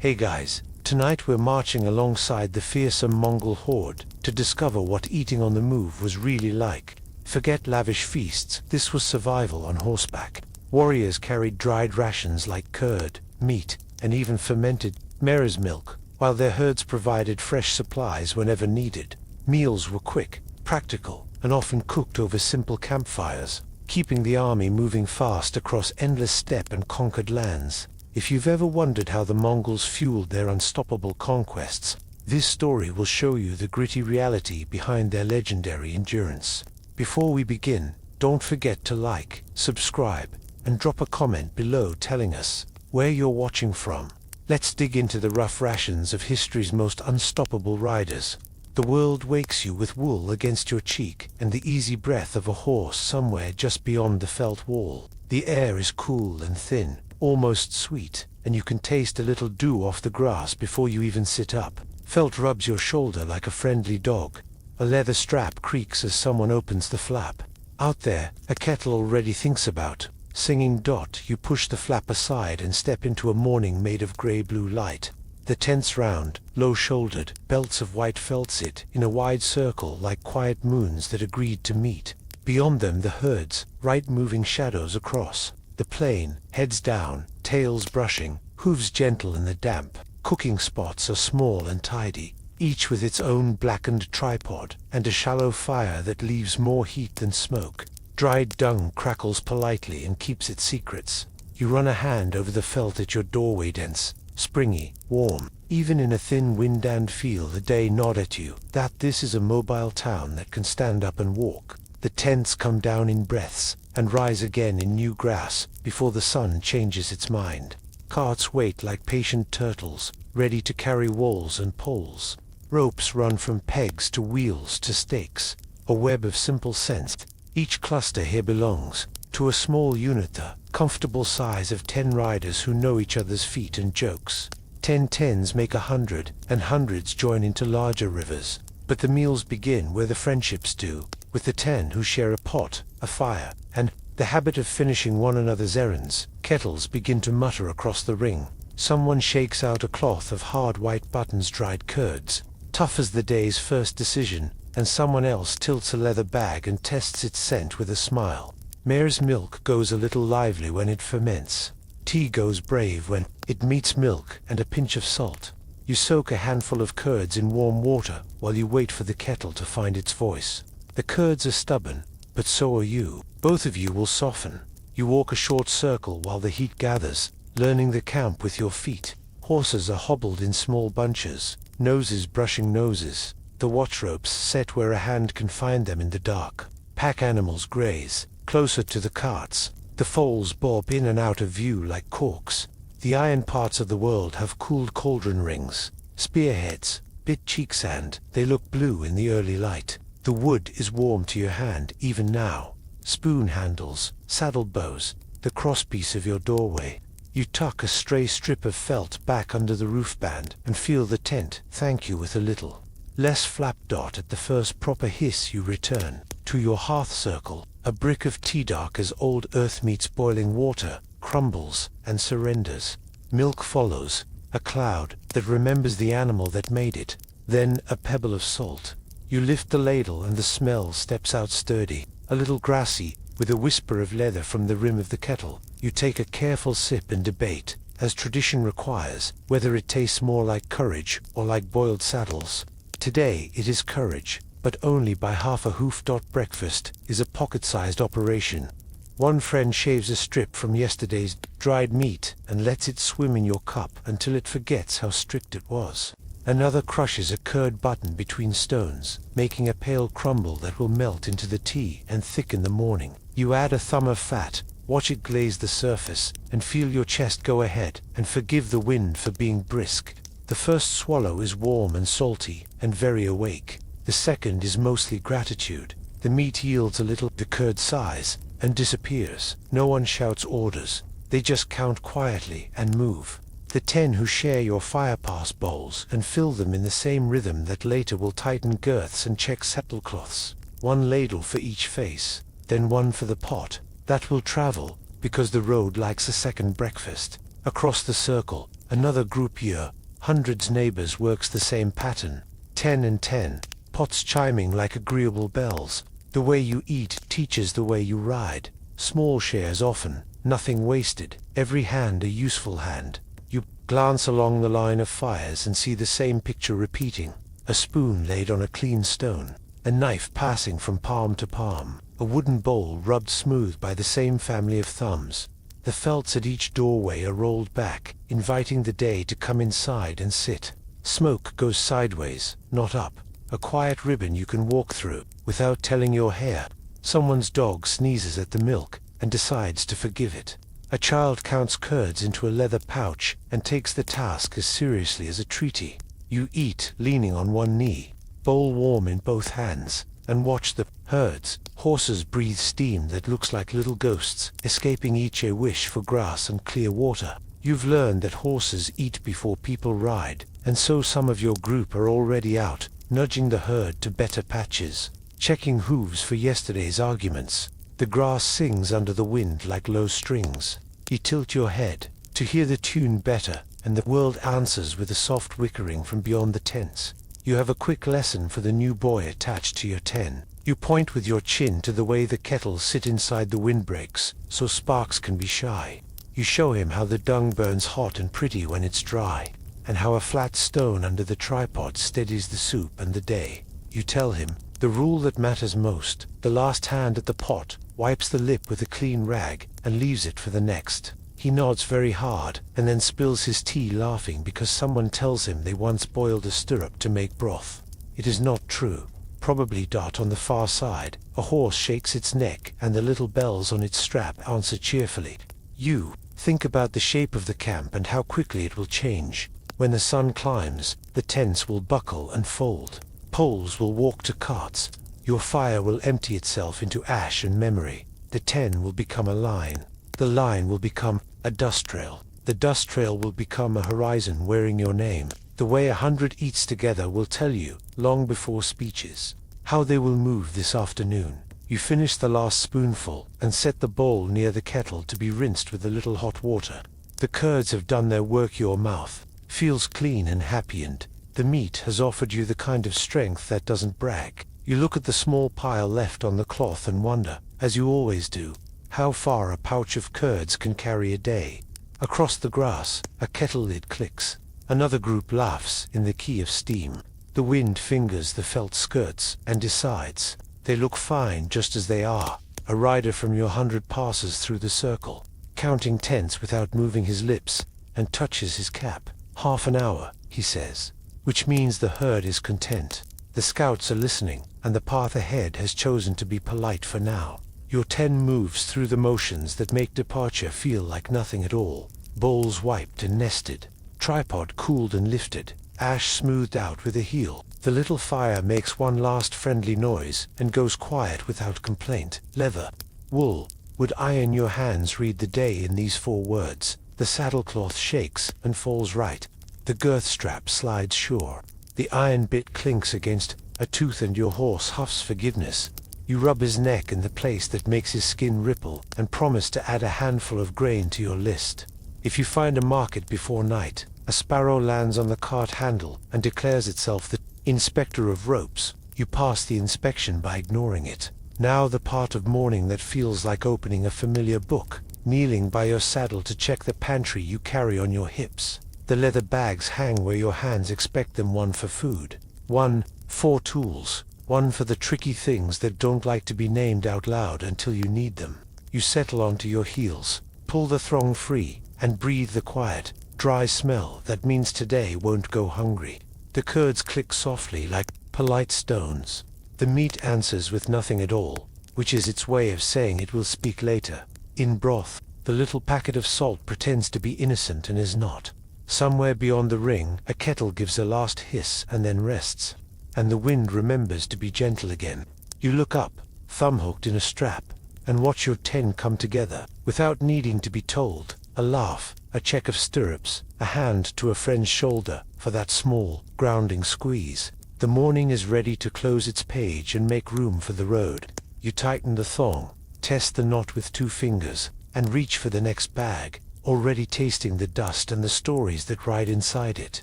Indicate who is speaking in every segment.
Speaker 1: Hey guys, tonight we're marching alongside the fearsome Mongol Horde to discover what eating on the move was really like. Forget lavish feasts, this was survival on horseback. Warriors carried dried rations like curd, meat, and even fermented mare's milk, while their herds provided fresh supplies whenever needed. Meals were quick, practical, and often cooked over simple campfires, keeping the army moving fast across endless steppe and conquered lands. If you've ever wondered how the Mongols fueled their unstoppable conquests, this story will show you the gritty reality behind their legendary endurance. Before we begin, don't forget to like, subscribe, and drop a comment below telling us where you're watching from. Let's dig into the rough rations of history's most unstoppable riders. The world wakes you with wool against your cheek and the easy breath of a horse somewhere just beyond the felt wall. The air is cool and thin, almost sweet, and you can taste a little dew off the grass before you even sit up. Felt rubs your shoulder like a friendly dog. A leather strap creaks as someone opens the flap. Out there, a kettle already thinks about singing. You push the flap aside and step into a morning made of grey-blue light. The tents round, low-shouldered, belts of white felt sit in a wide circle like quiet moons that agreed to meet. Beyond them the herds, right moving shadows across the plain, heads down, tails brushing, hooves gentle in the damp. Cooking spots are small and tidy, each with its own blackened tripod and a shallow fire that leaves more heat than smoke. Dried dung crackles politely and keeps its secrets. You run a hand over the felt at your doorway, dense, springy, warm. Even in a thin wind and feel the day nod at you that this is a mobile town that can stand up and walk. The tents come down in breaths and rise again in new grass before the sun changes its mind. Carts wait like patient turtles, ready to carry walls and poles. Ropes run from pegs to wheels to stakes, a web of simple sense. Each cluster here belongs to a small unit, the comfortable size of 10 riders who know each other's feet and jokes. 10 tens make 100, and hundreds join into larger rivers. But the meals begin where the friendships do, with the 10 who share a pot, a fire, and the habit of finishing one another's errands. Kettles begin to mutter across the ring. Someone shakes out a cloth of hard white buttons, dried curds, tough as the day's first decision, and someone else tilts a leather bag and tests its scent with a smile. Mare's milk goes a little lively when it ferments. Tea goes brave when it meets milk and a pinch of salt. You soak a handful of curds in warm water while you wait for the kettle to find its voice. The curds are stubborn, but so are you. Both of you will soften. You walk a short circle while the heat gathers, learning the camp with your feet. Horses are hobbled in small bunches, noses brushing noses. The watch ropes set where a hand can find them in the dark. Pack animals graze, closer to the carts. The foals bob in and out of view like corks. The iron parts of the world have cooled cauldron rings, spearheads, bit cheek sand. They look blue in the early light. The wood is warm to your hand even now. Spoon handles, saddle bows, the crosspiece of your doorway. You tuck a stray strip of felt back under the roof band and feel the tent thank you with a little less flap. At the first proper hiss you return to your hearth circle. A brick of tea dark as old earth meets boiling water, crumbles and surrenders. Milk follows, a cloud that remembers the animal that made it. Then a pebble of salt. You lift the ladle and the smell steps out sturdy, a little grassy, with a whisper of leather from the rim of the kettle. You take a careful sip and debate, as tradition requires, whether it tastes more like courage or like boiled saddles. Today it is courage, but only by half a hoof. Breakfast is a pocket-sized operation. One friend shaves a strip from yesterday's dried meat and lets it swim in your cup until it forgets how strict it was. Another crushes a curd button between stones, making a pale crumble that will melt into the tea and thicken the morning. You add a thumb of fat, watch it glaze the surface, and feel your chest go ahead, and forgive the wind for being brisk. The first swallow is warm and salty, and very awake. The second is mostly gratitude. The meat yields a little the curd size, and disappears. No one shouts orders. They just count quietly and move. The 10 who share your fire pass bowls and fill them in the same rhythm that later will tighten girths and check saddlecloths. One ladle for each face, then one for the pot. That will travel, because the road likes a second breakfast. Across the circle, Another group year, hundreds neighbors works the same pattern, 10 and 10, pots chiming like agreeable bells. The way you eat teaches the way you ride. Small shares often, nothing wasted, every hand a useful hand. You glance along the line of fires and see the same picture repeating. A spoon laid on a clean stone, a knife passing from palm to palm, a wooden bowl rubbed smooth by the same family of thumbs. The felts at each doorway are rolled back, inviting the day to come inside and sit. Smoke goes sideways, not up. A quiet ribbon you can walk through, without telling your hair. Someone's dog sneezes at the milk, and decides to forgive it. A child counts curds into a leather pouch, and takes the task as seriously as a treaty. You eat, leaning on one knee, bowl warm in both hands, and watch the herds. Horses breathe steam that looks like little ghosts, escaping each a wish for grass and clear water. You've learned that horses eat before people ride, and so some of your group are already out, nudging the herd to better patches, checking hooves for yesterday's arguments. The grass sings under the wind like low strings. You tilt your head to hear the tune better, and the world answers with a soft whickering from beyond the tents. You have a quick lesson for the new boy attached to your 10. You point with your chin to the way the kettles sit inside the windbreaks, so sparks can be shy. You show him how the dung burns hot and pretty when it's dry, and how a flat stone under the tripod steadies the soup and the day. You tell him the rule that matters most. The last hand at the pot wipes the lip with a clean rag and leaves it for the next. He nods very hard and then spills his tea laughing because someone tells him they once boiled a stirrup to make broth. It is not true. Probably on the far side, a horse shakes its neck and the little bells on its strap answer cheerfully. You think about the shape of the camp and how quickly it will change. When the sun climbs, the tents will buckle and fold. Poles will walk to carts. Your fire will empty itself into ash and memory. The 10 will become a line. The line will become a dust trail. The dust trail will become a horizon wearing your name. The way 100 eats together will tell you, long before speeches, how they will move this afternoon. You finish the last spoonful and set the bowl near the kettle to be rinsed with a little hot water. The curds have done their work. Your mouth feels clean and happy, and the meat has offered you the kind of strength that doesn't brag. You look at the small pile left on the cloth and wonder, as you always do, how far a pouch of curds can carry a day. Across the grass, a kettle lid clicks. Another group laughs in the key of steam. The wind fingers the felt skirts and decides they look fine just as they are. A rider from your 100 passes through the circle, counting tents without moving his lips, and touches his cap. "Half an hour," he says, which means the herd is content. The scouts are listening, and the path ahead has chosen to be polite for now. Your 10 moves through the motions that make departure feel like nothing at all. Bowls wiped and nested, tripod cooled and lifted, ash smoothed out with a heel. The little fire makes one last friendly noise and goes quiet without complaint. Leather, wool, would iron. Your hands read the day in these 4 words. The saddlecloth shakes and falls right. The girth strap slides sure. The iron bit clinks against a tooth and your horse huffs forgiveness. You rub his neck in the place that makes his skin ripple and promise to add a handful of grain to your list. If you find a market before night, a sparrow lands on the cart handle and declares itself the inspector of ropes. You pass the inspection by ignoring it. Now the part of morning that feels like opening a familiar book, kneeling by your saddle to check the pantry you carry on your hips. The leather bags hang where your hands expect them, one for food, one for tools, one for the tricky things that don't like to be named out loud until you need them. You settle onto your heels, pull the throng free, and breathe the quiet, dry smell that means today won't go hungry. The curds click softly like polite stones. The meat answers with nothing at all, which is its way of saying it will speak later. In broth, the little packet of salt pretends to be innocent and is not. Somewhere beyond the ring, a kettle gives a last hiss and then rests, and the wind remembers to be gentle again. You look up, thumb hooked in a strap, and watch your 10 come together, without needing to be told. A laugh, a check of stirrups, a hand to a friend's shoulder for that small, grounding squeeze. The morning is ready to close its page and make room for the road. You tighten the thong, test the knot with 2 fingers, and reach for the next bag. already tasting the dust and the stories that ride inside it.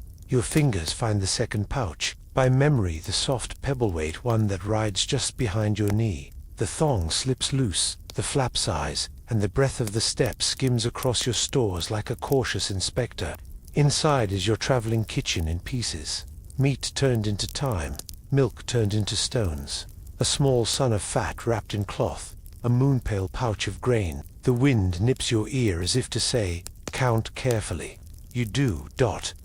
Speaker 1: Your fingers find the second pouch, by memory the soft pebble-weight one that rides just behind your knee. The thong slips loose, the flap sighs, and the breath of the steppe skims across your stores like a cautious inspector. Inside is your traveling kitchen in pieces. Meat turned into thyme, milk turned into stones. A small sun of fat wrapped in cloth, a moon-pale pouch of grain. The wind nips your ear as if to say, count carefully. You do.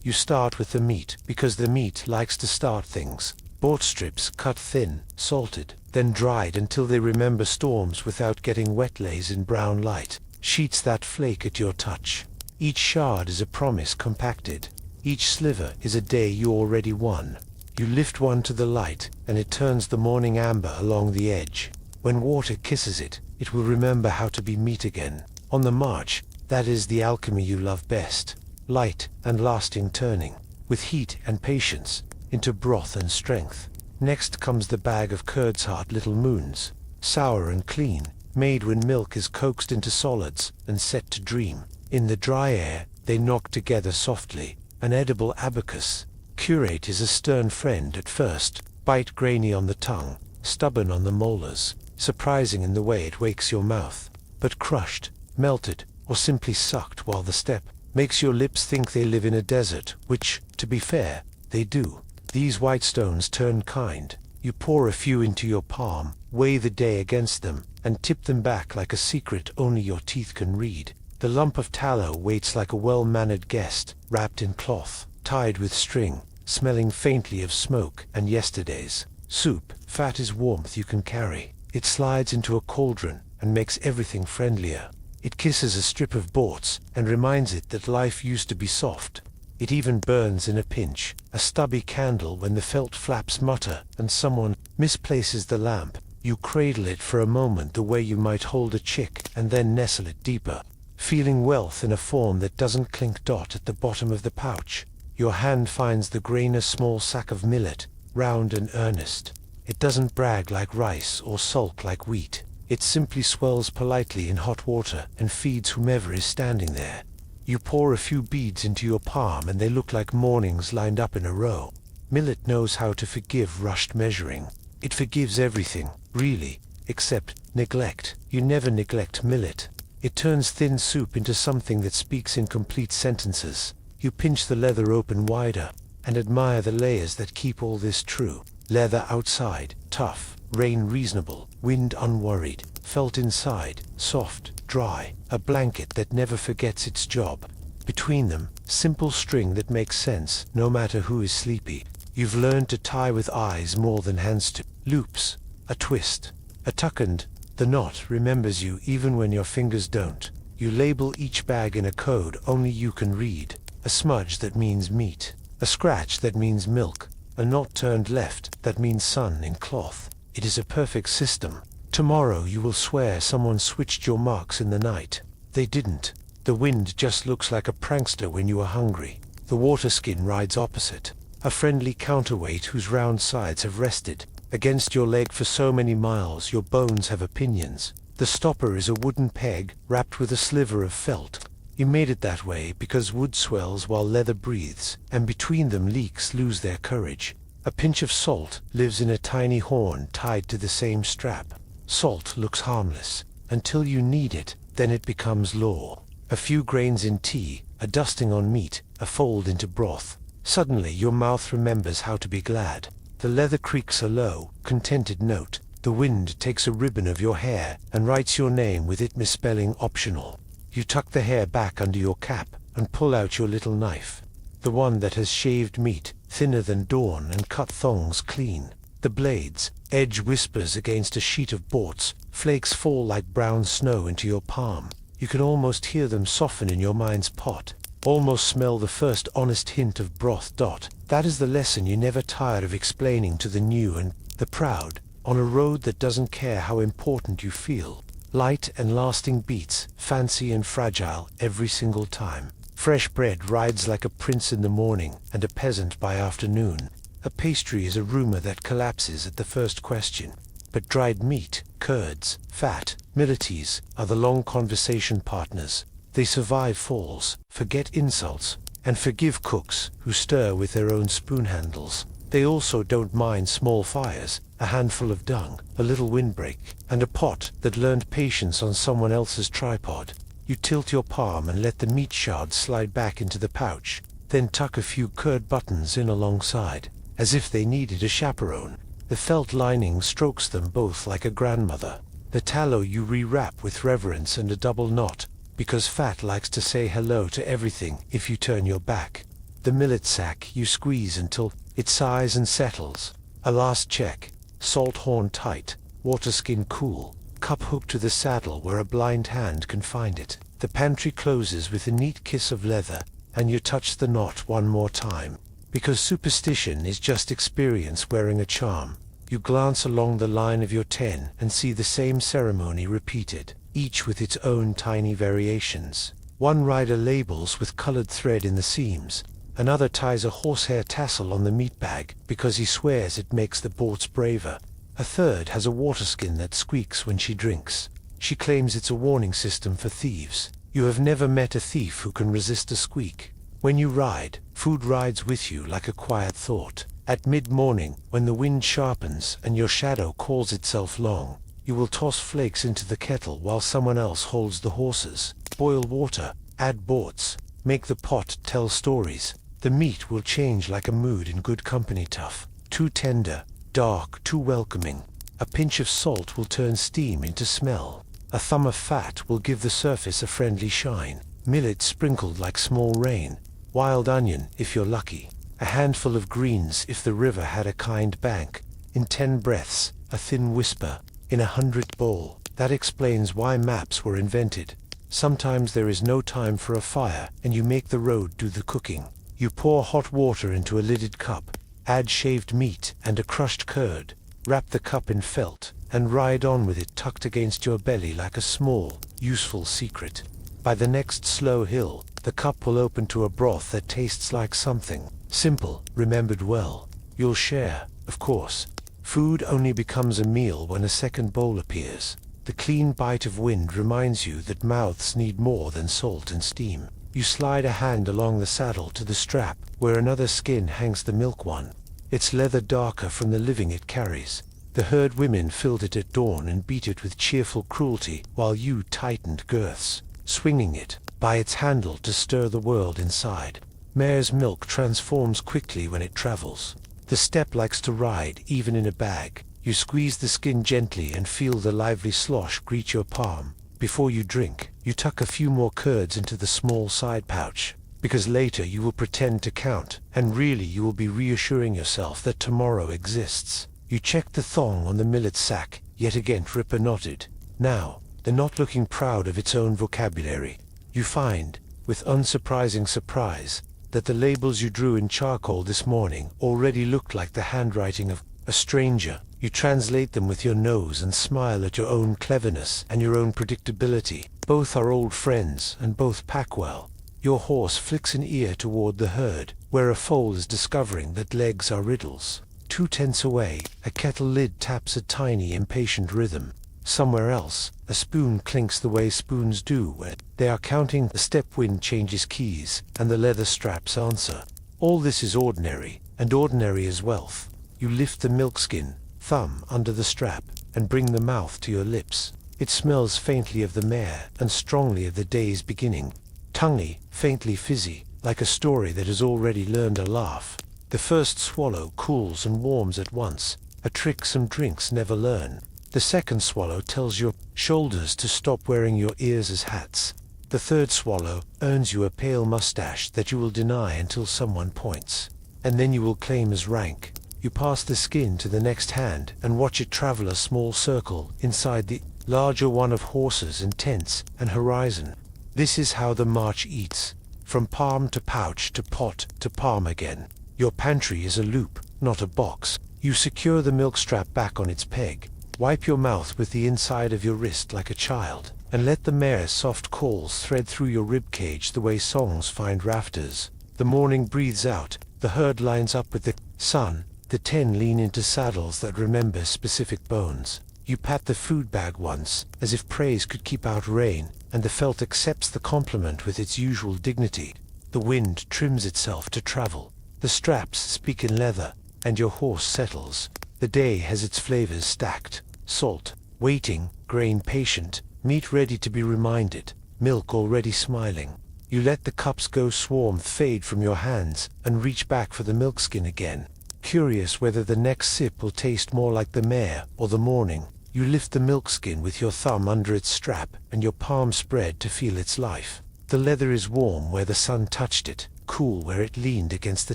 Speaker 1: You start with the meat, because the meat likes to start things. Bought strips cut thin, salted, then dried until they remember storms without getting wet, lays in brown light. Sheets that flake at your touch. Each shard is a promise compacted. Each sliver is a day you already won. You lift one to the light, and it turns the morning amber along the edge. When water kisses it, it will remember how to be meat again. On the march, that is the alchemy you love best. Light and lasting turning, with heat and patience, into broth and strength. Next comes the bag of curds, heart little moons, sour and clean, made when milk is coaxed into solids and set to dream. In the dry air, they knock together softly, an edible abacus. Curate is a stern friend at first, bite grainy on the tongue, stubborn on the molars, surprising in the way it wakes your mouth, but crushed, melted, or simply sucked while the steppe makes your lips think they live in a desert, which, to be fair, they do. These white stones turn kind. You pour a few into your palm, weigh the day against them, and tip them back like a secret only your teeth can read. The lump of tallow waits like a well-mannered guest, wrapped in cloth, tied with string, smelling faintly of smoke and yesterdays. Soup, fat is warmth you can carry. It slides into a cauldron and makes everything friendlier. It kisses a strip of boards and reminds it that life used to be soft. It even burns in a pinch, a stubby candle when the felt flaps mutter and someone misplaces the lamp. You cradle it for a moment the way you might hold a chick and then nestle it deeper, feeling wealth in a form that doesn't clink. At the bottom of the pouch, your hand finds the grain, a small sack of millet, round and earnest. It doesn't brag like rice or sulk like wheat. It simply swells politely in hot water and feeds whomever is standing there. You pour a few beads into your palm and they look like mornings lined up in a row. Millet knows how to forgive rushed measuring. It forgives everything, really, except neglect. You never neglect millet. It turns thin soup into something that speaks in complete sentences. You pinch the leather open wider and admire the layers that keep all this true. Leather outside, tough, rain reasonable, wind unworried, felt inside, soft, dry, a blanket that never forgets its job. Between them, simple string that makes sense, no matter who is sleepy. You've learned to tie with eyes more than hands to. Loops, a twist, a tuck, and the knot remembers you even when your fingers don't. You label each bag in a code only you can read. A smudge that means meat, a scratch that means milk, a knot turned left that means sun in cloth. It is a perfect system. Tomorrow you will swear someone switched your marks in the night. They didn't. The wind just looks like a prankster when you are hungry. The water skin rides opposite, a friendly counterweight whose round sides have rested against your leg for so many miles your bones have opinions. The stopper is a wooden peg wrapped with a sliver of felt. You made it that way because wood swells while leather breathes, and between them leaks lose their courage. A pinch of salt lives in a tiny horn tied to the same strap. Salt looks harmless until you need it, then it becomes law. A few grains in tea, a dusting on meat, a fold into broth. Suddenly your mouth remembers how to be glad. The leather creaks a low, contented note. The wind takes a ribbon of your hair and writes your name with it, misspelling optional. You tuck the hair back under your cap and pull out your little knife. The one that has shaved meat, thinner than dawn, and cut thongs clean. The blade's edge whispers against a sheet of boards. Flakes fall like brown snow into your palm. You can almost hear them soften in your mind's pot. Almost smell the first honest hint of broth. That is the lesson you never tire of explaining to the new and the proud, on a road that doesn't care how important you feel. Light and lasting beats, fancy and fragile every single time. Fresh bread rides like a prince in the morning and a peasant by afternoon. A pastry is a rumor that collapses at the first question. But dried meat, curds, fat, milities are the long conversation partners. They survive falls, forget insults, and forgive cooks who stir with their own spoon handles. They also don't mind small fires, a handful of dung, a little windbreak, and a pot that learned patience on someone else's tripod. You tilt your palm and let the meat shards slide back into the pouch, then tuck a few curd buttons in alongside, as if they needed a chaperone. The felt lining strokes them both like a grandmother. The tallow you rewrap with reverence and a double knot, because fat likes to say hello to everything if you turn your back. The millet sack you squeeze until it sighs and settles. A last check. Salt horn tight, water skin cool, cup hooked to the saddle where a blind hand can find it. The pantry closes with a neat kiss of leather, and you touch the knot one more time. Because superstition is just experience wearing a charm. You glance along the line of your 10 and see the same ceremony repeated, each with its own tiny variations. One rider labels with colored thread in the seams. Another ties a horsehair tassel on the meat bag because he swears it makes the boats braver. A third has a water skin that squeaks when she drinks. She claims it's a warning system for thieves. You have never met a thief who can resist a squeak. When you ride, food rides with you like a quiet thought. At mid-morning, when the wind sharpens and your shadow calls itself long, you will toss flakes into the kettle while someone else holds the horses. Boil water, add boards, make the pot tell stories. The meat will change like a mood in good company. Tough, too tender, dark, too welcoming. A pinch of salt will turn steam into smell. A thumb of fat will give the surface a friendly shine. Millet sprinkled like small rain. Wild onion, if you're lucky. A handful of greens if the river had a kind bank. In 10 breaths, a thin whisper. In 100 bowl. That explains why maps were invented. Sometimes there is no time for a fire, and you make the road do the cooking. You pour hot water into a lidded cup, add shaved meat and a crushed curd, wrap the cup in felt, and ride on with it tucked against your belly like a small, useful secret. By the next slow hill, the cup will open to a broth that tastes like something simple, remembered well. You'll share, of course. Food only becomes a meal when a second bowl appears. The clean bite of wind reminds you that mouths need more than salt and steam. You slide a hand along the saddle to the strap, where another skin hangs the milk one. Its leather darker from the living it carries. The herd women filled it at dawn and beat it with cheerful cruelty, while you tightened girths, swinging it by its handle to stir the world inside. Mare's milk transforms quickly when it travels. The steppe likes to ride, even in a bag. You squeeze the skin gently and feel the lively slosh greet your palm. Before you drink, you tuck a few more curds into the small side pouch, because later you will pretend to count, and really you will be reassuring yourself that tomorrow exists. You check the thong on the millet sack, yet again Ripper knotted. Now, the knot looking proud of its own vocabulary. You find, with unsurprising surprise, that the labels you drew in charcoal this morning already looked like the handwriting of a stranger. You translate them with your nose and smile at your own cleverness and your own predictability. Both are old friends and both pack well. Your horse flicks an ear toward the herd, where a foal is discovering that legs are riddles. 2 tents away, a kettle lid taps a tiny impatient rhythm. Somewhere else, a spoon clinks the way spoons do when they are counting. The step wind changes keys, and the leather straps answer. All this is ordinary, and ordinary is wealth. You lift the milkskin, thumb under the strap, and bring the mouth to your lips. It smells faintly of the mare, and strongly of the day's beginning. Tonguey, faintly fizzy, like a story that has already learned a laugh. The first swallow cools and warms at once, a trick some drinks never learn. The second swallow tells your shoulders to stop wearing your ears as hats. The third swallow earns you a pale mustache that you will deny until someone points. And then you will claim as rank. You pass the skin to the next hand and watch it travel a small circle inside the larger one of horses and tents and horizon. This is how the march eats, from palm to pouch to pot to palm again. Your pantry is a loop, not a box. You secure the milk strap back on its peg, wipe your mouth with the inside of your wrist like a child, and let the mare's soft calls thread through your rib cage the way songs find rafters. The morning breathes out, the herd lines up with the sun. The 10 lean into saddles that remember specific bones. You pat the food bag once, as if praise could keep out rain, and the felt accepts the compliment with its usual dignity. The wind trims itself to travel. The straps speak in leather, and your horse settles. The day has its flavors stacked. Salt, waiting, grain patient, meat ready to be reminded, milk already smiling. You let the cups go swarm fade from your hands, and reach back for the milkskin again. Curious whether the next sip will taste more like the mare or the morning, you lift the milkskin with your thumb under its strap, and your palm spread to feel its life. The leather is warm where the sun touched it, cool where it leaned against the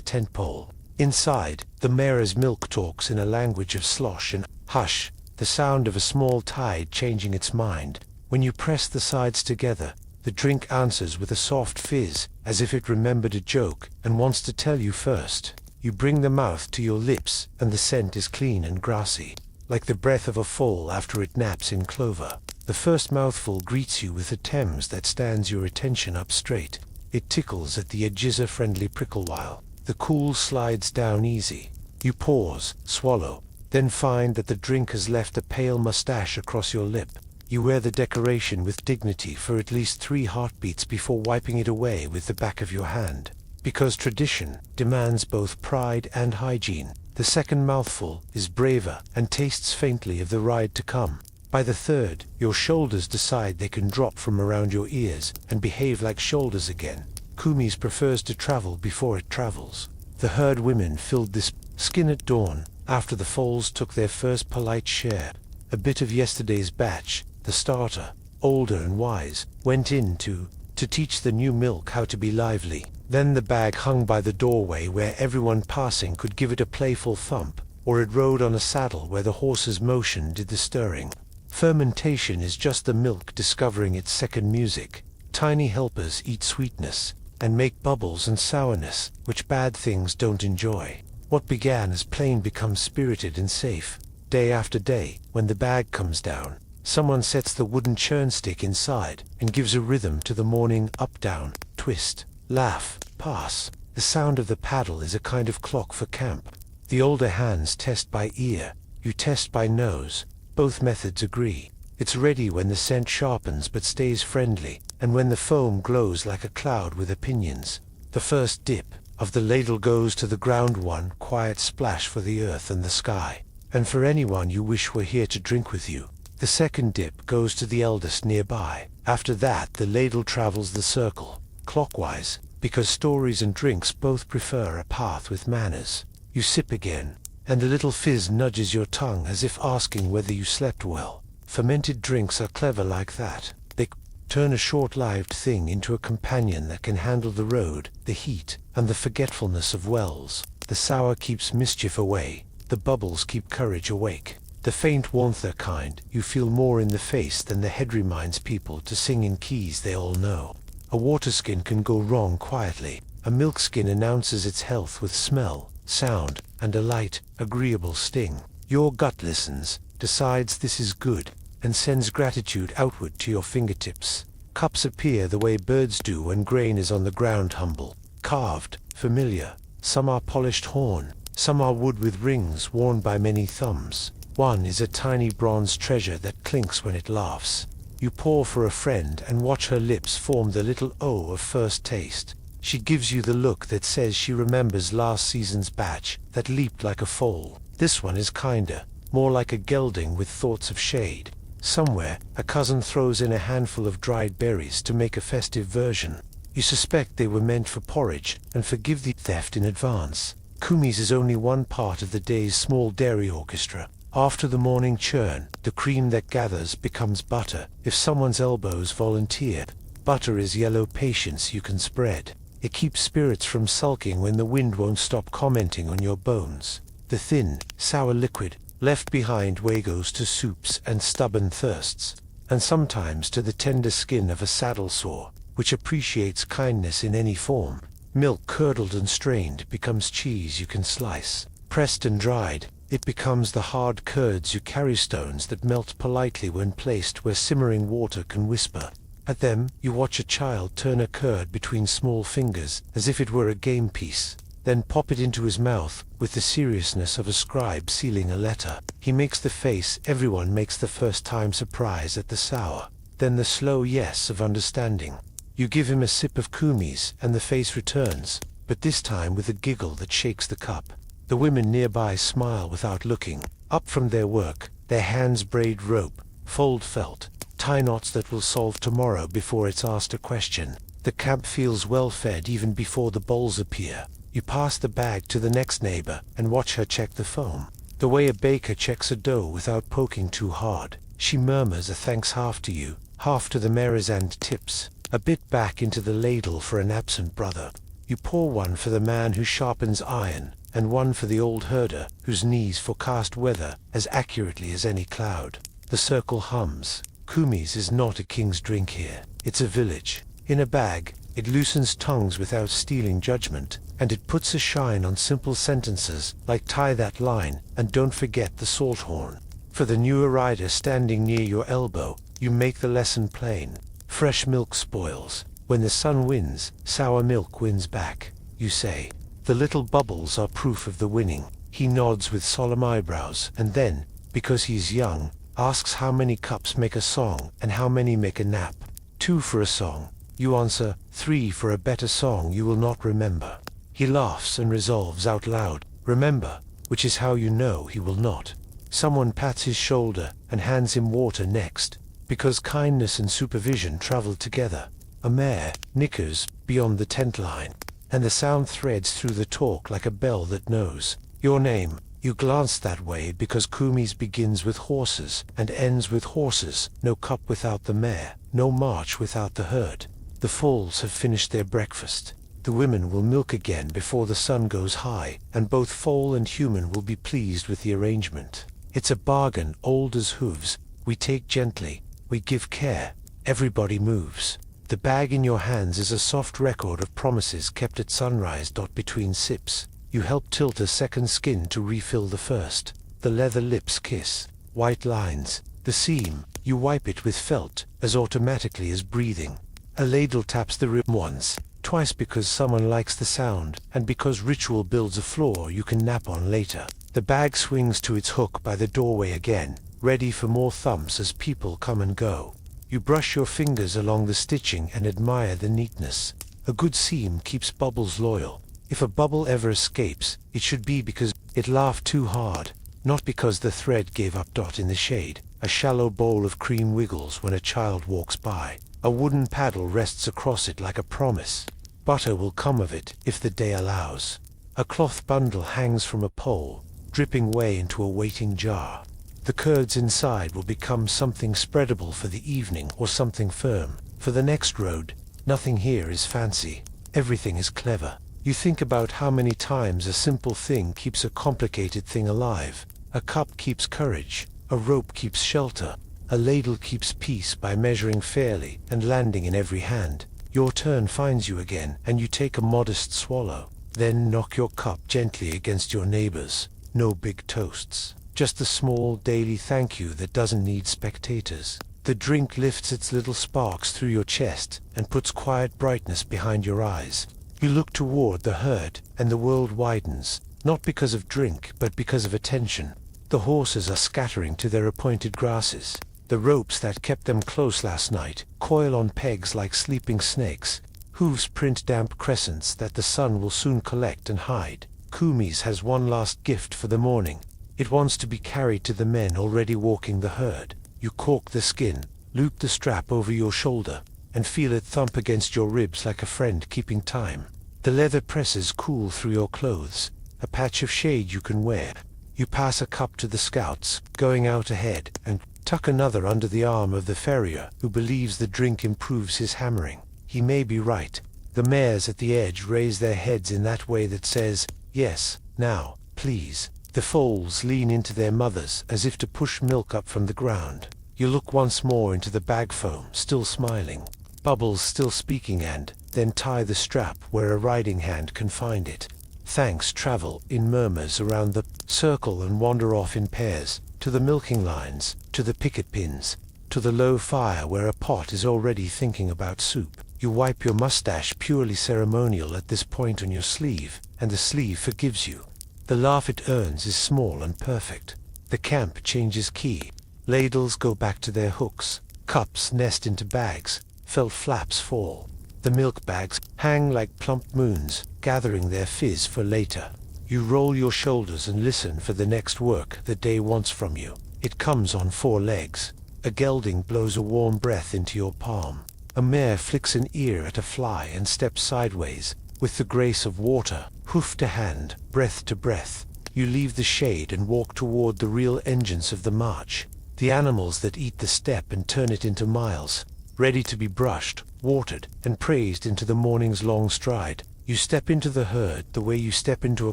Speaker 1: tent pole. Inside, the mare's milk talks in a language of slosh and hush, the sound of a small tide changing its mind. When you press the sides together, the drink answers with a soft fizz, as if it remembered a joke and wants to tell you first. You bring the mouth to your lips, and the scent is clean and grassy, like the breath of a foal after it naps in clover. The first mouthful greets you with a Thames that stands your attention up straight. It tickles at the edges, a friendly prickle while the cool slides down easy. You pause, swallow, then find that the drink has left a pale mustache across your lip. You wear the decoration with dignity for at least 3 heartbeats before wiping it away with the back of your hand. Because tradition demands both pride and hygiene, the second mouthful is braver and tastes faintly of the ride to come. By the third, your shoulders decide they can drop from around your ears and behave like shoulders again. Kumis prefers to travel before it travels. The herd women filled this skin at dawn, after the foals took their first polite share. A bit of yesterday's batch, the starter, older and wise, went in to teach the new milk how to be lively. Then the bag hung by the doorway where everyone passing could give it a playful thump, or it rode on a saddle where the horse's motion did the stirring. Fermentation is just the milk discovering its second music. Tiny helpers eat sweetness, and make bubbles and sourness, which bad things don't enjoy. What began as plain becomes spirited and safe. Day after day, when the bag comes down, someone sets the wooden churn stick inside, and gives a rhythm to the morning up-down, twist, laugh, pass. The sound of the paddle is a kind of clock for camp. The older hands test by ear, you test by nose. Both methods agree. It's ready when the scent sharpens but stays friendly, and when the foam glows like a cloud with opinions. The first dip of the ladle goes to the ground, one quiet splash for the earth and the sky, and for anyone you wish were here to drink with you. The second dip goes to the eldest nearby. After that the ladle travels the circle, clockwise, because stories and drinks both prefer a path with manners. You sip again, and the little fizz nudges your tongue as if asking whether you slept well. Fermented drinks are clever like that. They turn a short-lived thing into a companion that can handle the road, the heat, and the forgetfulness of wells. The sour keeps mischief away, the bubbles keep courage awake. The faint warmther kind you feel more in the face than the head reminds people to sing in keys they all know. A waterskin can go wrong quietly. A milkskin announces its health with smell, sound, and a light, agreeable sting. Your gut listens, decides this is good, and sends gratitude outward to your fingertips. Cups appear the way birds do when grain is on the ground, humble, carved, familiar. Some are polished horn, some are wood with rings worn by many thumbs. One is a tiny bronze treasure that clinks when it laughs. You pour for a friend and watch her lips form the little O of first taste. She gives you the look that says she remembers last season's batch that leaped like a foal. This one is kinder, more like a gelding with thoughts of shade. Somewhere, a cousin throws in a handful of dried berries to make a festive version. You suspect they were meant for porridge, and forgive the theft in advance. Kumis is only one part of the day's small dairy orchestra. After the morning churn, the cream that gathers becomes butter, if someone's elbows volunteer. Butter is yellow patience you can spread. It keeps spirits from sulking when the wind won't stop commenting on your bones. The thin, sour liquid left behind way goes to soups and stubborn thirsts, and sometimes to the tender skin of a saddle sore, which appreciates kindness in any form. Milk curdled and strained becomes cheese you can slice. Pressed and dried, it becomes the hard curds you carry, stones that melt politely when placed where simmering water can whisper. At them, you watch a child turn a curd between small fingers as if it were a game piece, then pop it into his mouth with the seriousness of a scribe sealing a letter. He makes the face everyone makes the first time surprise at the sour. then the slow yes of understanding. You give him a sip of kumis, and the face returns, but this time with a giggle that shakes the cup. The women nearby smile without looking, up from their work, their hands braid rope, fold felt, tie knots that will solve tomorrow before it's asked a question. The camp feels well fed even before the bowls appear. You pass the bag to the next neighbor and watch her check the foam. The way a baker checks a dough without poking too hard. She murmurs a thanks half to you, half to the mares and tips, a bit back into the ladle for an absent brother. You pour one for the man who sharpens iron, and one for the old herder whose knees forecast weather as accurately as any cloud. The circle hums. Kumis is not a king's drink here. It's a village. In a bag, it loosens tongues without stealing judgment, and it puts a shine on simple sentences like tie that line and don't forget the salt horn. For the newer rider standing near your elbow, you make the lesson plain. Fresh milk spoils. When the sun wins, sour milk wins back. You say, the little bubbles are proof of the winning. He nods with solemn eyebrows, and then, because he's young, asks how many cups make a song and how many make a nap. 2 for a song. You answer, 3 for a better song you will not remember. He laughs and resolves out loud, remember, which is how you know he will not. Someone pats his shoulder and hands him water next, because kindness and supervision travel together. A mare nickers beyond the tent line, and the sound threads through the talk like a bell that knows your name. You glance that way because kumis begins with horses and ends with horses. No cup without the mare, no march without the herd. The foals have finished their breakfast. The women will milk again before the sun goes high, and both foal and human will be pleased with the arrangement. It's a bargain old as hooves. We take gently, we give care, everybody moves. The bag in your hands is a soft record of promises kept at sunrise. Between sips, you help tilt a second skin to refill the first. The leather lips kiss, white lines. The seam, you wipe it with felt, as automatically as breathing. A ladle taps the rim once, twice because someone likes the sound, and because ritual builds a floor you can nap on later. The bag swings to its hook by the doorway again, ready for more thumps as people come and go. You brush your fingers along the stitching and admire the neatness. A good seam keeps bubbles loyal. If a bubble ever escapes, it should be because it laughed too hard, not because the thread gave up. In the shade, a shallow bowl of cream wiggles when a child walks by. A wooden paddle rests across it like a promise. Butter will come of it if the day allows. A cloth bundle hangs from a pole, dripping way into a waiting jar. The curds inside will become something spreadable for the evening or something firm for the next road. Nothing here is fancy. Everything is clever. You think about how many times a simple thing keeps a complicated thing alive. A cup keeps courage. A rope keeps shelter. A ladle keeps peace by measuring fairly and landing in every hand. Your turn finds you again, and you take a modest swallow. Then knock your cup gently against your neighbor's. No big toasts. Just a small daily thank you that doesn't need spectators. The drink lifts its little sparks through your chest and puts quiet brightness behind your eyes. You look toward the herd, and the world widens, not because of drink, but because of attention. The horses are scattering to their appointed grasses. The ropes that kept them close last night coil on pegs like sleeping snakes. Hooves print damp crescents that the sun will soon collect and hide. Kumis has one last gift for the morning. It wants to be carried to the men already walking the herd. You cork the skin, loop the strap over your shoulder, and feel it thump against your ribs like a friend keeping time. The leather presses cool through your clothes, a patch of shade you can wear. You pass a cup to the scouts, going out ahead, and tuck another under the arm of the farrier who believes the drink improves his hammering. He may be right. The mares at the edge raise their heads in that way that says, yes, now, please. The foals lean into their mothers as if to push milk up from the ground. You look once more into the bag foam, still smiling. Bubbles still speaking, and then tie the strap where a riding hand can find it. Thanks travel in murmurs around the circle and wander off in pairs, to the milking lines, to the picket pins, to the low fire where a pot is already thinking about soup. You wipe your mustache, purely ceremonial at this point, on your sleeve, and the sleeve forgives you. The laugh it earns is small and perfect. The camp changes key. Ladles go back to their hooks. Cups nest into bags, felt flaps fall. The milk bags hang like plump moons, gathering their fizz for later. You roll your shoulders and listen for the next work the day wants from you. It comes on 4 legs. A gelding blows a warm breath into your palm. A mare flicks an ear at a fly and steps sideways. With the grace of water, hoof to hand, breath to breath, you leave the shade and walk toward the real engines of the march. The animals that eat the steppe and turn it into miles, ready to be brushed, watered, and praised into the morning's long stride. You step into the herd the way you step into a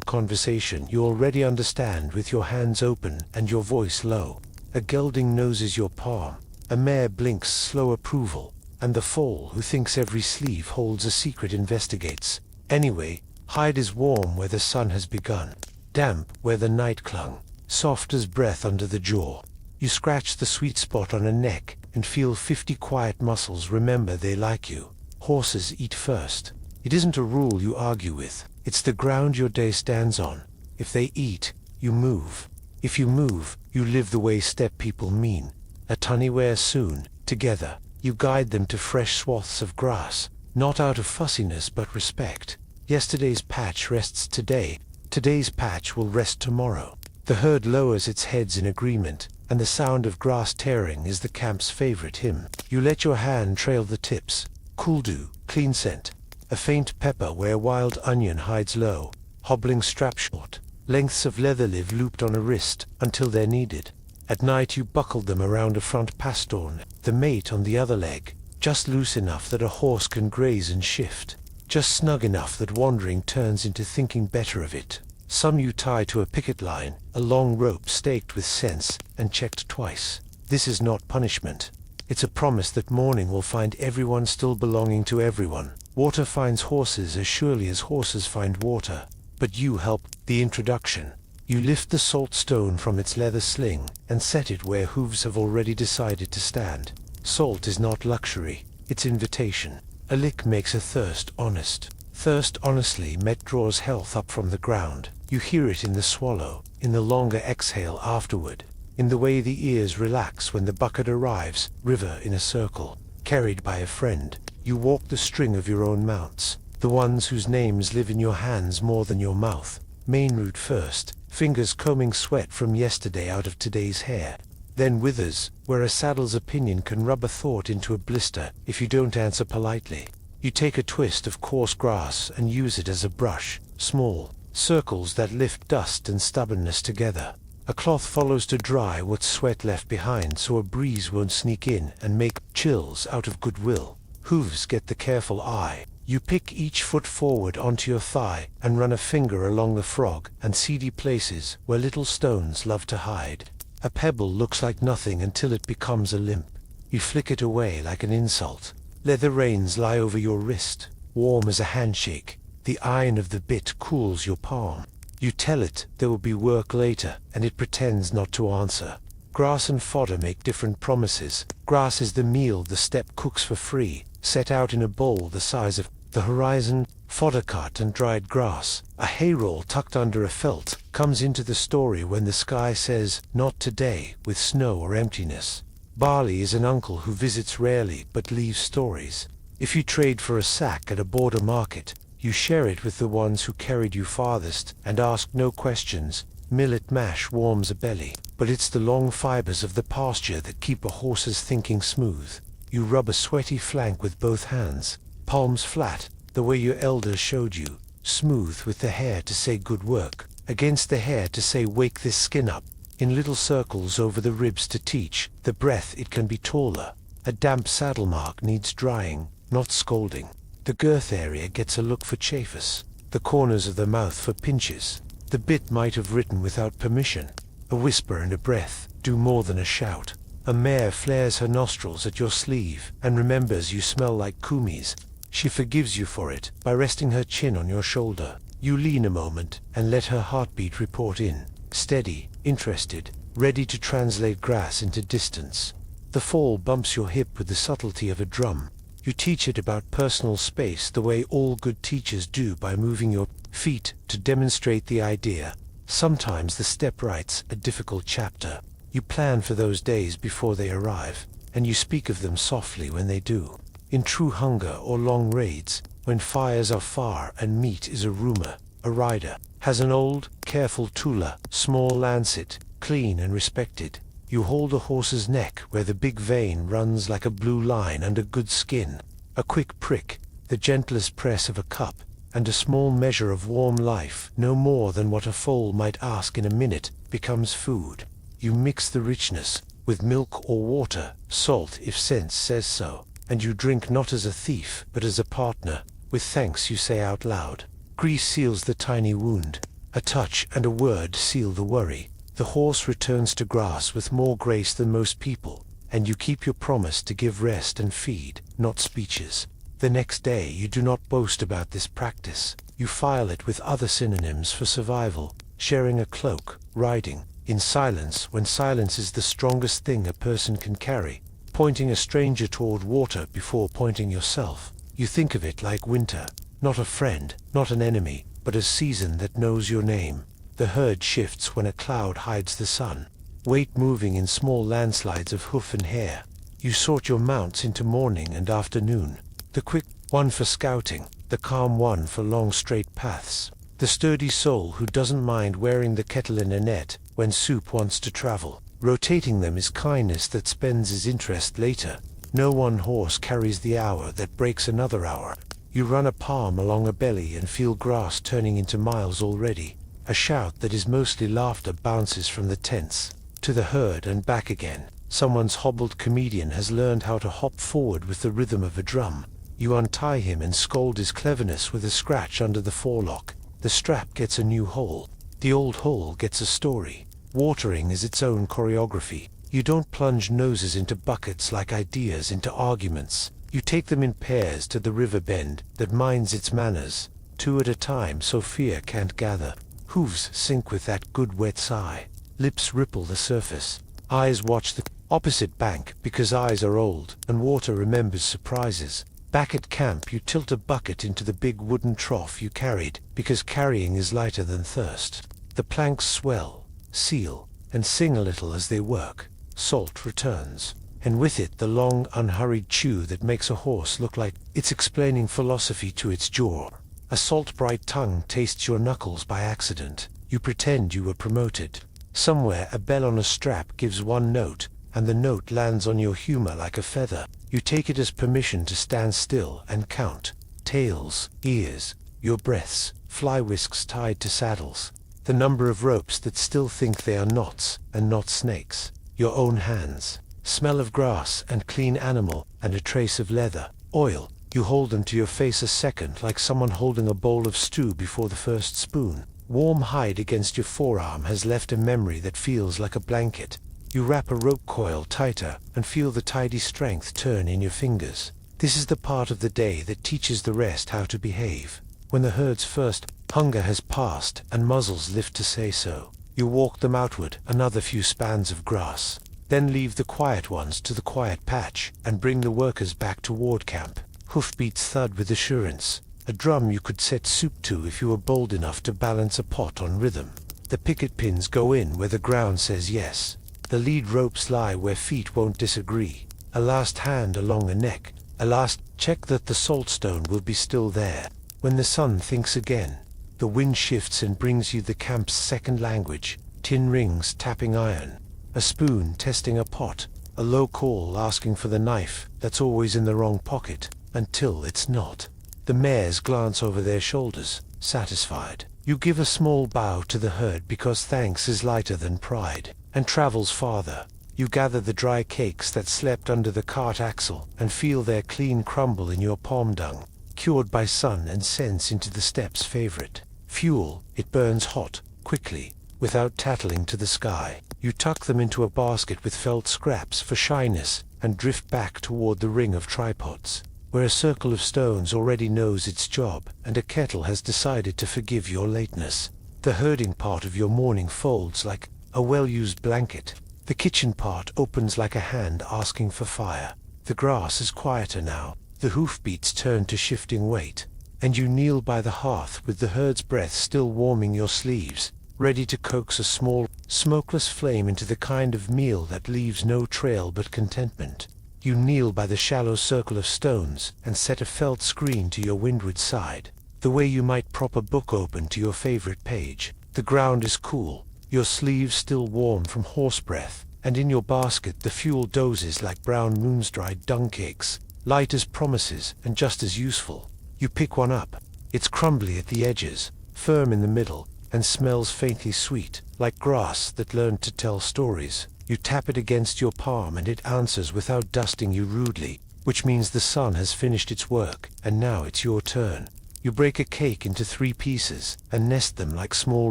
Speaker 1: conversation you already understand, with your hands open and your voice low. A gelding noses your palm, a mare blinks slow approval, and the foal who thinks every sleeve holds a secret investigates. Anyway, hide is warm where the sun has begun, damp where the night clung, soft as breath under the jaw. You scratch the sweet spot on a neck and feel 50 quiet muscles remember they like you. Horses eat first. It isn't a rule you argue with, it's the ground your day stands on. If they eat, you move. If you move, you live the way steppe people mean. A tunniware soon, together, you guide them to fresh swaths of grass, not out of fussiness but respect. Yesterday's patch rests today, today's patch will rest tomorrow. The herd lowers its heads in agreement, and the sound of grass tearing is the camp's favorite hymn. You let your hand trail the tips. Kuldu, clean scent. A faint pepper where wild onion hides low, hobbling strap short. Lengths of leather live looped on a wrist until they're needed. At night you buckle them around a front pastern, the mate on the other leg, just loose enough that a horse can graze and shift, just snug enough that wandering turns into thinking better of it. Some you tie to a picket line, a long rope staked with sense and checked twice. This is not punishment. It's a promise that morning will find everyone still belonging to everyone. Water finds horses as surely as horses find water. But you help the introduction. You lift the salt stone from its leather sling and set it where hooves have already decided to stand. Salt is not luxury, it's invitation. A lick makes a thirst honest. Thirst honestly met draws health up from the ground. You hear it in the swallow, in the longer exhale afterward, in the way the ears relax when the bucket arrives, river in a circle, carried by a friend. You walk the string of your own mounts, the ones whose names live in your hands more than your mouth. Main route first, fingers combing sweat from yesterday out of today's hair. Then withers, where a saddle's opinion can rub a thought into a blister if you don't answer politely. You take a twist of coarse grass and use it as a brush, small circles that lift dust and stubbornness together. A cloth follows to dry what's sweat left behind so a breeze won't sneak in and make chills out of goodwill. Hooves get the careful eye. You pick each foot forward onto your thigh and run a finger along the frog and seedy places where little stones love to hide. A pebble looks like nothing until it becomes a limp. You flick it away like an insult. Leather reins lie over your wrist, warm as a handshake. The iron of the bit cools your palm. You tell it there will be work later, and it pretends not to answer. Grass and fodder make different promises. Grass is the meal the steppe cooks for free, set out in a bowl the size of the horizon. Fodder cut and dried grass, a hayroll tucked under a felt, comes into the story when the sky says, "Not today," with snow or emptiness. Barley is an uncle who visits rarely but leaves stories. If you trade for a sack at a border market, you share it with the ones who carried you farthest and ask no questions. Millet mash warms a belly, but it's the long fibers of the pasture that keep a horse's thinking smooth. You rub a sweaty flank with both hands, palms flat, the way your elders showed you, smooth with the hair to say good work, against the hair to say wake this skin up, in little circles over the ribs to teach the breath it can be taller. A damp saddle mark needs drying, not scolding. The girth area gets a look for chafus, the corners of the mouth for pinches. The bit might have written without permission. A whisper and a breath do more than a shout. A mare flares her nostrils at your sleeve and remembers you smell like kumis. She forgives you for it by resting her chin on your shoulder. You lean a moment and let her heartbeat report in, steady, interested, ready to translate grass into distance. The fall bumps your hip with the subtlety of a drum. You teach it about personal space the way all good teachers do, by moving your feet to demonstrate the idea. Sometimes the steppe writes a difficult chapter. You plan for those days before they arrive, and you speak of them softly when they do. In true hunger or long raids, when fires are far and meat is a rumor, a rider has an old, careful tula, small lancet, clean and respected. You hold a horse's neck where the big vein runs like a blue line under good skin. A quick prick, the gentlest press of a cup, and a small measure of warm life, no more than what a foal might ask in a minute, becomes food. You mix the richness with milk or water, salt if sense says so, and you drink not as a thief but as a partner. With thanks you say out loud. Grease seals the tiny wound. A touch and a word seal the worry. The horse returns to grass with more grace than most people, and you keep your promise to give rest and feed, not speeches. The next day you do not boast about this practice. You file it with other synonyms for survival, sharing a cloak, riding, in silence when silence is the strongest thing a person can carry, pointing a stranger toward water before pointing yourself. You think of it like winter, not a friend, not an enemy, but a season that knows your name. The herd shifts when a cloud hides the sun, weight moving in small landslides of hoof and hair. You sort your mounts into morning and afternoon, the quick one for scouting, the calm one for long straight paths, the sturdy soul who doesn't mind wearing the kettle in a net when soup wants to travel. Rotating them is kindness that spends his interest later. No one horse carries the hour that breaks another hour. You run a palm along a belly and feel grass turning into miles already. A shout that is mostly laughter bounces from the tents to the herd and back again. Someone's hobbled comedian has learned how to hop forward with the rhythm of a drum. You untie him and scold his cleverness with a scratch under the forelock. The strap gets a new hole. The old hole gets a story. Watering is its own choreography. You don't plunge noses into buckets like ideas into arguments. You take them in pairs to the river bend that minds its manners, two at a time so fear can't gather. Hooves sync with that good wet sigh. Lips ripple the surface. Eyes watch the opposite bank because eyes are old and water remembers surprises. Back at camp you tilt a bucket into the big wooden trough you carried because carrying is lighter than thirst. The planks swell, seal, and sing a little as they work. Salt returns, and with it the long, unhurried chew that makes a horse look like it's explaining philosophy to its jaw. A salt-bright tongue tastes your knuckles by accident. You pretend you were promoted. Somewhere a bell on a strap gives one note, and the note lands on your humor like a feather. You take it as permission to stand still and count. Tails, ears, your breaths, fly whisks tied to saddles. The number of ropes that still think they are knots and not snakes. Your own hands. Smell of grass and clean animal and a trace of leather. Oil. You hold them to your face a second like someone holding a bowl of stew before the first spoon. Warm hide against your forearm has left a memory that feels like a blanket. You wrap a rope coil tighter and feel the tidy strength turn in your fingers. This is the part of the day that teaches the rest how to behave. When the herd's first hunger has passed and muzzles lift to say so, you walk them outward another few spans of grass. Then leave the quiet ones to the quiet patch and bring the workers back toward camp. Hoofbeats thud with assurance, a drum you could set soup to if you were bold enough to balance a pot on rhythm. The picket pins go in where the ground says yes. The lead ropes lie where feet won't disagree. A last hand along the neck, a last check that the saltstone will be still there. When the sun thinks again, the wind shifts and brings you the camp's second language, tin rings tapping iron, a spoon testing a pot, a low call asking for the knife that's always in the wrong pocket, until it's not. The mares glance over their shoulders, satisfied. You give a small bow to the herd because thanks is lighter than pride, and travels farther. You gather the dry cakes that slept under the cart axle and feel their clean crumble in your palm dung, cured by sun and sense into the steppe's favorite. Fuel, it burns hot, quickly, without tattling to the sky. You tuck them into a basket with felt scraps for shyness and drift back toward the ring of tripods, where a circle of stones already knows its job and a kettle has decided to forgive your lateness. The herding part of your morning folds like a well-used blanket. The kitchen part opens like a hand asking for fire. The grass is quieter now. The hoofbeats turn to shifting weight, and you kneel by the hearth with the herd's breath still warming your sleeves, ready to coax a small, smokeless flame into the kind of meal that leaves no trail but contentment. You kneel by the shallow circle of stones and set a felt screen to your windward side, the way you might prop a book open to your favorite page. The ground is cool, your sleeves still warm from horse breath, and in your basket the fuel dozes like brown moon's-dried dung cakes, light as promises and just as useful. You pick one up. It's crumbly at the edges, firm in the middle, and smells faintly sweet, like grass that learned to tell stories. You tap it against your palm and it answers without dusting you rudely, which means the sun has finished its work, and now it's your turn. You break a cake into 3 pieces, and nest them like small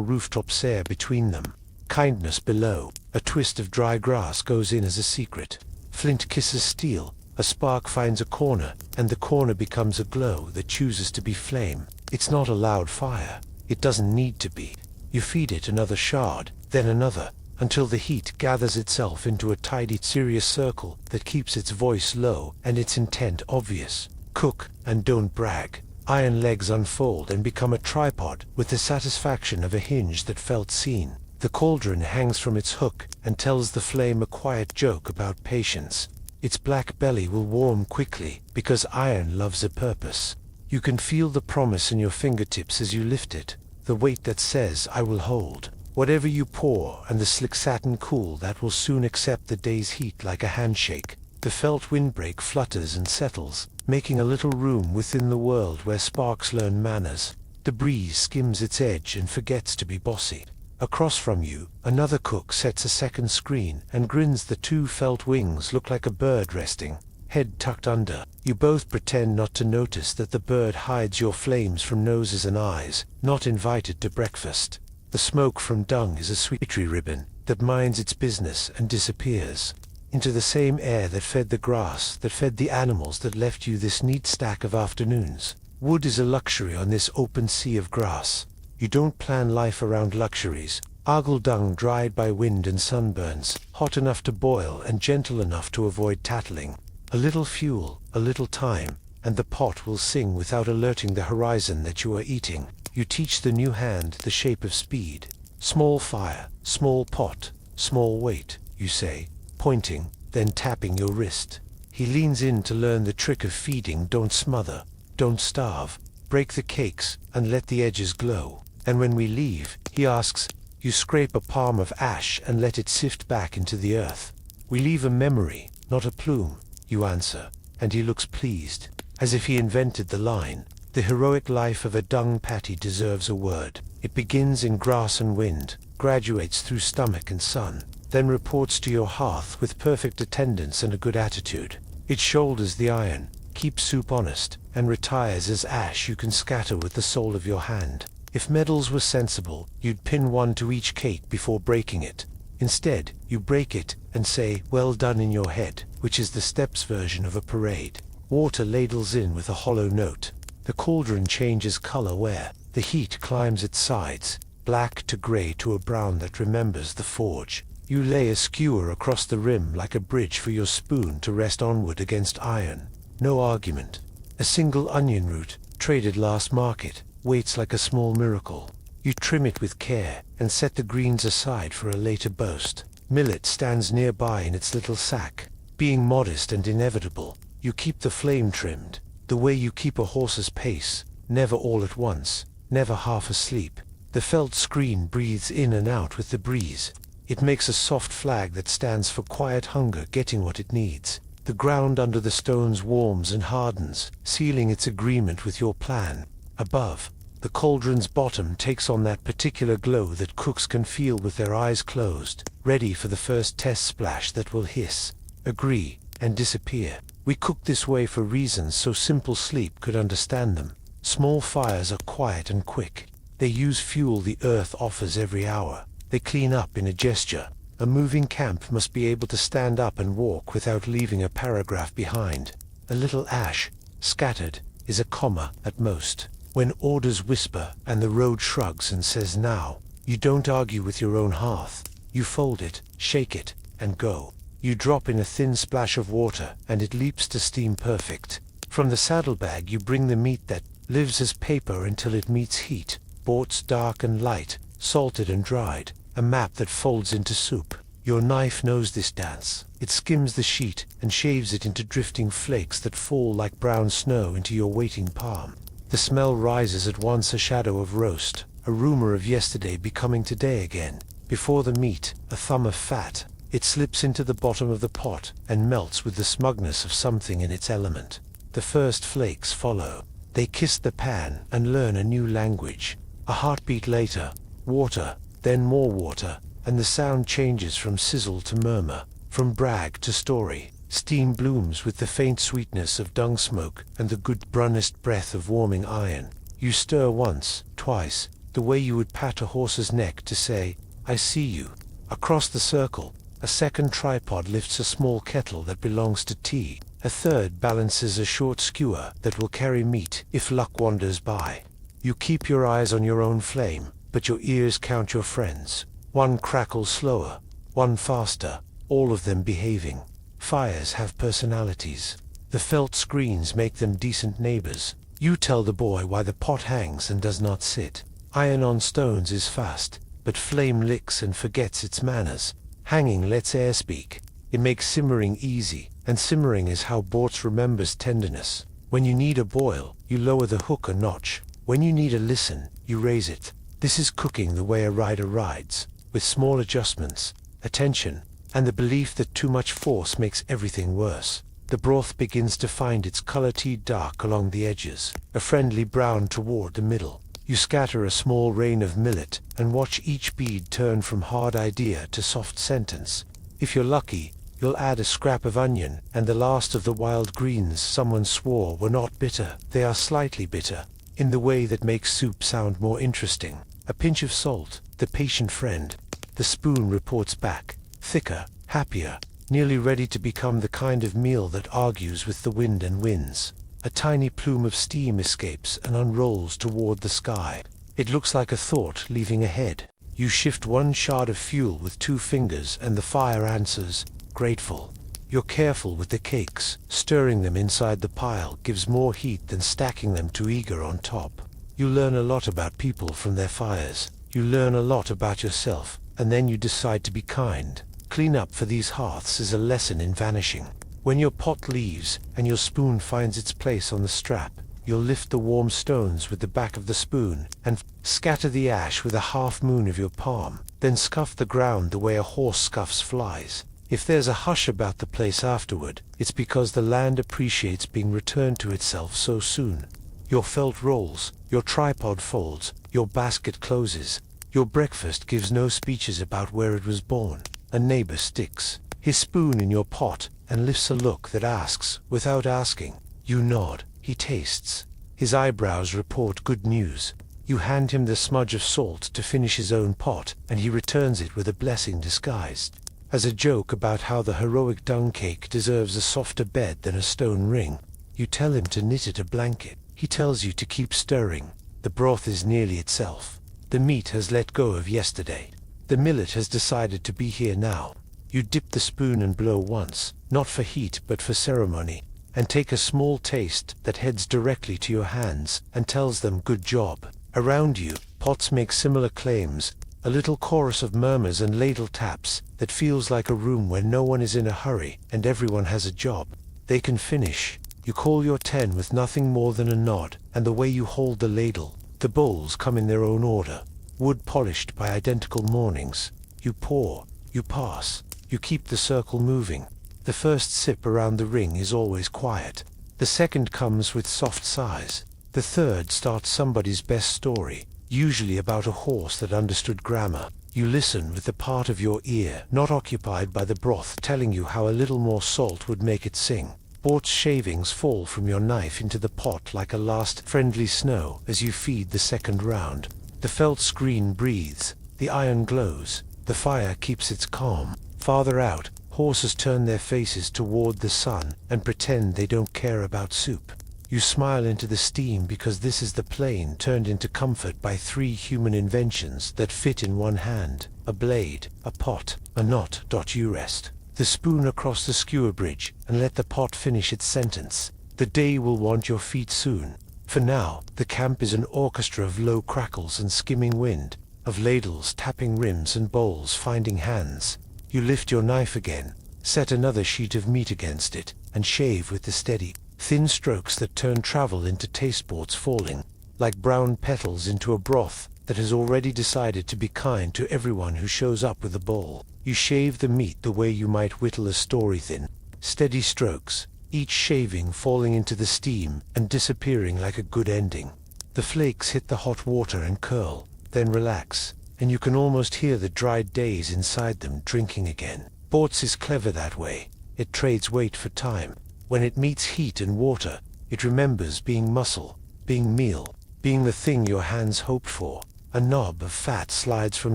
Speaker 1: rooftops there between them. Kindness below, a twist of dry grass goes in as a secret. Flint kisses steel, a spark finds a corner, and the corner becomes a glow that chooses to be flame. It's not a loud fire. It doesn't need to be. You feed it another shard, then another, until the heat gathers itself into a tidy, serious circle that keeps its voice low and its intent obvious. Cook, and don't brag. Iron legs unfold and become a tripod with the satisfaction of a hinge that felt seen. The cauldron hangs from its hook and tells the flame a quiet joke about patience. Its black belly will warm quickly because iron loves a purpose. You can feel the promise in your fingertips as you lift it, the weight that says, "I will hold." Whatever you pour, and the slick satin cool that will soon accept the day's heat like a handshake. The felt windbreak flutters and settles, making a little room within the world where sparks learn manners. The breeze skims its edge and forgets to be bossy. Across from you, another cook sets a second screen and grins. The 2 felt wings look like a bird resting, head tucked under. You both pretend not to notice that the bird hides your flames from noses and eyes, not invited to breakfast. The smoke from dung is a sweet tree ribbon that minds its business and disappears into the same air that fed the grass, that fed the animals, that left you this neat stack of afternoons. Wood is a luxury on this open sea of grass. You don't plan life around luxuries. Argle dung dried by wind and sunburns, hot enough to boil and gentle enough to avoid tattling. A little fuel, a little time, and the pot will sing without alerting the horizon that you are eating. You teach the new hand the shape of speed. Small fire, small pot, small weight, you say, pointing, then tapping your wrist. He leans in to learn the trick of feeding. Don't smother, don't starve, break the cakes and let the edges glow. And when we leave, he asks, you scrape a palm of ash and let it sift back into the earth. We leave a memory, not a plume, you answer, and he looks pleased, as if he invented the line. The heroic life of a dung patty deserves a word. It begins in grass and wind, graduates through stomach and sun, then reports to your hearth with perfect attendance and a good attitude. It shoulders the iron, keeps soup honest, and retires as ash you can scatter with the sole of your hand. If medals were sensible, you'd pin one to each cake before breaking it. Instead, you break it and say, "Well done," in your head, which is the steppes version of a parade. Water ladles in with a hollow note. The cauldron changes color where the heat climbs its sides, black to gray to a brown that remembers the forge. You lay a skewer across the rim like a bridge for your spoon to rest onward against iron. No argument. A single onion root, traded last market, waits like a small miracle. You trim it with care and set the greens aside for a later boast. Millet stands nearby in its little sack. Being modest and inevitable, you keep the flame trimmed, the way you keep a horse's pace, never all at once, never half asleep. The felt screen breathes in and out with the breeze. It makes a soft flag that stands for quiet hunger getting what it needs. The ground under the stones warms and hardens, sealing its agreement with your plan. Above, the cauldron's bottom takes on that particular glow that cooks can feel with their eyes closed, ready for the first test splash that will hiss, agree, and disappear. We cook this way for reasons so simple sleep could understand them. Small fires are quiet and quick. They use fuel the earth offers every hour. They clean up in a gesture. A moving camp must be able to stand up and walk without leaving a paragraph behind. A little ash, scattered, is a comma at most. When orders whisper and the road shrugs and says now, you don't argue with your own hearth. You fold it, shake it, and go. You drop in a thin splash of water and it leaps to steam perfect. From the saddlebag you bring the meat that lives as paper until it meets heat. Boards dark and light, salted and dried, a map that folds into soup. Your knife knows this dance. It skims the sheet and shaves it into drifting flakes that fall like brown snow into your waiting palm. The smell rises at once, a shadow of roast, a rumor of yesterday becoming today again. Before the meat, a thumb of fat. It slips into the bottom of the pot and melts with the smugness of something in its element. The first flakes follow. They kiss the pan and learn a new language. A heartbeat later, water, then more water, and the sound changes from sizzle to murmur, from brag to story. Steam blooms with the faint sweetness of dung smoke and the good brunest breath of warming iron. You stir once, twice, the way you would pat a horse's neck to say, "I see you." Across the circle, a second tripod lifts a small kettle that belongs to tea. A third balances a short skewer that will carry meat if luck wanders by. You keep your eyes on your own flame, but your ears count your friends. One crackles slower, one faster, all of them behaving. Fires have personalities. The felt screens make them decent neighbors. You tell the boy why the pot hangs and does not sit. Iron on stones is fast, but flame licks and forgets its manners. Hanging lets air speak. It makes simmering easy, and simmering is how Bortz remembers tenderness. When you need a boil, you lower the hook a notch. When you need a listen, you raise it. This is cooking the way a rider rides, with small adjustments, attention, and the belief that too much force makes everything worse. The broth begins to find its color teed dark along the edges, a friendly brown toward the middle. You scatter a small rain of millet and watch each bead turn from hard idea to soft sentence. If you're lucky, you'll add a scrap of onion and the last of the wild greens someone swore were not bitter. They are slightly bitter, in the way that makes soup sound more interesting. A pinch of salt, the patient friend. The spoon reports back, thicker, happier, nearly ready to become the kind of meal that argues with the wind and winds. A tiny plume of steam escapes and unrolls toward the sky. It looks like a thought leaving a head. You shift one shard of fuel with 2 fingers and the fire answers, grateful. You're careful with the cakes. Stirring them inside the pile gives more heat than stacking them too eager on top. You learn a lot about people from their fires. You learn a lot about yourself, and then you decide to be kind. Clean up for these hearths is a lesson in vanishing. When your pot leaves and your spoon finds its place on the strap, you'll lift the warm stones with the back of the spoon and scatter the ash with a half moon of your palm, then scuff the ground the way a horse scuffs flies. If there's a hush about the place afterward, it's because the land appreciates being returned to itself so soon. Your felt rolls, your tripod folds, your basket closes. Your breakfast gives no speeches about where it was born. A neighbor sticks his spoon in your pot and lifts a look that asks, without asking. You nod. He tastes. His eyebrows report good news. You hand him the smudge of salt to finish his own pot, and he returns it with a blessing disguised as a joke about how the heroic dung cake deserves a softer bed than a stone ring. You tell him to knit it a blanket. He tells you to keep stirring. The broth is nearly itself. The meat has let go of yesterday. The millet has decided to be here now. You dip the spoon and blow once, not for heat but for ceremony, and take a small taste that heads directly to your hands and tells them good job. Around you, pots make similar claims, a little chorus of murmurs and ladle taps that feels like a room where no one is in a hurry and everyone has a job they can finish. You call your 10 with nothing more than a nod, and the way you hold the ladle. The bowls come in their own order, wood polished by identical mornings. You pour, you pass, you keep the circle moving. The first sip around the ring is always quiet. The second comes with soft sighs. The third starts somebody's best story, usually about a horse that understood grammar. You listen with the part of your ear not occupied by the broth telling you how a little more salt would make it sing. Bort's shavings fall from your knife into the pot like a last friendly snow as you feed the second round. The felt screen breathes, the iron glows, the fire keeps its calm. Farther out, horses turn their faces toward the sun and pretend they don't care about soup. You smile into the steam because this is the plain turned into comfort by 3 human inventions that fit in one hand: a blade, a pot, a knot. You rest the spoon across the skewer bridge and let the pot finish its sentence. The day will want your feet soon. For now, the camp is an orchestra of low crackles and skimming wind, of ladles tapping rims and bowls finding hands. You lift your knife again, set another sheet of meat against it, and shave with the steady, thin strokes that turn travel into tasteports falling, like brown petals into a broth that has already decided to be kind to everyone who shows up with a bowl. You shave the meat the way you might whittle a story thin, steady strokes, each shaving falling into the steam and disappearing like a good ending. The flakes hit the hot water and curl, then relax, and you can almost hear the dried days inside them drinking again. Sports is clever that way. It trades weight for time. When it meets heat and water, it remembers being muscle, being meal, being the thing your hands hoped for. A knob of fat slides from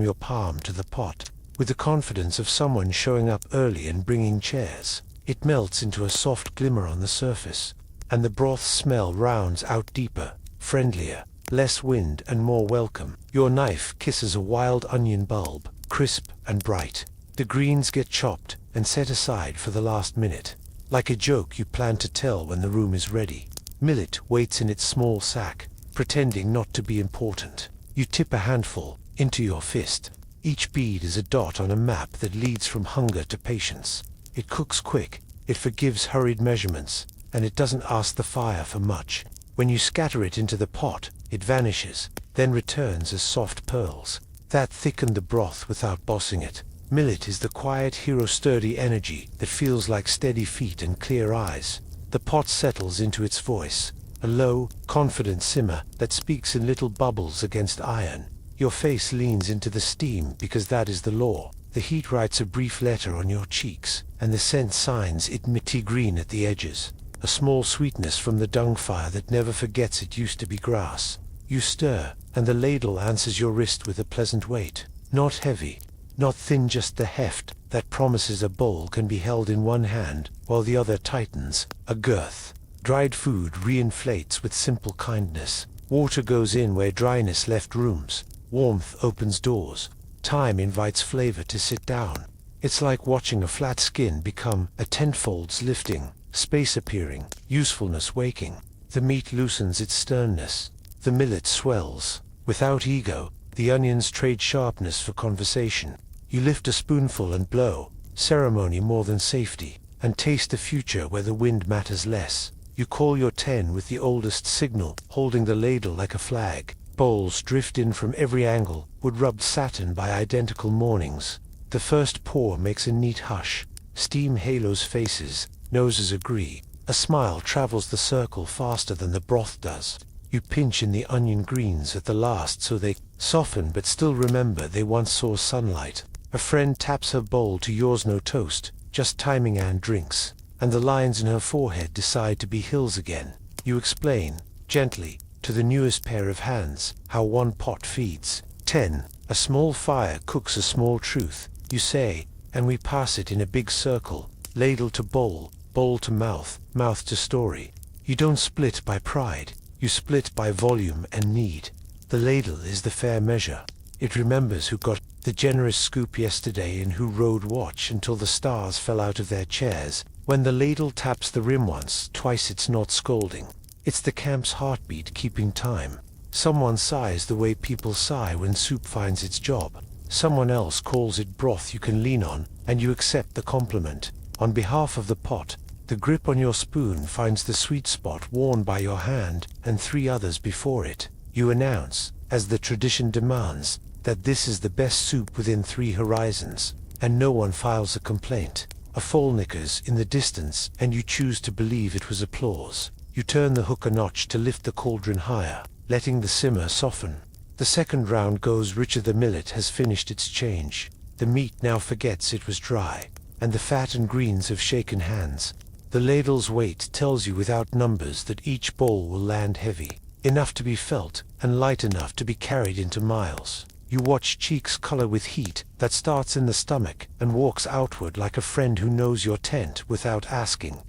Speaker 1: your palm to the pot, with the confidence of someone showing up early and bringing chairs. It melts into a soft glimmer on the surface, and the broth smell rounds out deeper, friendlier, less wind and more welcome. Your knife kisses a wild onion bulb, crisp and bright. The greens get chopped and set aside for the last minute, like a joke you plan to tell when the room is ready. Millet waits in its small sack, pretending not to be important. You tip a handful into your fist. Each bead is a dot on a map that leads from hunger to patience. It cooks quick, it forgives hurried measurements, and it doesn't ask the fire for much. When you scatter it into the pot, it vanishes, then returns as soft pearls. That thickened the broth without bossing it. Millet is the quiet hero, sturdy energy that feels like steady feet and clear eyes. The pot settles into its voice, a low, confident simmer that speaks in little bubbles against iron. Your face leans into the steam because that is the law. The heat writes a brief letter on your cheeks, and the scent signs it mitty green at the edges. A small sweetness from the dung fire that never forgets it used to be grass. You stir, and the ladle answers your wrist with a pleasant weight. Not heavy, not thin, just the heft that promises a bowl can be held in one hand while the other tightens. A girth. Dried food reinflates with simple kindness. Water goes in where dryness left rooms. Warmth opens doors. Time invites flavor to sit down. It's like watching a flat skin become a tenfolds lifting, space appearing, usefulness waking. The meat loosens its sternness. The millet swells. Without ego, the onions trade sharpness for conversation. You lift a spoonful and blow, ceremony more than safety, and taste the future where the wind matters less. You call your 10 with the oldest signal, holding the ladle like a flag. Bowls drift in from every angle, wood-rubbed satin by identical mornings. The first pour makes a neat hush. Steam halos faces, noses agree. A smile travels the circle faster than the broth does. You pinch in the onion greens at the last so they soften but still remember they once saw sunlight. A friend taps her bowl to yours, no toast, just timing and drinks, and the lines in her forehead decide to be hills again. You explain, gently, to the newest pair of hands, how one pot feeds 10. A small fire cooks a small truth, you say, and we pass it in a big circle, ladle to bowl, bowl to mouth, mouth to story. You don't split by pride, you split by volume and need. The ladle is the fair measure. It remembers who got the generous scoop yesterday and who rode watch until the stars fell out of their chairs. When the ladle taps the rim once, twice, it's not scolding. It's the camp's heartbeat keeping time. Someone sighs the way people sigh when soup finds its job. Someone else calls it broth you can lean on, and you accept the compliment. On behalf of the pot, the grip on your spoon finds the sweet spot worn by your hand and 3 others before it. You announce, as the tradition demands, that this is the best soup within 3 horizons, and no one files a complaint. A fall nickers in the distance, and you choose to believe it was applause. You turn the hook a notch to lift the cauldron higher, letting the simmer soften. The second round goes richer. The millet has finished its change. The meat now forgets it was dry, and the fat and greens have shaken hands. The ladle's weight tells you without numbers that each bowl will land heavy, enough to be felt, and light enough to be carried into miles. You watch cheeks color with heat that starts in the stomach and walks outward like a friend who knows your tent without asking.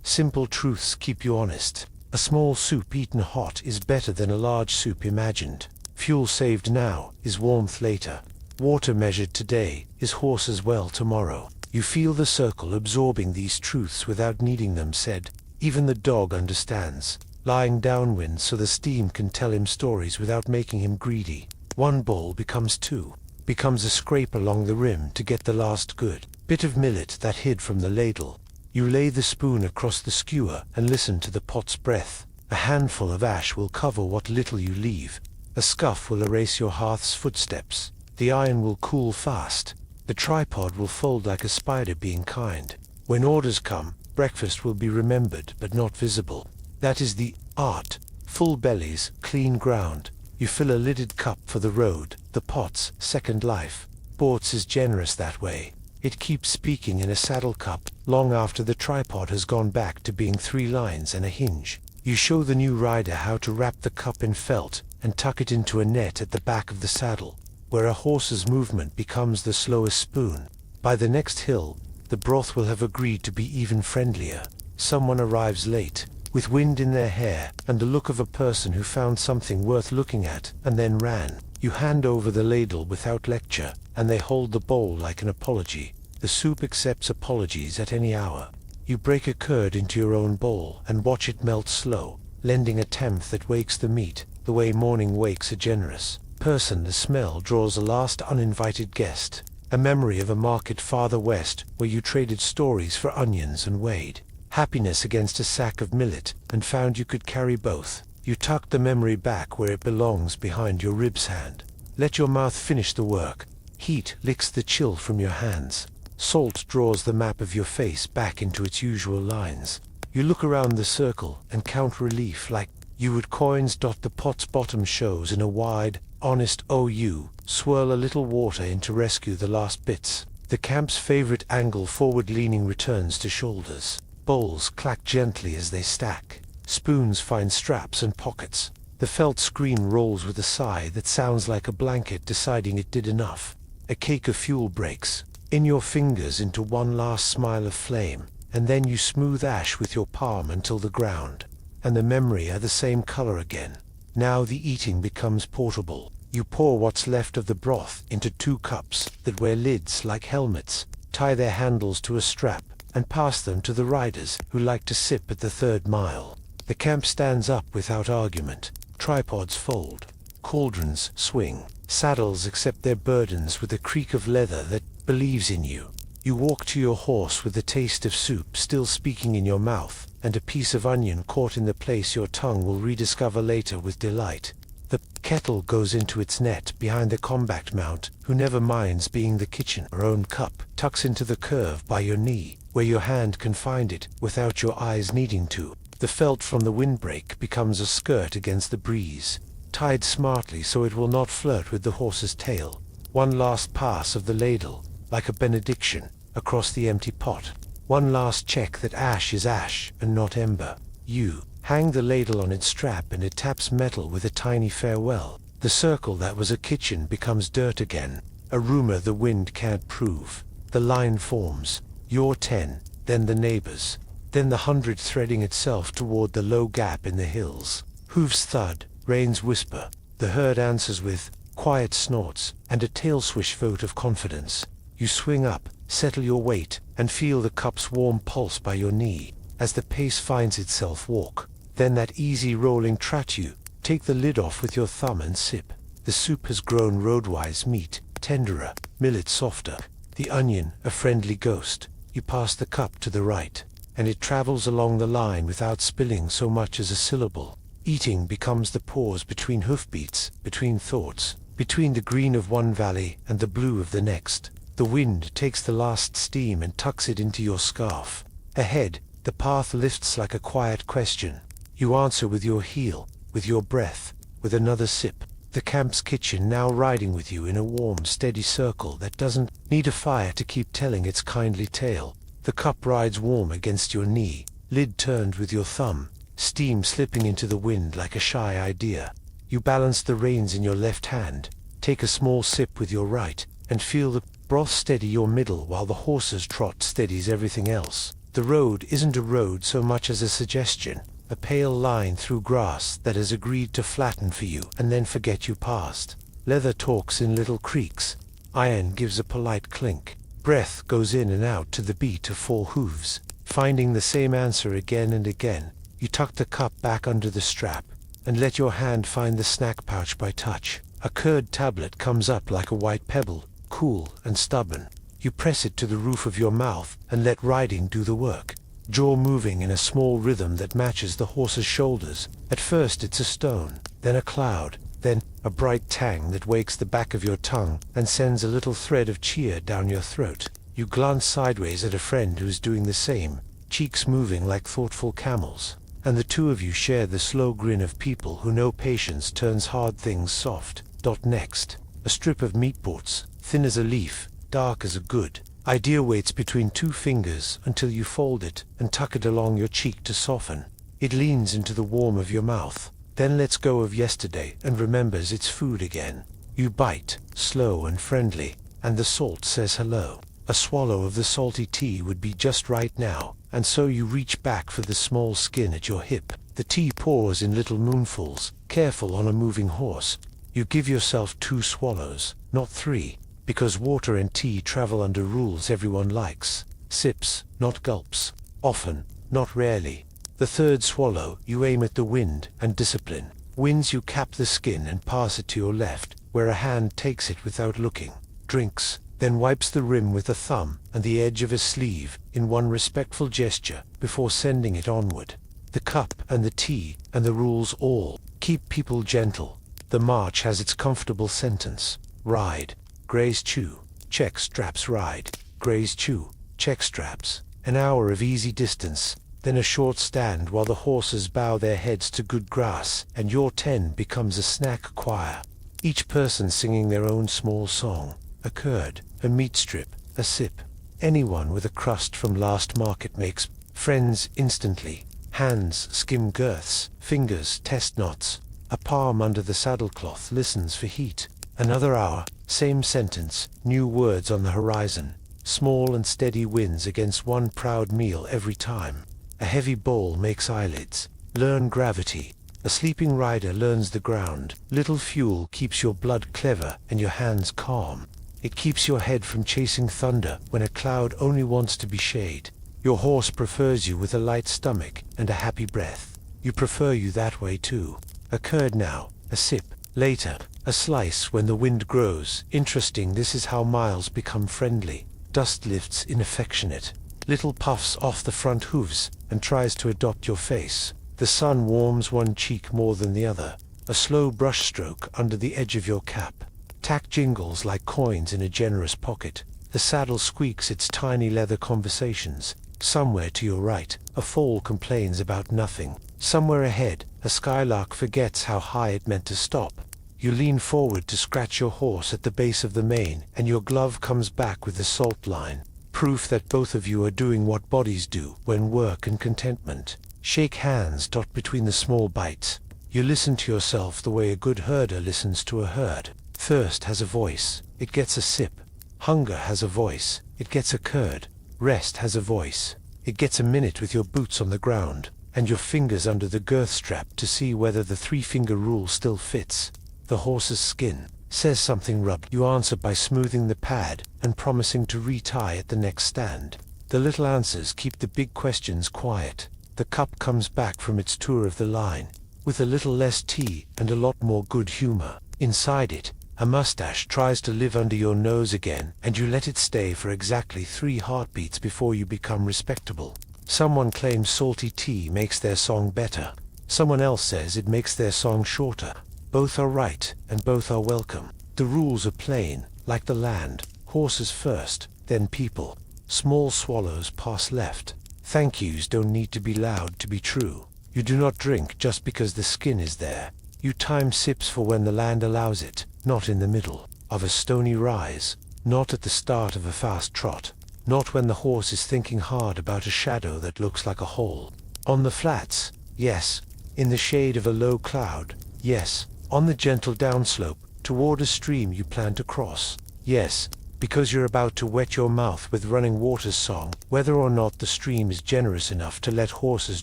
Speaker 1: Simple truths keep you honest. A small soup eaten hot is better than a large soup imagined. Fuel saved now is warmth later. Water measured today is horse as well tomorrow. You feel the circle absorbing these truths without needing them said. Even the dog understands, lying downwind so the steam can tell him stories without making him greedy. One bowl becomes 2. becomes a scrape along the rim to get the last good bit of millet that hid from the ladle. You lay the spoon across the skewer and listen to the pot's breath. A handful of ash will cover what little you leave. A scuff will erase your hearth's footsteps. The iron will cool fast. The tripod will fold like a spider being kind. When orders come, breakfast will be remembered but not visible. That is the art. Full bellies, clean ground. You fill a lidded cup for the road, the pot's second life. Sports is generous that way. It keeps speaking in a saddle cup, long after the tripod has gone back to being 3 lines and a hinge. You show the new rider how to wrap the cup in felt and tuck it into a net at the back of the saddle, where a horse's movement becomes the slowest spoon. By the next hill, the broth will have agreed to be even friendlier. Someone arrives late, with wind in their hair and the look of a person who found something worth looking at and then ran. You hand over the ladle without lecture, and they hold the bowl like an apology. The soup accepts apologies at any hour. You break a curd into your own bowl and watch it melt slow, lending a temp that wakes the meat, the way morning wakes a generous person. The smell draws a last uninvited guest, a memory of a market farther west where you traded stories for onions and weighed happiness against a sack of millet and found you could carry both. You tuck the memory back where it belongs, behind your ribs hand. Let your mouth finish the work. Heat licks the chill from your hands. Salt draws the map of your face back into its usual lines. You look around the circle and count relief like you would coins. The pot's bottom shows in a wide, honest OU. Swirl a little water in to rescue the last bits. The camp's favorite angle, forward-leaning, returns to shoulders. Bowls clack gently as they stack. Spoons find straps and pockets. The felt screen rolls with a sigh that sounds like a blanket deciding it did enough. A cake of fuel breaks in your fingers into one last smile of flame, and then you smooth ash with your palm until the ground and the memory are the same color again. Now the eating becomes portable. You pour what's left of the broth into 2 cups that wear lids like helmets, tie their handles to a strap, and pass them to the riders who like to sip at the 3rd mile. The camp stands up without argument. Tripods fold. Cauldrons swing. Saddles accept their burdens with a creak of leather that believes in you. You walk to your horse with the taste of soup still speaking in your mouth, and a piece of onion caught in the place your tongue will rediscover later with delight. The kettle goes into its net behind the combat mount, who never minds being the kitchen. Your own cup tucks into the curve by your knee, where your hand can find it without your eyes needing to. The felt from the windbreak becomes a skirt against the breeze, tied smartly so it will not flirt with the horse's tail. One last pass of the ladle, like a benediction, across the empty pot. One last check that ash is ash and not ember. You hang the ladle on its strap and it taps metal with a tiny farewell. The circle that was a kitchen becomes dirt again, a rumor the wind can't prove. The line forms, your 10, then the neighbors, then the 100 threading itself toward the low gap in the hills. Hooves thud, reins whisper. The herd answers with quiet snorts and a tail swish vote of confidence. You swing up, settle your weight, and feel the cup's warm pulse by your knee as the pace finds itself walk. Then that easy rolling trot. You take the lid off with your thumb and sip. The soup has grown roadwise, meat tenderer, millet softer. The onion a friendly ghost. You pass the cup to the right, and it travels along the line without spilling so much as a syllable. Eating becomes the pause between hoofbeats, between thoughts, between the green of one valley and the blue of the next. The wind takes the last steam and tucks it into your scarf. Ahead, the path lifts like a quiet question. You answer with your heel, with your breath, with another sip. The camp's kitchen now riding with you in a warm, steady circle that doesn't need a fire to keep telling its kindly tale. The cup rides warm against your knee, lid turned with your thumb, steam slipping into the wind like a shy idea. You balance the reins in your left hand, take a small sip with your right, and feel the broth steady your middle while the horse's trot steadies everything else. The road isn't a road so much as a suggestion, a pale line through grass that has agreed to flatten for you and then forget you passed. Leather talks in little creaks. Iron gives a polite clink. Breath goes in and out to the beat of 4 hooves. Finding the same answer again and again, you tuck the cup back under the strap and let your hand find the snack pouch by touch. A curd tablet comes up like a white pebble, cool and stubborn. You press it to the roof of your mouth and let riding do the work, jaw moving in a small rhythm that matches the horse's shoulders. At first it's a stone, then a cloud, then a bright tang that wakes the back of your tongue and sends a little thread of cheer down your throat. You glance sideways at a friend who's doing the same, cheeks moving like thoughtful camels, and the two of you share the slow grin of people who know patience turns hard things soft. Next, a strip of meat boards, thin as a leaf, dark as a good idea, waits between two fingers until you fold it and tuck it along your cheek to soften. It leans into the warmth of your mouth, then lets go of yesterday and remembers it's food again. You bite, slow and friendly, and the salt says hello. A swallow of the salty tea would be just right now, and so you reach back for the small skin at your hip. The tea pours in little moonfuls, careful on a moving horse. You give yourself 2 swallows, not 3, because water and tea travel under rules everyone likes. Sips, not gulps. Often, not rarely. The 3rd swallow, you aim at the wind and discipline. Winds, you cap the skin and pass it to your left, where a hand takes it without looking. Drinks, then wipes the rim with a thumb and the edge of a sleeve in one respectful gesture before sending it onward. The cup and the tea and the rules all keep people gentle. The march has its comfortable sentence. Ride, graze, chew, check straps. Ride, graze, chew, check straps. An hour of easy distance, then a short stand while the horses bow their heads to good grass, and your 10 becomes a snack choir, each person singing their own small song. A curd, a meat strip, a sip. Anyone with a crust from last market makes friends instantly. Hands skim girths, fingers test knots. A palm under the saddlecloth listens for heat. Another hour, same sentence, new words on the horizon. Small and steady wins against one proud meal every time. A heavy bowl makes eyelids. Learn gravity. A sleeping rider learns the ground. Little fuel keeps your blood clever and your hands calm. It keeps your head from chasing thunder when a cloud only wants to be shade. Your horse prefers you with a light stomach and a happy breath. You prefer you that way too. A curd now, a sip, later, a slice when the wind grows. Interesting, this is how miles become friendly. Dust lifts inaffectionate. Little puffs off the front hooves and tries to adopt your face. The sun warms one cheek more than the other. A slow brush stroke under the edge of your cap. Tack jingles like coins in a generous pocket. The saddle squeaks its tiny leather conversations. Somewhere to your right, a foal complains about nothing. Somewhere ahead, a skylark forgets how high it meant to stop. You lean forward to scratch your horse at the base of the mane, and your glove comes back with the salt line. Proof that both of you are doing what bodies do when work and contentment. Shake hands. Between the small bites. You listen to yourself the way a good herder listens to a herd. Thirst has a voice, it gets a sip. Hunger has a voice, it gets a curd. Rest has a voice, it gets a minute with your boots on the ground, and your fingers under the girth strap to see whether the 3-finger rule still fits. The horse's skin says something rubbed. You answer by smoothing the pad and promising to retie at the next stand. The little answers keep the big questions quiet. The cup comes back from its tour of the line, with a little less tea and a lot more good humor. Inside it, a mustache tries to live under your nose again, and you let it stay for exactly 3 heartbeats before you become respectable. Someone claims salty tea makes their song better. Someone else says it makes their song shorter. Both are right, and both are welcome. The rules are plain, like the land. Horses first, then people. Small swallows pass left. Thank yous don't need to be loud to be true. You do not drink just because the skin is there. You time sips for when the land allows it, not in the middle of a stony rise, not at the start of a fast trot, not when the horse is thinking hard about a shadow that looks like a hole. On the flats, yes. In the shade of a low cloud, yes. On the gentle downslope, toward a stream you plan to cross, yes. Because you're about to wet your mouth with running water's song, whether or not the stream is generous enough to let horses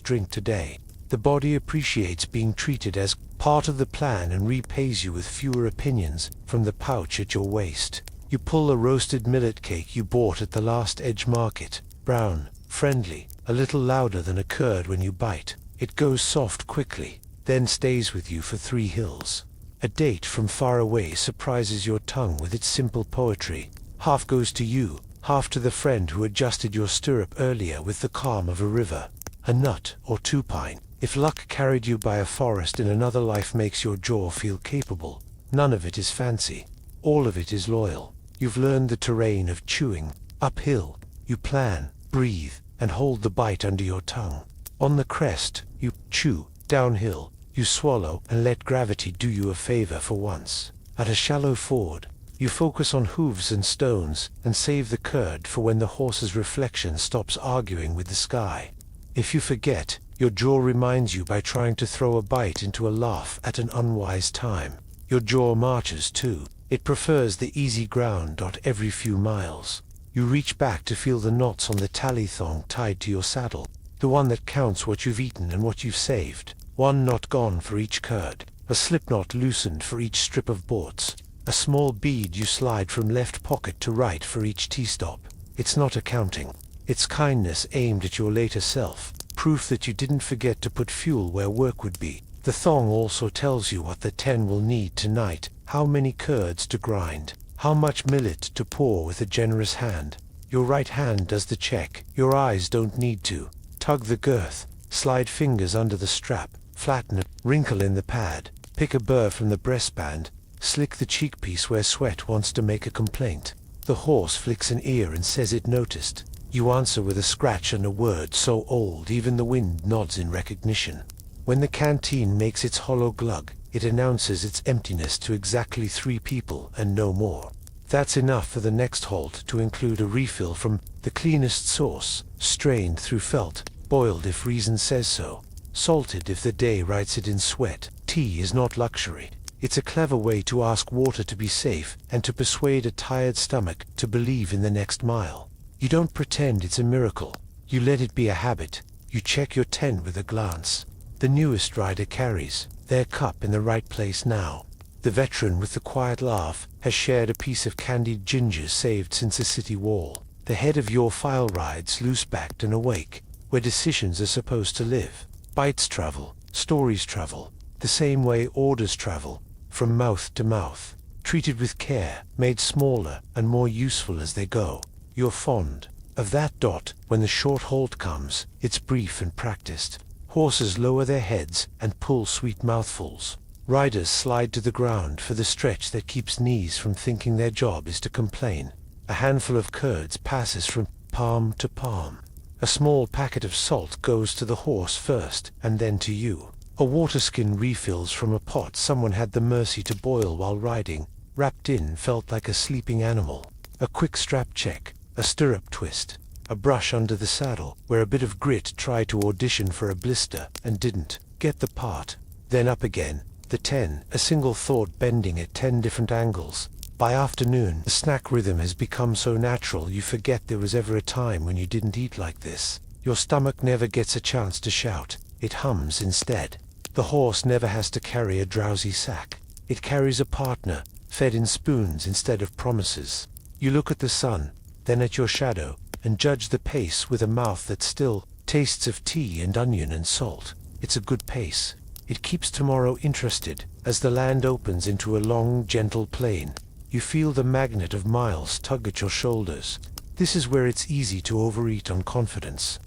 Speaker 1: drink today. The body appreciates being treated as part of the plan and repays you with fewer opinions from the pouch at your waist. You pull a roasted millet cake you bought at the last edge market. Brown, friendly, a little louder than a curd when you bite. It goes soft quickly, then stays with you for 3 hills. A date from far away surprises your tongue with its simple poetry. Half goes to you, half to the friend who adjusted your stirrup earlier with the calm of a river. A nut or two pine, if luck carried you by a forest in another life, makes your jaw feel capable. None of it is fancy. All of it is loyal. You've learned the terrain of chewing. Uphill, you plan, breathe, and hold the bite under your tongue. On the crest, you chew. Downhill, you swallow and let gravity do you a favor for once. At a shallow ford, you focus on hooves and stones and save the curd for when the horse's reflection stops arguing with the sky. If you forget, your jaw reminds you by trying to throw a bite into a laugh at an unwise time. Your jaw marches too. It prefers the easy ground. Every few miles, you reach back to feel the knots on the tally thong tied to your saddle, the one that counts what you've eaten and what you've saved. One knot gone for each curd, a slip knot loosened for each strip of boards, a small bead you slide from left pocket to right for each tea stop. It's not accounting. It's kindness aimed at your later self, proof that you didn't forget to put fuel where work would be. The thong also tells you what the 10 will need tonight, how many curds to grind, how much millet to pour with a generous hand. Your right hand does the check, your eyes don't need to. Tug the girth, slide fingers under the strap, flatten it, wrinkle in the pad, pick a burr from the breastband, slick the cheekpiece where sweat wants to make a complaint. The horse flicks an ear and says it noticed. You answer with a scratch and a word so old even the wind nods in recognition. When the canteen makes its hollow glug, it announces its emptiness to exactly 3 people and no more. That's enough for the next halt to include a refill from the cleanest sauce, strained through felt, boiled if reason says so, salted if the day writes it in sweat. Tea is not luxury. It's a clever way to ask water to be safe and to persuade a tired stomach to believe in the next mile. You don't pretend it's a miracle. You let it be a habit. You check your 10 with a glance. The newest rider carries their cup in the right place now. The veteran with the quiet laugh has shared a piece of candied ginger saved since a city wall. The head of your file rides loose-backed and awake, where decisions are supposed to live. Bites travel, stories travel, the same way orders travel, from mouth to mouth, treated with care, made smaller and more useful as they go. You're fond of that. When the short halt comes, it's brief and practiced. Horses lower their heads and pull sweet mouthfuls. Riders slide to the ground for the stretch that keeps knees from thinking their job is to complain. A handful of curds passes from palm to palm. A small packet of salt goes to the horse first and then to you. A water skin refills from a pot someone had the mercy to boil while riding. Wrapped in felt like a sleeping animal. A quick strap check, a stirrup twist, a brush under the saddle where a bit of grit tried to audition for a blister and didn't get the part. Then up again, the 10, a single thought bending at 10 different angles. By afternoon, the snack rhythm has become so natural you forget there was ever a time when you didn't eat like this. Your stomach never gets a chance to shout. It hums instead. The horse never has to carry a drowsy sack. It carries a partner, fed in spoons instead of promises. You look at the sun, then at your shadow, and judge the pace with a mouth that still tastes of tea and onion and salt. It's a good pace. It keeps tomorrow interested as the land opens into a long, gentle plain. You feel the magnet of miles tug at your shoulders. This is where it's easy to overeat on confidence.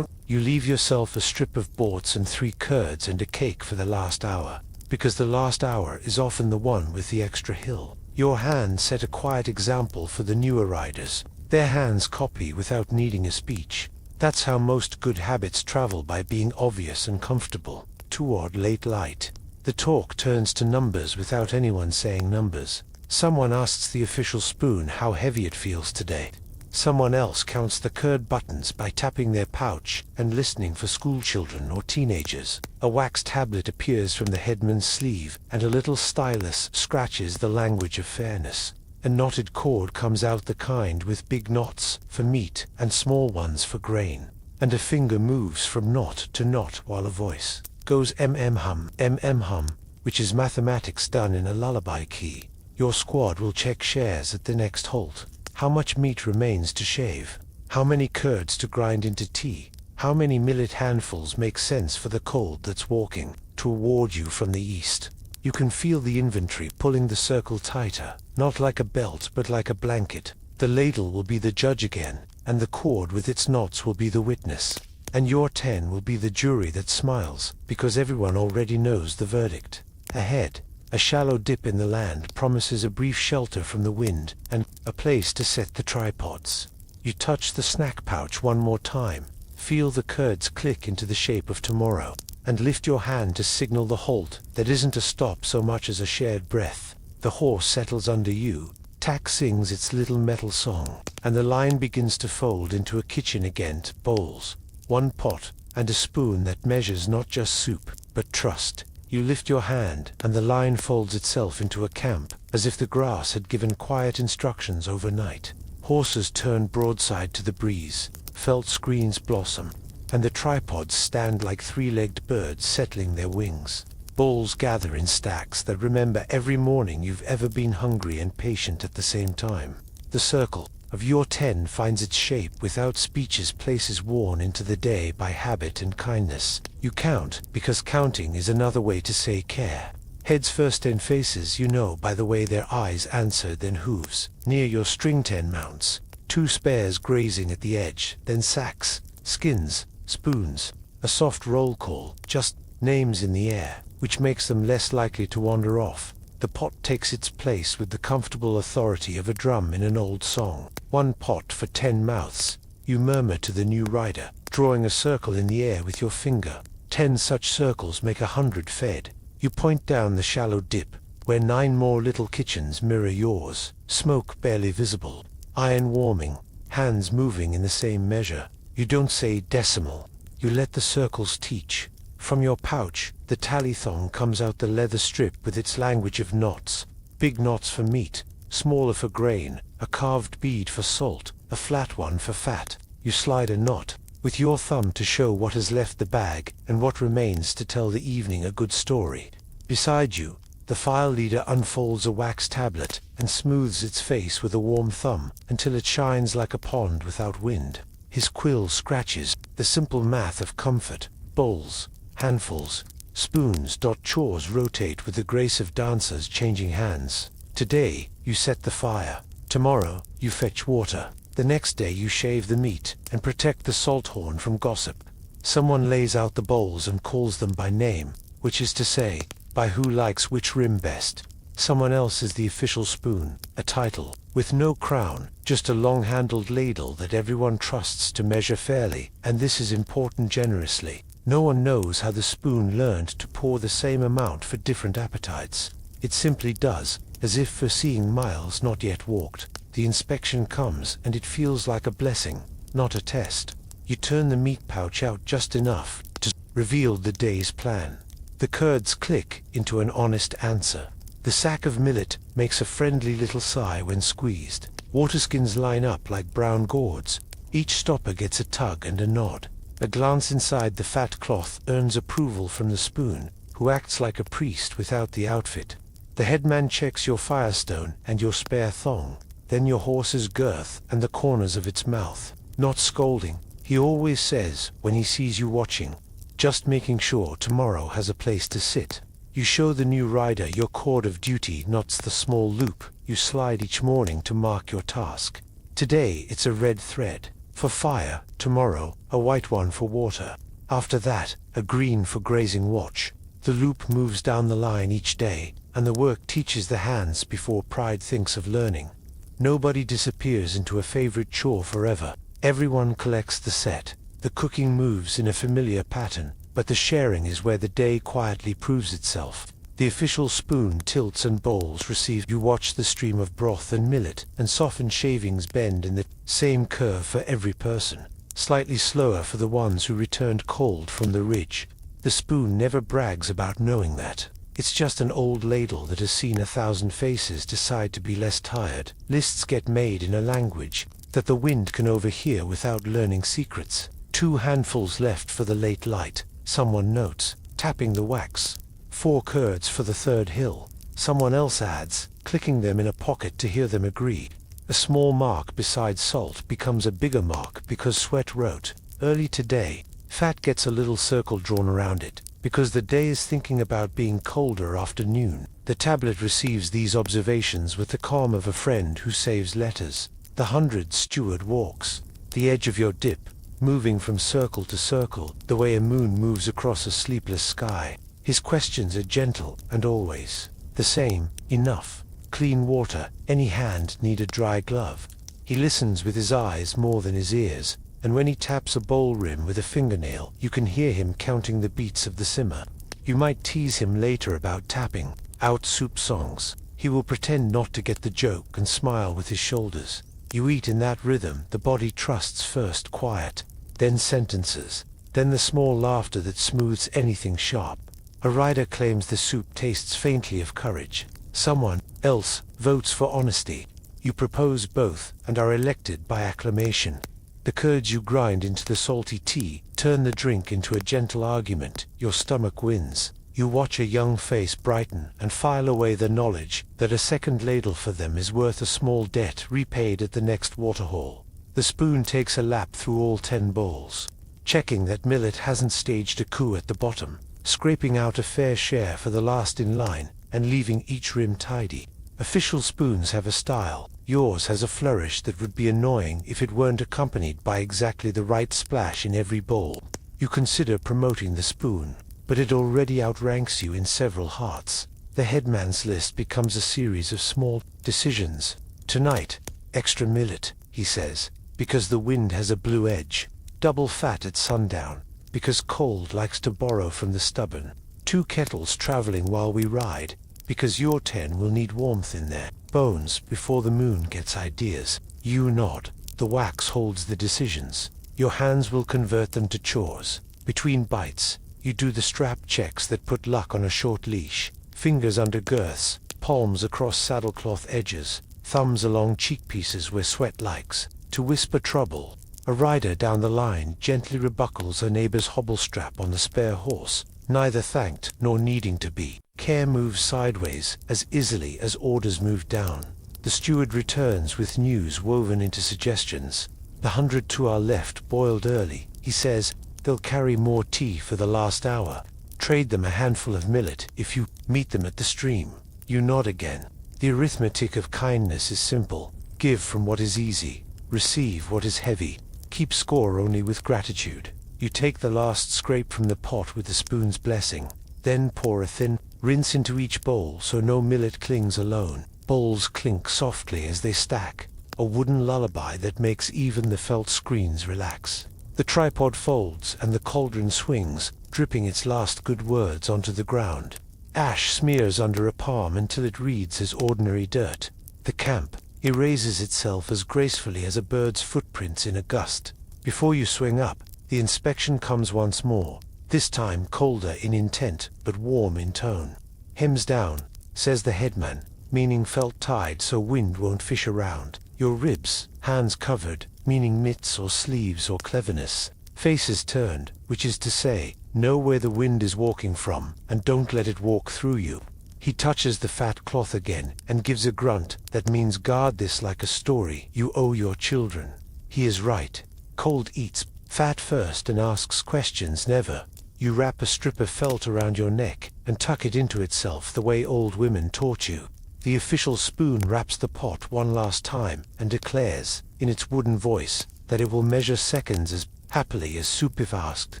Speaker 1: You leave yourself a strip of boards and 3 curds and a cake for the last hour, because the last hour is often the one with the extra hill. Your hands set a quiet example for the newer riders. Their hands copy without needing a speech. That's how most good habits travel, by being obvious and comfortable. Toward late light, the talk turns to numbers without anyone saying numbers. Someone asks the official spoon how heavy it feels today. Someone else counts the curd buttons by tapping their pouch and listening for schoolchildren or teenagers. A wax tablet appears from the headman's sleeve, and a little stylus scratches the language of fairness. A knotted cord comes out, the kind with big knots for meat and small ones for grain. And a finger moves from knot to knot while a voice goes hum, which is mathematics done in a lullaby key. Your squad will check shares at the next halt. How much meat remains to shave? How many curds to grind into tea? How many millet handfuls make sense for the cold that's walking toward you from the east? You can feel the inventory pulling the circle tighter, not like a belt but like a blanket. The ladle will be the judge again, and the cord with its knots will be the witness. And your 10 will be the jury that smiles, because everyone already knows the verdict. Ahead, a shallow dip in the land promises a brief shelter from the wind, and a place to set the tripods. You touch the snack pouch one more time, feel the curds click into the shape of tomorrow, and lift your hand to signal the halt that isn't a stop so much as a shared breath. The horse settles under you, tack sings its little metal song, and the line begins to fold into a kitchen again. Bowls, one pot, and a spoon that measures not just soup, but trust. You lift your hand, and the line folds itself into a camp, as if the grass had given quiet instructions overnight. Horses turn broadside to the breeze, felt screens blossom, and the tripods stand like three-legged birds settling their wings. Bowls gather in stacks that remember every morning you've ever been hungry and patient at the same time. The circle of your 10 finds its shape without speeches, places worn into the day by habit and kindness. You count, because counting is another way to say care. Heads first, 10 faces you know by the way their eyes answer, then hooves. Near your string 10 mounts, 2 spares grazing at the edge, then sacks, skins, spoons, a soft roll call, just names in the air, which makes them less likely to wander off. The pot takes its place with the comfortable authority of a drum in an old song. 1 pot for 10 mouths, you murmur to the new rider, drawing a circle in the air with your finger. 10 such circles make 100 fed. You point down the shallow dip, where 9 more little kitchens mirror yours, smoke barely visible, iron warming, hands moving in the same measure. You don't say decimal, you let the circles teach. From your pouch, the tally thong comes out, the leather strip with its language of knots. Big knots for meat, smaller for grain, a carved bead for salt, a flat one for fat. You slide a knot with your thumb to show what has left the bag and what remains to tell the evening a good story. Beside you, the file leader unfolds a wax tablet and smooths its face with a warm thumb until it shines like a pond without wind. His quill scratches the simple math of comfort. Bowls, handfuls, spoons. Chores rotate with the grace of dancers changing hands. Today, you set the fire. Tomorrow, you fetch water. The next day you shave the meat and protect the salt horn from gossip. Someone lays out the bowls and calls them by name, which is to say, by who likes which rim best. Someone else is the official spoon, a title, with no crown, just a long-handled ladle that everyone trusts to measure fairly, and this is important, generously. No one knows how the spoon learned to pour the same amount for different appetites. It simply does, as if foreseeing miles not yet walked. The inspection comes, and it feels like a blessing, not a test. You turn the meat pouch out just enough to reveal the day's plan. The curds click into an honest answer. The sack of millet makes a friendly little sigh when squeezed. Waterskins line up like brown gourds. Each stopper gets a tug and a nod. A glance inside the fat cloth earns approval from the spoon, who acts like a priest without the outfit. The headman checks your firestone and your spare thong, then your horse's girth and the corners of its mouth. Not scolding, he always says when he sees you watching, just making sure tomorrow has a place to sit. You show the new rider your cord of duty, knots, the small loop you slide each morning to mark your task. Today it's a red thread for fire, tomorrow a white one for water, after that a green for grazing watch. The loop moves down the line each day, and the work teaches the hands before pride thinks of learning. Nobody disappears into a favorite chore forever. Everyone collects the set. The cooking moves in a familiar pattern, but the sharing is where the day quietly proves itself. The official spoon tilts and bowls receive. You watch the stream of broth and millet, and softened shavings bend in the same curve for every person, slightly slower for the ones who returned cold from the ridge. The spoon never brags about knowing that. It's just an old ladle that has seen 1,000 faces decide to be less tired. Lists get made in a language that the wind can overhear without learning secrets. 2 handfuls left for the late light, someone notes, tapping the wax. 4 curds for the 3rd hill, someone else adds, clicking them in a pocket to hear them agree. A small mark beside salt becomes a bigger mark because sweat wrote, early today. Fat gets a little circle drawn around it. because the day is thinking about being colder after noon. The tablet receives these observations with the calm of a friend who saves letters. The 100 steward walks the edge of your dip, moving from circle to circle, the way a moon moves across a sleepless sky. His questions are gentle and always the same. Enough. Clean water. Any hand need a dry glove. He listens with his eyes more than his ears, and when he taps a bowl rim with a fingernail, you can hear him counting the beats of the simmer. You might tease him later about tapping out soup songs. He will pretend not to get the joke and smile with his shoulders. You eat in that rhythm the body trusts, first quiet, then sentences, then the small laughter that smooths anything sharp. A rider claims the soup tastes faintly of courage. Someone else votes for honesty. You propose both and are elected by acclamation. The curds you grind into the salty tea turn the drink into a gentle argument. Your stomach wins. You watch a young face brighten and file away the knowledge that a second ladle for them is worth a small debt repaid at the next waterhole. The spoon takes a lap through all 10 bowls, checking that millet hasn't staged a coup at the bottom, scraping out a fair share for the last in line, and leaving each rim tidy. Official spoons have a style. Yours has a flourish that would be annoying if it weren't accompanied by exactly the right splash in every bowl. You consider promoting the spoon, but it already outranks you in several hearts. The headman's list becomes a series of small decisions. Tonight, extra millet, he says, because the wind has a blue edge. Double fat at sundown, because cold likes to borrow from the stubborn. 2 kettles traveling while we ride, because your 10 will need warmth in their bones before the moon gets ideas. You nod. The wax holds the decisions. Your hands will convert them to chores. Between bites, you do the strap checks that put luck on a short leash. Fingers under girths, palms across saddlecloth edges, thumbs along cheek pieces where sweat likes to whisper trouble. A rider down the line gently rebuckles a neighbor's hobble strap on the spare horse, neither thanked nor needing to be. Care moves sideways as easily as orders move down. The steward returns with news woven into suggestions. The 100 to our left boiled early, he says. They'll carry more tea for the last hour. Trade them a handful of millet if you meet them at the stream. You nod again. The arithmetic of kindness is simple. Give from what is easy. Receive what is heavy. Keep score only with gratitude. You take the last scrape from the pot with the spoon's blessing. Then pour a thin rinse into each bowl so no millet clings alone. Bowls clink softly as they stack, a wooden lullaby that makes even the felt screens relax. The tripod folds and the cauldron swings, dripping its last good words onto the ground. Ash smears under a palm until it reads as ordinary dirt. The camp erases itself as gracefully as a bird's footprints in a gust. Before you swing up, the inspection comes once more, this time colder in intent but warm in tone. Hems down, says the headman, meaning felt tied so wind won't fish around. Your ribs, hands covered, meaning mitts or sleeves or cleverness. Faces turned, which is to say, know where the wind is walking from, and don't let it walk through you. He touches the fat cloth again, and gives a grunt that means guard this like a story you owe your children. He is right. Cold eats fat first and asks questions never. You wrap a strip of felt around your neck, and tuck it into itself the way old women taught you. The official spoon wraps the pot one last time, and declares, in its wooden voice, that it will measure seconds as happily as soup if asked.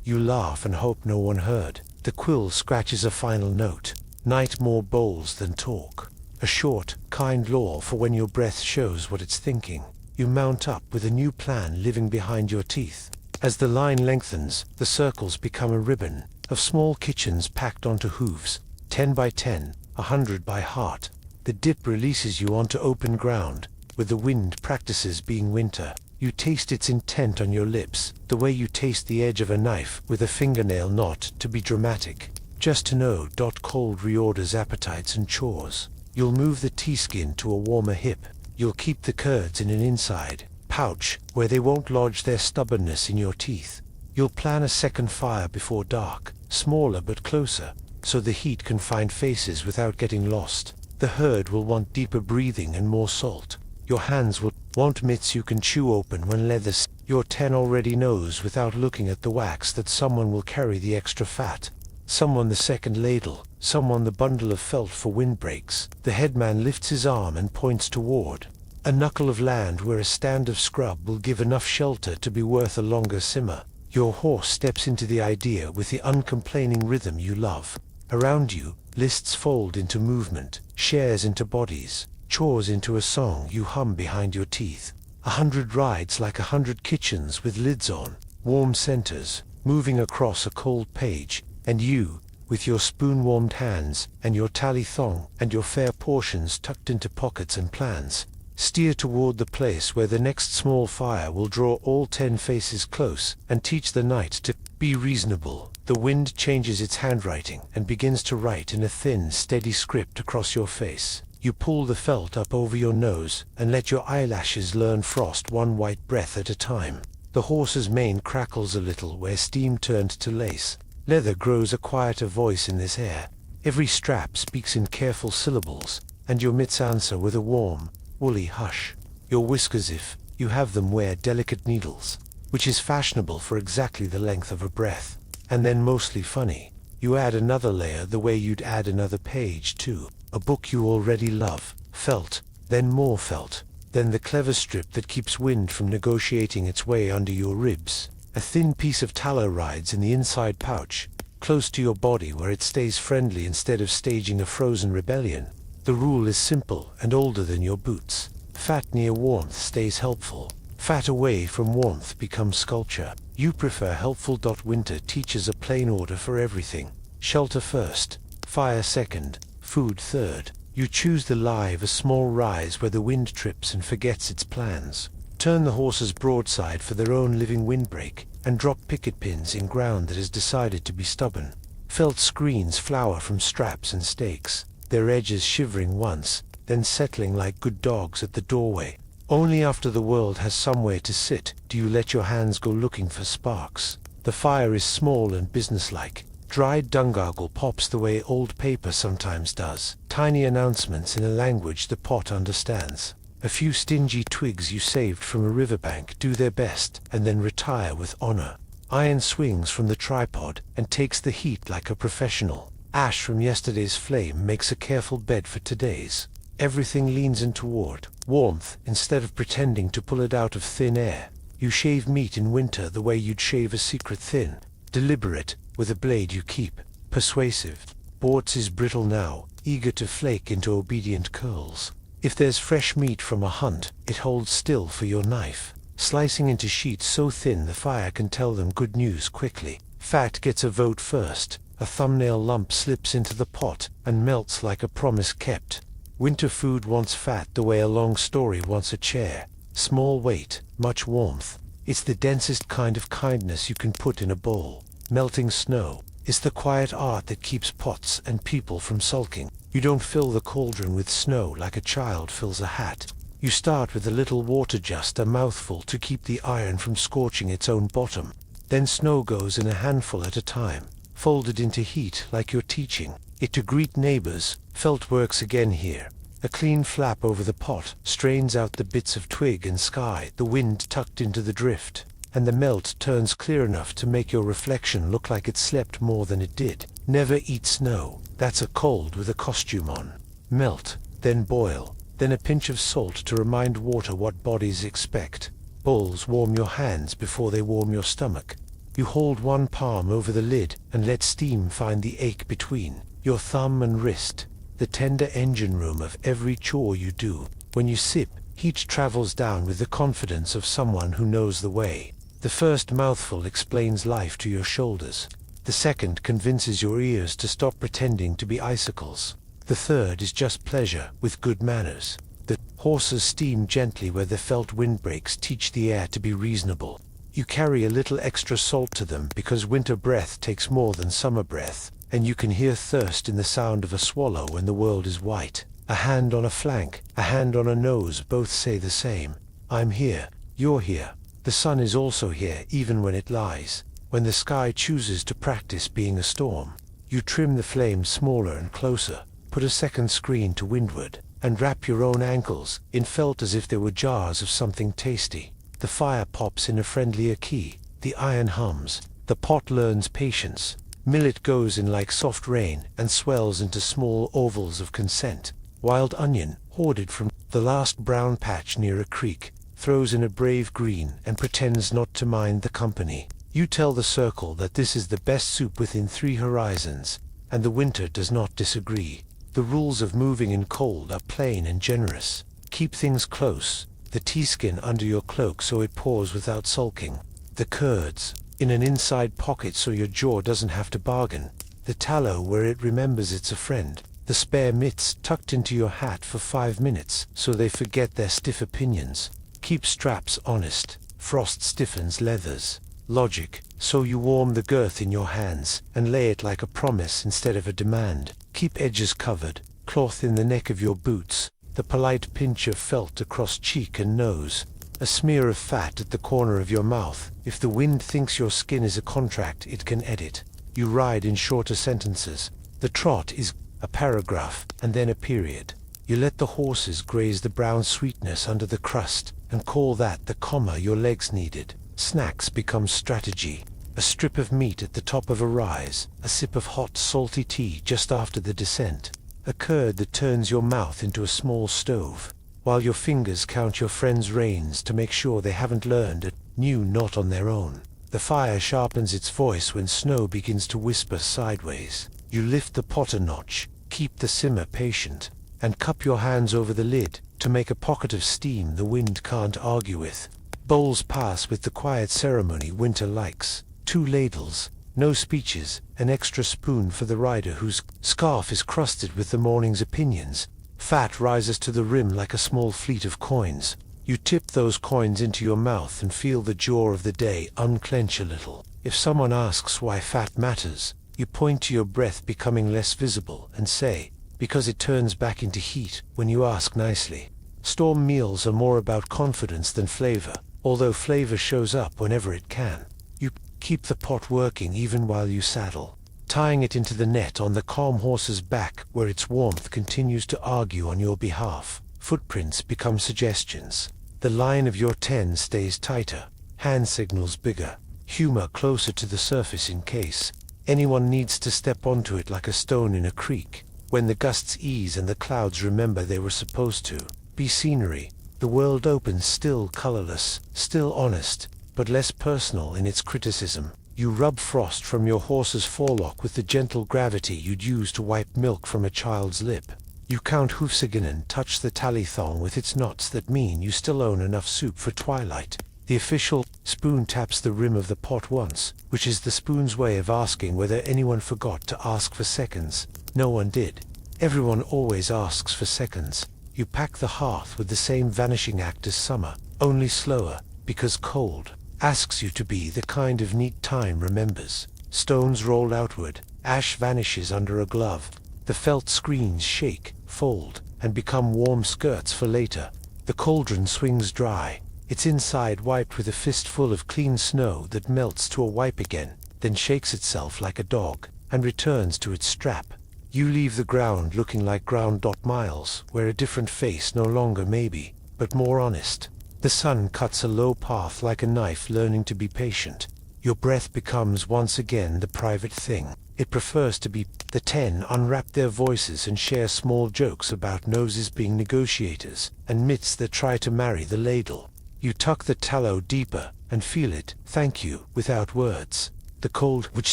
Speaker 1: You laugh and hope no one heard. The quill scratches a final note. Night more bowls than talk. A short, kind law for when your breath shows what it's thinking. You mount up with a new plan living behind your teeth. As the line lengthens, the circles become a ribbon of small kitchens packed onto hooves, 10 by 10, 100 by heart. The dip releases you onto open ground, with the wind practices being winter. You taste its intent on your lips, the way you taste the edge of a knife with a fingernail, not to be dramatic, just to know. Cold reorders appetites and chores. You'll move the tea skin to a warmer hip. You'll keep the curds in an inside pouch where they won't lodge their stubbornness in your teeth. You'll plan a second fire before dark, smaller but closer, so the heat can find faces without getting lost. The herd will want deeper breathing and more salt. Your hands will want mitts you can chew open when leather. Your 10 already knows without looking at the wax that someone will carry the extra fat. someone the second ladle, someone the bundle of felt for windbreaks. The headman lifts his arm and points toward a knuckle of land where a stand of scrub will give enough shelter to be worth a longer simmer. Your horse steps into the idea with the uncomplaining rhythm you love. Around you, lists fold into movement, shares into bodies, chores into a song you hum behind your teeth. 100 rides like 100 kitchens with lids on, warm centers, moving across a cold page, and you, with your spoon-warmed hands, and your tally thong, and your fair portions tucked into pockets and plans, steer toward the place where the next small fire will draw all 10 faces close, and teach the night to be reasonable. The wind changes its handwriting, and begins to write in a thin, steady script across your face. You pull the felt up over your nose, and let your eyelashes learn frost one white breath at a time. The horse's mane crackles a little where steam turned to lace. Leather grows a quieter voice in this air. Every strap speaks in careful syllables, and your mitts answer with a warm, woolly hush. Your whiskers, if you have them, wear delicate needles, which is fashionable for exactly the length of a breath. And then, mostly funny, you add another layer the way you'd add another page to a book you already love. Felt, then more felt, then the clever strip that keeps wind from negotiating its way under your ribs. A thin piece of tallow rides in the inside pouch, close to your body where it stays friendly instead of staging a frozen rebellion. The rule is simple and older than your boots. Fat near warmth stays helpful. Fat away from warmth becomes sculpture. You prefer helpful. Winter teaches a plain order for everything. Shelter first, fire second, food third. You choose the lie of a small rise where the wind trips and forgets its plans. Turn the horses broadside for their own living windbreak, and drop picket pins in ground that has decided to be stubborn. Felt screens flower from straps and stakes, their edges shivering once, then settling like good dogs at the doorway. Only after the world has somewhere to sit do you let your hands go looking for sparks. The fire is small and businesslike. Dried dungargle pops the way old paper sometimes does. Tiny announcements in a language the pot understands. A few stingy twigs you saved from a riverbank do their best, and then retire with honor. Iron swings from the tripod, and takes the heat like a professional. Ash from yesterday's flame makes a careful bed for today's. Everything leans in toward warmth, instead of pretending to pull it out of thin air. You shave meat in winter the way you'd shave a secret thin. Deliberate, with a blade you keep. Persuasive. Bortz is brittle now, eager to flake into obedient curls. If there's fresh meat from a hunt, it holds still for your knife, slicing into sheets so thin the fire can tell them good news quickly. Fat gets a vote first. A thumbnail lump slips into the pot and melts like a promise kept. Winter food wants fat the way a long story wants a chair. Small weight, much warmth. It's the densest kind of kindness you can put in a bowl. Melting snow is the quiet art that keeps pots and people from sulking. You don't fill the cauldron with snow like a child fills a hat. You start with a little water, just a mouthful, to keep the iron from scorching its own bottom. Then snow goes in a handful at a time, folded into heat like you're teaching it to greet neighbors. Felt works again here. A clean flap over the pot strains out the bits of twig and sky, the wind tucked into the drift, and the melt turns clear enough to make your reflection look like it slept more than it did. Never eat snow. That's a cold with a costume on. Melt, then boil, then a pinch of salt to remind water what bodies expect. Bowls warm your hands before they warm your stomach. You hold one palm over the lid and let steam find the ache between your thumb and wrist, the tender engine room of every chore you do. When you sip, heat travels down with the confidence of someone who knows the way. The first mouthful explains life to your shoulders. The second convinces your ears to stop pretending to be icicles. The third is just pleasure with good manners. The horses steam gently where the felt windbreaks teach the air to be reasonable. You carry a little extra salt to them because winter breath takes more than summer breath, and you can hear thirst in the sound of a swallow when the world is white. A hand on a flank, a hand on a nose, both say the same. I'm here, you're here. The sun is also here even when it lies. When the sky chooses to practice being a storm, you trim the flame smaller and closer, put a second screen to windward, and wrap your own ankles in felt as if they were jars of something tasty. The fire pops in a friendlier key, the iron hums, the pot learns patience. Millet goes in like soft rain and swells into small ovals of consent. Wild onion, hoarded from the last brown patch near a creek, throws in a brave green and pretends not to mind the company. You tell the circle that this is the best soup within 3 horizons, and the winter does not disagree. The rules of moving in cold are plain and generous. Keep things close, the teaskin under your cloak so it pours without sulking. The curds, in an inside pocket so your jaw doesn't have to bargain. The tallow where it remembers it's a friend. The spare mitts tucked into your hat for 5 minutes so they forget their stiff opinions. Keep straps honest, frost stiffens leathers. Logic, so you warm the girth in your hands and lay it like a promise instead of a demand. Keep edges covered, cloth in the neck of your boots, the polite pinch of felt across cheek and nose, a smear of fat at the corner of your mouth. If the wind thinks your skin is a contract it can edit. You ride in shorter sentences. The trot is a paragraph and then a period. You let the horses graze the brown sweetness under the crust and call that the comma your legs needed. Snacks become strategy. A strip of meat at the top of a rise, a sip of hot salty tea just after the descent, a curd that turns your mouth into a small stove, while your fingers count your friends' reins to make sure they haven't learned a new knot on their own. The fire sharpens its voice when snow begins to whisper sideways. You lift the pot a notch, keep the simmer patient, and cup your hands over the lid to make a pocket of steam the wind can't argue with. Bowls pass with the quiet ceremony winter likes. 2 ladles, no speeches, an extra spoon for the rider whose scarf is crusted with the morning's opinions. Fat rises to the rim like a small fleet of coins. You tip those coins into your mouth and feel the jaw of the day unclench a little. If someone asks why fat matters, you point to your breath becoming less visible and say, because it turns back into heat when you ask nicely. Storm meals are more about confidence than flavor, although flavor shows up whenever it can. You keep the pot working even while you saddle, tying it into the net on the calm horse's back where its warmth continues to argue on your behalf. Footprints become suggestions. The line of your 10 stays tighter, hand signals bigger, humor closer to the surface in case anyone needs to step onto it like a stone in a creek. When the gusts ease and the clouds remember they were supposed to be scenery, the world opens still colorless, still honest, but less personal in its criticism. You rub frost from your horse's forelock with the gentle gravity you'd use to wipe milk from a child's lip. You count hoofsigen and touch the tally thong with its knots that mean you still own enough soup for twilight. The official spoon taps the rim of the pot once, which is the spoon's way of asking whether anyone forgot to ask for seconds. No one did. Everyone always asks for seconds. You pack the hearth with the same vanishing act as summer, only slower, because cold asks you to be the kind of neat time remembers. Stones roll outward, ash vanishes under a glove. The felt screens shake, fold, and become warm skirts for later. The cauldron swings dry, its inside wiped with a fistful of clean snow that melts to a wipe again, then shakes itself like a dog, and returns to its strap. You leave the ground looking like ground. Miles, where a different face no longer maybe, but more honest. The sun cuts a low path like a knife learning to be patient. Your breath becomes once again the private thing. It prefers to be. The 10 unwrap their voices and share small jokes about noses being negotiators, and mitts that try to marry the ladle. You tuck the tallow deeper, and feel it, thank you, without words. The cold, which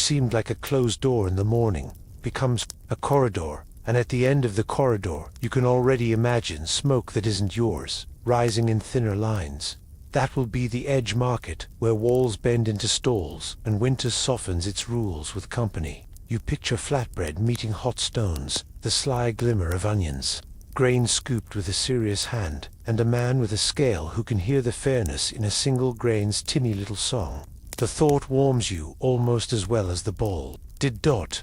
Speaker 1: seemed like a closed door in the morning, becomes a corridor, and at the end of the corridor you can already imagine smoke that isn't yours, rising in thinner lines. That will be the edge market, where walls bend into stalls, and winter softens its rules with company. You picture flatbread meeting hot stones, the sly glimmer of onions, grain scooped with a serious hand, and a man with a scale who can hear the fairness in a single grain's tinny little song. The thought warms you almost as well as the bowl did.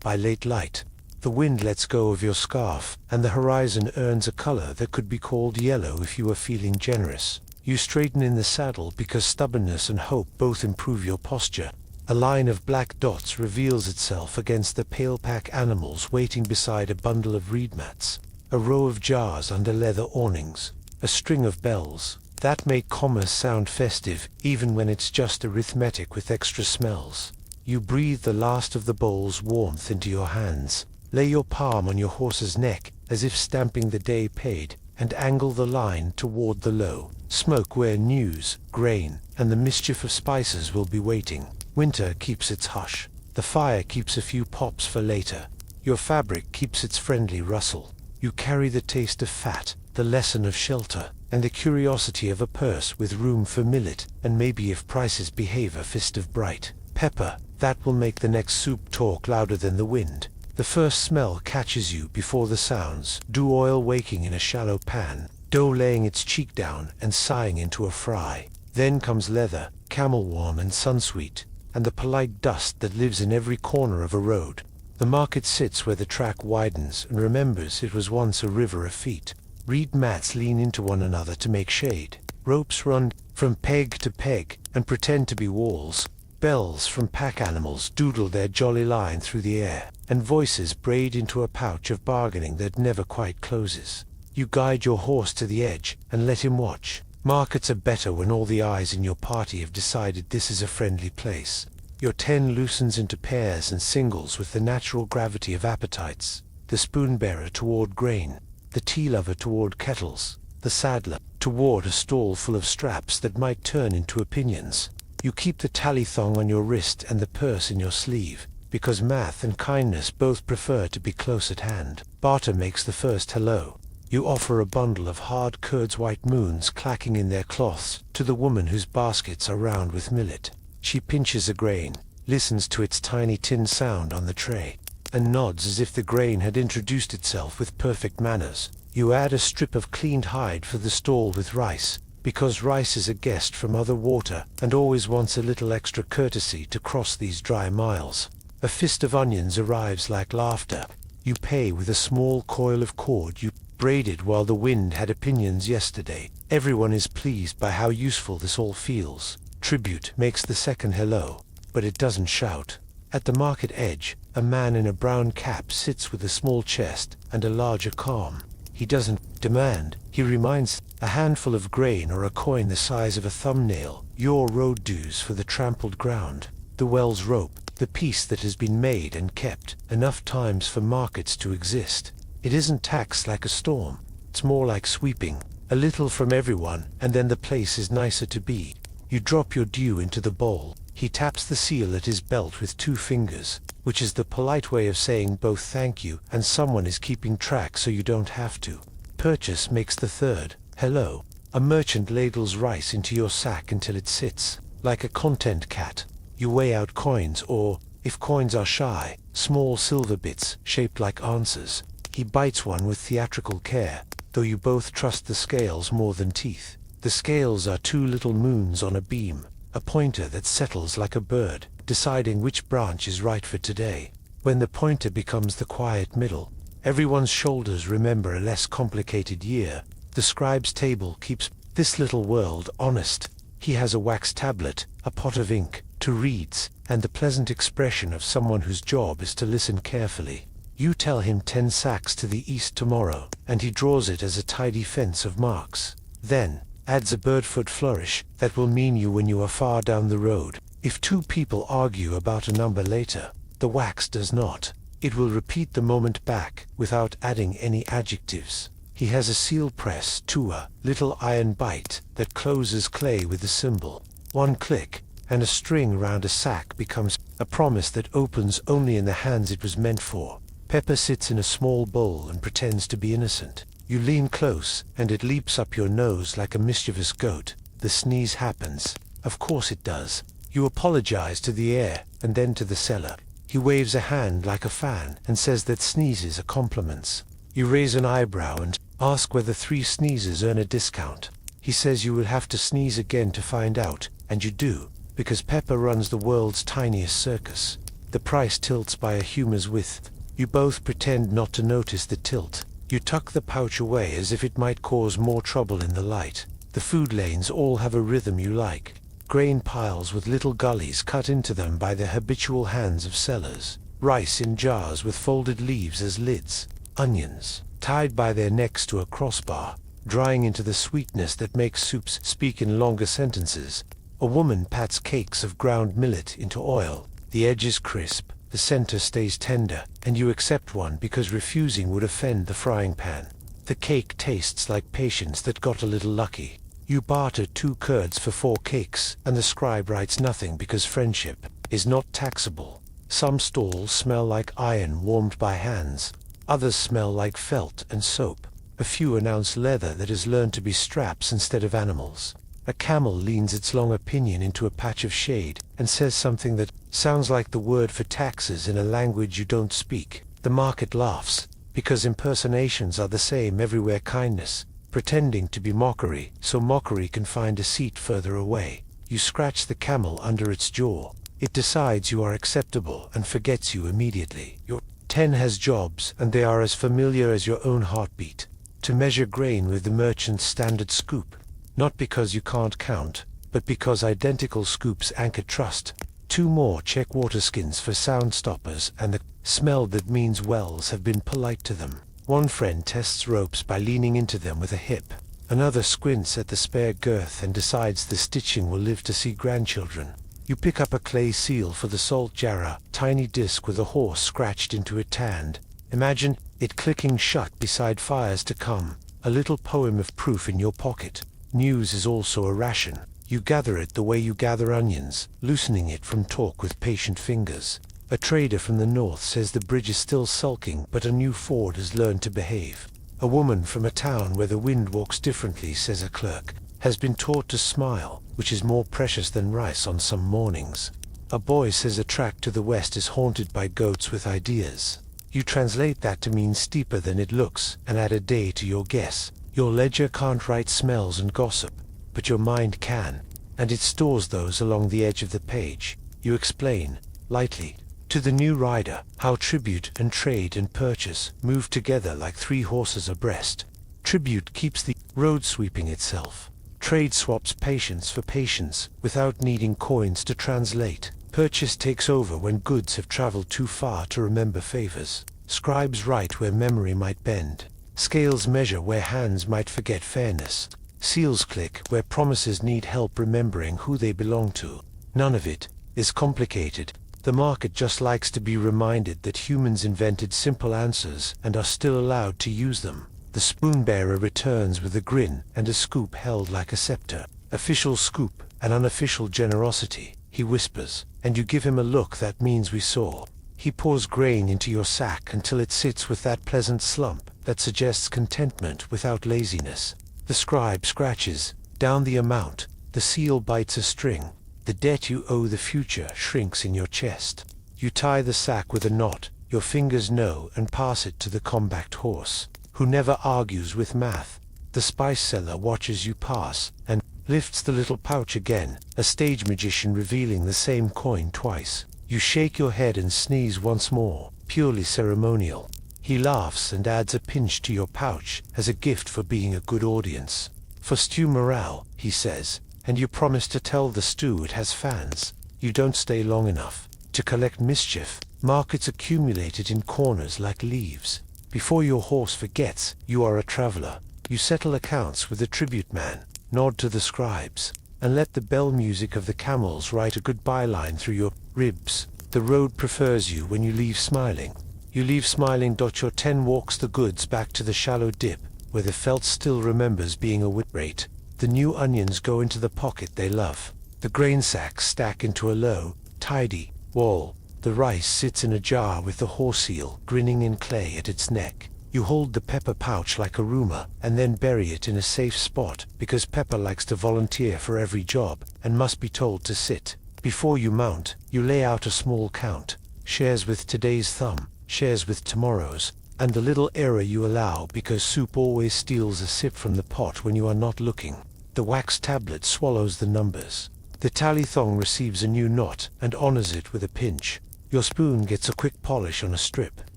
Speaker 1: By late light, the wind lets go of your scarf, and the horizon earns a color that could be called yellow if you were feeling generous. You straighten in the saddle because stubbornness and hope both improve your posture. A line of black dots reveals itself against the pale pack animals waiting beside a bundle of reed mats. A row of jars under leather awnings, a string of bells that make commerce sound festive even when it's just arithmetic with extra smells. You breathe the last of the bowl's warmth into your hands, lay your palm on your horse's neck, as if stamping the day paid, and angle the line toward the low smoke where news, grain, and the mischief of spices will be waiting. Winter keeps its hush. The fire keeps a few pops for later. Your fabric keeps its friendly rustle. You carry the taste of fat, the lesson of shelter, and the curiosity of a purse with room for millet, and maybe if prices behave a fist of bright pepper. That will make the next soup talk louder than the wind. The first smell catches you before the sounds. Dew oil waking in a shallow pan, dough laying its cheek down and sighing into a fry. Then comes leather, camel warm and sunsweet, and the polite dust that lives in every corner of a road. The market sits where the track widens and remembers it was once a river of feet. Reed mats lean into one another to make shade. Ropes run from peg to peg and pretend to be walls. Bells from pack animals doodle their jolly line through the air, and voices braid into a pouch of bargaining that never quite closes. You guide your horse to the edge and let him watch. Markets are better when all the eyes in your party have decided this is a friendly place. Your 10 loosens into pairs and singles with the natural gravity of appetites. The spoon-bearer toward grain, the tea-lover toward kettles, the saddler toward a stall full of straps that might turn into opinions. You keep the tally-thong on your wrist and the purse in your sleeve, because math and kindness both prefer to be close at hand. Barter makes the first hello. You offer a bundle of hard curds, white moons clacking in their cloths, to the woman whose baskets are round with millet. She pinches a grain, listens to its tiny tin sound on the tray, and nods as if the grain had introduced itself with perfect manners. You add a strip of cleaned hide for the stall with rice, because rice is a guest from other water and always wants a little extra courtesy to cross these dry miles. A fist of onions arrives like laughter. You pay with a small coil of cord you braided while the wind had opinions yesterday. Everyone is pleased by how useful this all feels. Tribute makes the second hello, but it doesn't shout. At the market edge, a man in a brown cap sits with a small chest and a larger calm. He doesn't demand, he reminds, a handful of grain or a coin the size of a thumbnail, your road dues for the trampled ground, the well's rope, the peace that has been made and kept enough times for markets to exist. It isn't taxed like a storm, it's more like sweeping, a little from everyone, and then the place is nicer to be. You drop your due into the bowl. He taps the seal at his belt with 2 fingers, which is the polite way of saying both thank you and someone is keeping track so you don't have to. Purchase makes the third hello. A merchant ladles rice into your sack until it sits like a content cat. You weigh out coins or, if coins are shy, small silver bits shaped like answers. He bites one with theatrical care, though you both trust the scales more than teeth. The scales are 2 little moons on a beam, a pointer that settles like a bird, deciding which branch is right for today. When the pointer becomes the quiet middle, everyone's shoulders remember a less complicated year. The scribe's table keeps this little world honest. He has a wax tablet, a pot of ink, 2 reeds, and the pleasant expression of someone whose job is to listen carefully. You tell him 10 sacks to the east tomorrow, and he draws it as a tidy fence of marks. Then adds a birdfoot flourish that will mean you when you are far down the road. If 2 people argue about a number later, the wax does not. It will repeat the moment back without adding any adjectives. He has a seal press too, a little iron bite that closes clay with a symbol. 1 click, and a string round a sack becomes a promise that opens only in the hands it was meant for. Pepper sits in a small bowl and pretends to be innocent. You lean close, and it leaps up your nose like a mischievous goat. The sneeze happens. Of course it does. You apologize to the air, and then to the cellar. He waves a hand like a fan, and says that sneezes are compliments. You raise an eyebrow and ask whether 3 sneezes earn a discount. He says you will have to sneeze again to find out, and you do, because Pepper runs the world's tiniest circus. The price tilts by a humor's width. You both pretend not to notice the tilt. You tuck the pouch away as if it might cause more trouble in the light. The food lanes all have a rhythm you like. Grain piles with little gullies cut into them by the habitual hands of sellers. Rice in jars with folded leaves as lids. Onions, tied by their necks to a crossbar, drying into the sweetness that makes soups speak in longer sentences. A woman pats cakes of ground millet into oil. The edge is crisp, the center stays tender, and you accept one because refusing would offend the frying pan. The cake tastes like patience that got a little lucky. You barter 2 curds for 4 cakes, and the scribe writes nothing because friendship is not taxable. Some stalls smell like iron warmed by hands. Others smell like felt and soap. A few announce leather that has learned to be straps instead of animals. A camel leans its long opinion into a patch of shade and says something that sounds like the word for taxes in a language you don't speak. The market laughs, because impersonations are the same everywhere. Kindness, pretending to be mockery, so mockery can find a seat further away. You scratch the camel under its jaw. It decides you are acceptable and forgets you immediately. Your 10 has jobs, and they are as familiar as your own heartbeat. To measure grain with the merchant's standard scoop. Not because you can't count, but because identical scoops anchor trust. 2 more check water skins for sound stoppers, and the smell that means wells have been polite to them. One friend tests ropes by leaning into them with a hip. Another squints at the spare girth and decides the stitching will live to see grandchildren. You pick up a clay seal for the salt jarrer, tiny disc with a horse scratched into it tanned. Imagine it clicking shut beside fires to come, a little poem of proof in your pocket. News is also a ration. You gather it the way you gather onions, loosening it from talk with patient fingers. A trader from the north says the bridge is still sulking, but a new ford has learned to behave. A woman from a town where the wind walks differently, says a clerk, has been taught to smile, which is more precious than rice on some mornings. A boy says a track to the west is haunted by goats with ideas. You translate that to mean steeper than it looks, and add a day to your guess. Your ledger can't write smells and gossip, but your mind can, and it stores those along the edge of the page. You explain, lightly, to the new rider, how tribute and trade and purchase move together like 3 horses abreast. Tribute keeps the road sweeping itself. Trade swaps patience for patience without needing coins to translate. Purchase takes over when goods have traveled too far to remember favors. Scribes write where memory might bend. Scales measure where hands might forget fairness. Seals click where promises need help remembering who they belong to. None of it is complicated. The market just likes to be reminded that humans invented simple answers and are still allowed to use them. The spoon bearer returns with a grin and a scoop held like a scepter. Official scoop, an unofficial generosity, he whispers, and you give him a look that means we saw. He pours grain into your sack until it sits with that pleasant slump that suggests contentment without laziness. The scribe scratches down the amount. The seal bites a string. The debt you owe the future shrinks in your chest. You tie the sack with a knot, your fingers know, and pass it to the combact horse, who never argues with math. The spice seller watches you pass, and lifts the little pouch again, a stage magician revealing the same coin twice. You shake your head and sneeze once more, purely ceremonial. He laughs and adds a pinch to your pouch as a gift for being a good audience. For stew morale, he says, and you promise to tell the stew it has fans. You don't stay long enough to collect mischief. Markets accumulated in corners like leaves. Before your horse forgets, you are a traveler. You settle accounts with the tribute man, nod to the scribes, and let the bell music of the camels write a goodbye line through your ribs. The road prefers you when you leave smiling. You leave smiling. Your 10 walks the goods back to the shallow dip, where the felt still remembers being a whip rate. The new onions go into the pocket they love. The grain sacks stack into a low, tidy wall. The rice sits in a jar with the horse seal grinning in clay at its neck. You hold the pepper pouch like a rumor, and then bury it in a safe spot, because Pepper likes to volunteer for every job, and must be told to sit. Before you mount, you lay out a small count. Shares with today's thumb, shares with tomorrow's, and the little error you allow because soup always steals a sip from the pot when you are not looking. The wax tablet swallows the numbers. The tally thong receives a new knot and honors it with a pinch. Your spoon gets a quick polish on a strip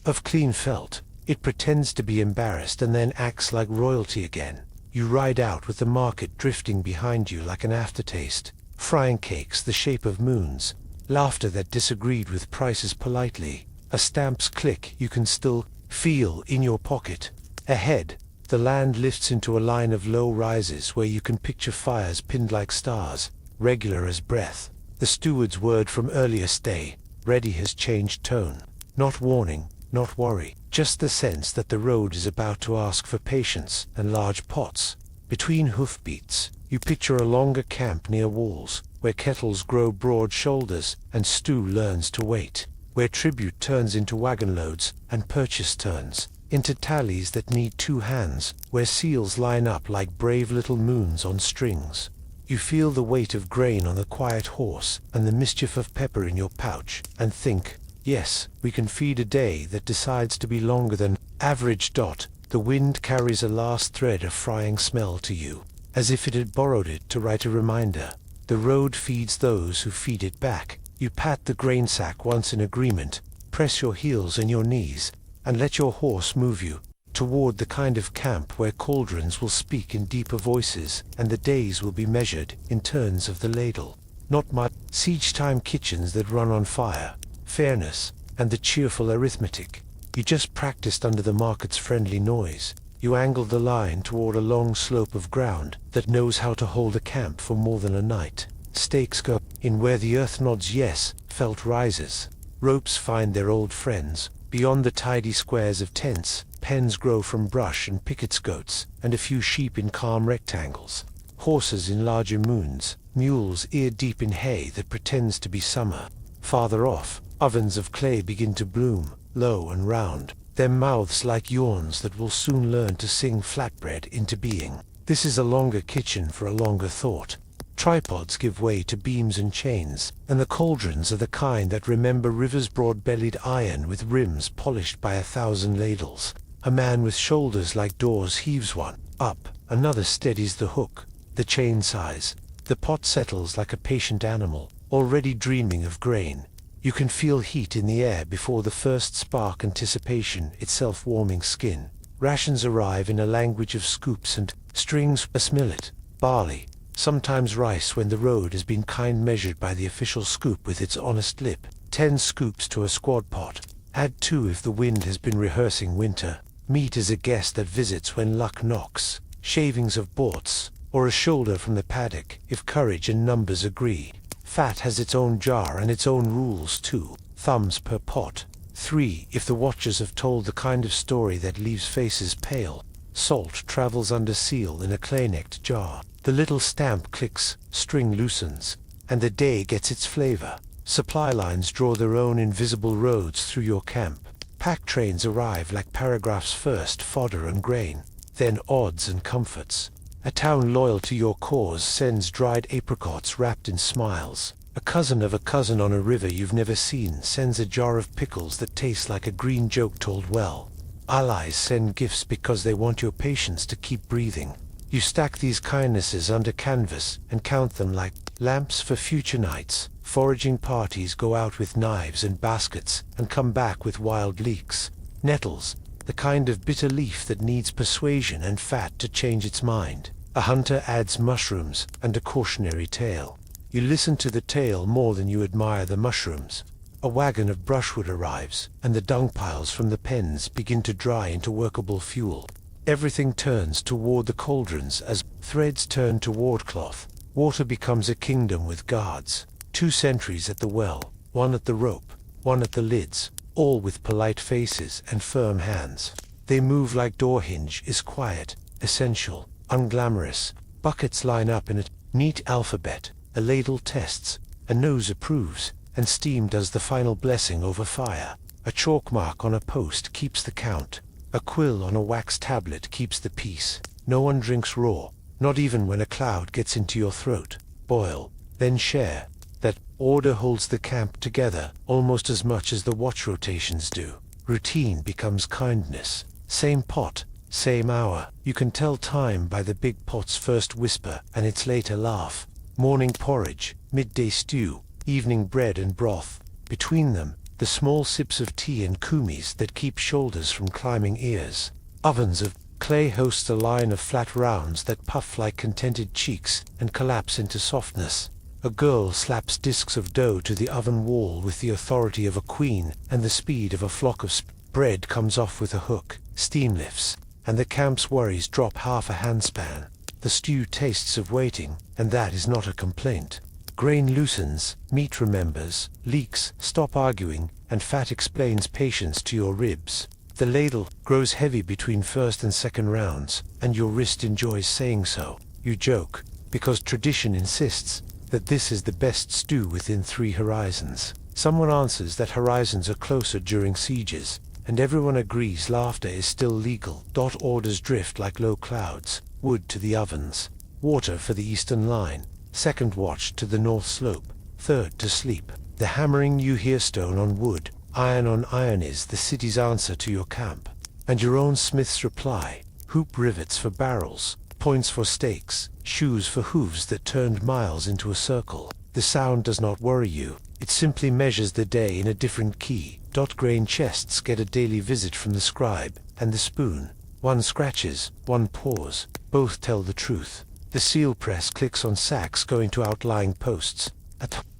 Speaker 1: of clean felt. It pretends to be embarrassed and then acts like royalty again. You ride out with the market drifting behind you like an aftertaste. Frying cakes the shape of moons. Laughter that disagreed with prices politely. A stamp's click you can still feel in your pocket. Ahead, the land lifts into a line of low rises where you can picture fires pinned like stars, regular as breath. The steward's word from earliest day. ready has changed tone. Not warning, not worry, just the sense that the road is about to ask for patience and large pots. Between hoofbeats, you picture a longer camp near walls, where kettles grow broad shoulders and stew learns to wait, where tribute turns into wagon loads and purchase turns into tallies that need two hands, where seals line up like brave little moons on strings. You feel the weight of grain on the quiet horse and the mischief of pepper in your pouch, and think, yes, we can feed a day that decides to be longer than average. The wind carries a last thread of frying smell to you, as if it had borrowed it to write a reminder. The road feeds those who feed it back. You pat the grain sack once in agreement, press your heels and your knees, and let your horse move you toward the kind of camp where cauldrons will speak in deeper voices and the days will be measured in turns of the ladle. Not my siege-time kitchens that run on fire, fairness, and the cheerful arithmetic. You just practiced under the market's friendly noise. You angled the line toward a long slope of ground that knows how to hold a camp for more than a night. Stakes go in where the earth nods yes, felt rises. Ropes find their old friends. Beyond the tidy squares of tents, pens grow from brush and pickets goats, and a few sheep in calm rectangles. Horses in larger moons, mules ear-deep in hay that pretends to be summer. Farther off, ovens of clay begin to bloom, low and round, their mouths like yawns that will soon learn to sing flatbread into being. This is a longer kitchen for a longer thought. Tripods give way to beams and chains, and the cauldrons are the kind that remember rivers broad-bellied iron with rims polished by 1,000 ladles. A man with shoulders like doors heaves one up, another steadies the hook. The chain sighs. The pot settles like a patient animal, already dreaming of grain. You can feel heat in the air before the first spark, anticipation itself warming skin. Rations arrive in a language of scoops and strings, a millet, barley, sometimes rice when the road has been kind measured by the official scoop with its honest lip. 10 scoops to a squad pot. Add 2 if the wind has been rehearsing winter. Meat is a guest that visits when luck knocks. Shavings of borts, or a shoulder from the paddock, if courage and numbers agree. Fat has its own jar and its own rules too. Thumbs per pot. 3 if the watchers have told the kind of story that leaves faces pale. Salt travels under seal in a clay-necked jar. The little stamp clicks, string loosens, and the day gets its flavor. Supply lines draw their own invisible roads through your camp. Pack trains arrive like paragraphs first, fodder and grain, then odds and comforts. A town loyal to your cause sends dried apricots wrapped in smiles. A cousin of a cousin on a river you've never seen sends a jar of pickles that taste like a green joke told well. Allies send gifts because they want your patience to keep breathing. You stack these kindnesses under canvas and count them like lamps for future nights. Foraging parties go out with knives and baskets and come back with wild leeks. Nettles, the kind of bitter leaf that needs persuasion and fat to change its mind. A hunter adds mushrooms and a cautionary tale. You listen to the tale more than you admire the mushrooms. A wagon of brushwood arrives, and the dung piles from the pens begin to dry into workable fuel. Everything turns toward the cauldrons as threads turn to wardcloth. Water becomes a kingdom with guards. 2 sentries at the well, 1 at the rope, 1 at the lids, all with polite faces and firm hands. They move like door hinge is quiet, essential, unglamorous. Buckets line up in a neat alphabet. A ladle tests, a nose approves, and steam does the final blessing over fire. A chalk mark on a post keeps the count. A quill on a wax tablet keeps the peace. No one drinks raw, not even when a cloud gets into your throat. Boil, then share. That order holds the camp together almost as much as the watch rotations do. Routine becomes kindness. Same pot, same hour. You can tell time by the big pot's first whisper and its later laugh. Morning porridge, midday stew, evening bread and broth. Between them, the small sips of tea and kumis that keep shoulders from climbing ears. Ovens of clay host a line of flat rounds that puff like contented cheeks and collapse into softness. A girl slaps discs of dough to the oven wall with the authority of a queen and the speed of a flock of bread comes off with a hook. Steam lifts, and the camp's worries drop half a handspan. The stew tastes of waiting, and that is not a complaint. Grain loosens, meat remembers, leaks stop arguing, and fat explains patience to your ribs. The ladle grows heavy between first and second rounds, and your wrist enjoys saying so. You joke, because tradition insists that this is the best stew within 3 horizons. Someone answers that horizons are closer during sieges, and everyone agrees laughter is still legal. Orders drift like low clouds, wood to the ovens, water for the eastern line, second watch to the north slope, third to sleep. The hammering you hear stone on wood, iron on iron is the city's answer to your camp. And your own smith's reply, hoop rivets for barrels, points for stakes, shoes for hooves that turned miles into a circle. The sound does not worry you, it simply measures the day in a different key. Grain chests get a daily visit from the scribe and the spoon. One scratches, one pours, both tell the truth. The seal press clicks on sacks going to outlying posts.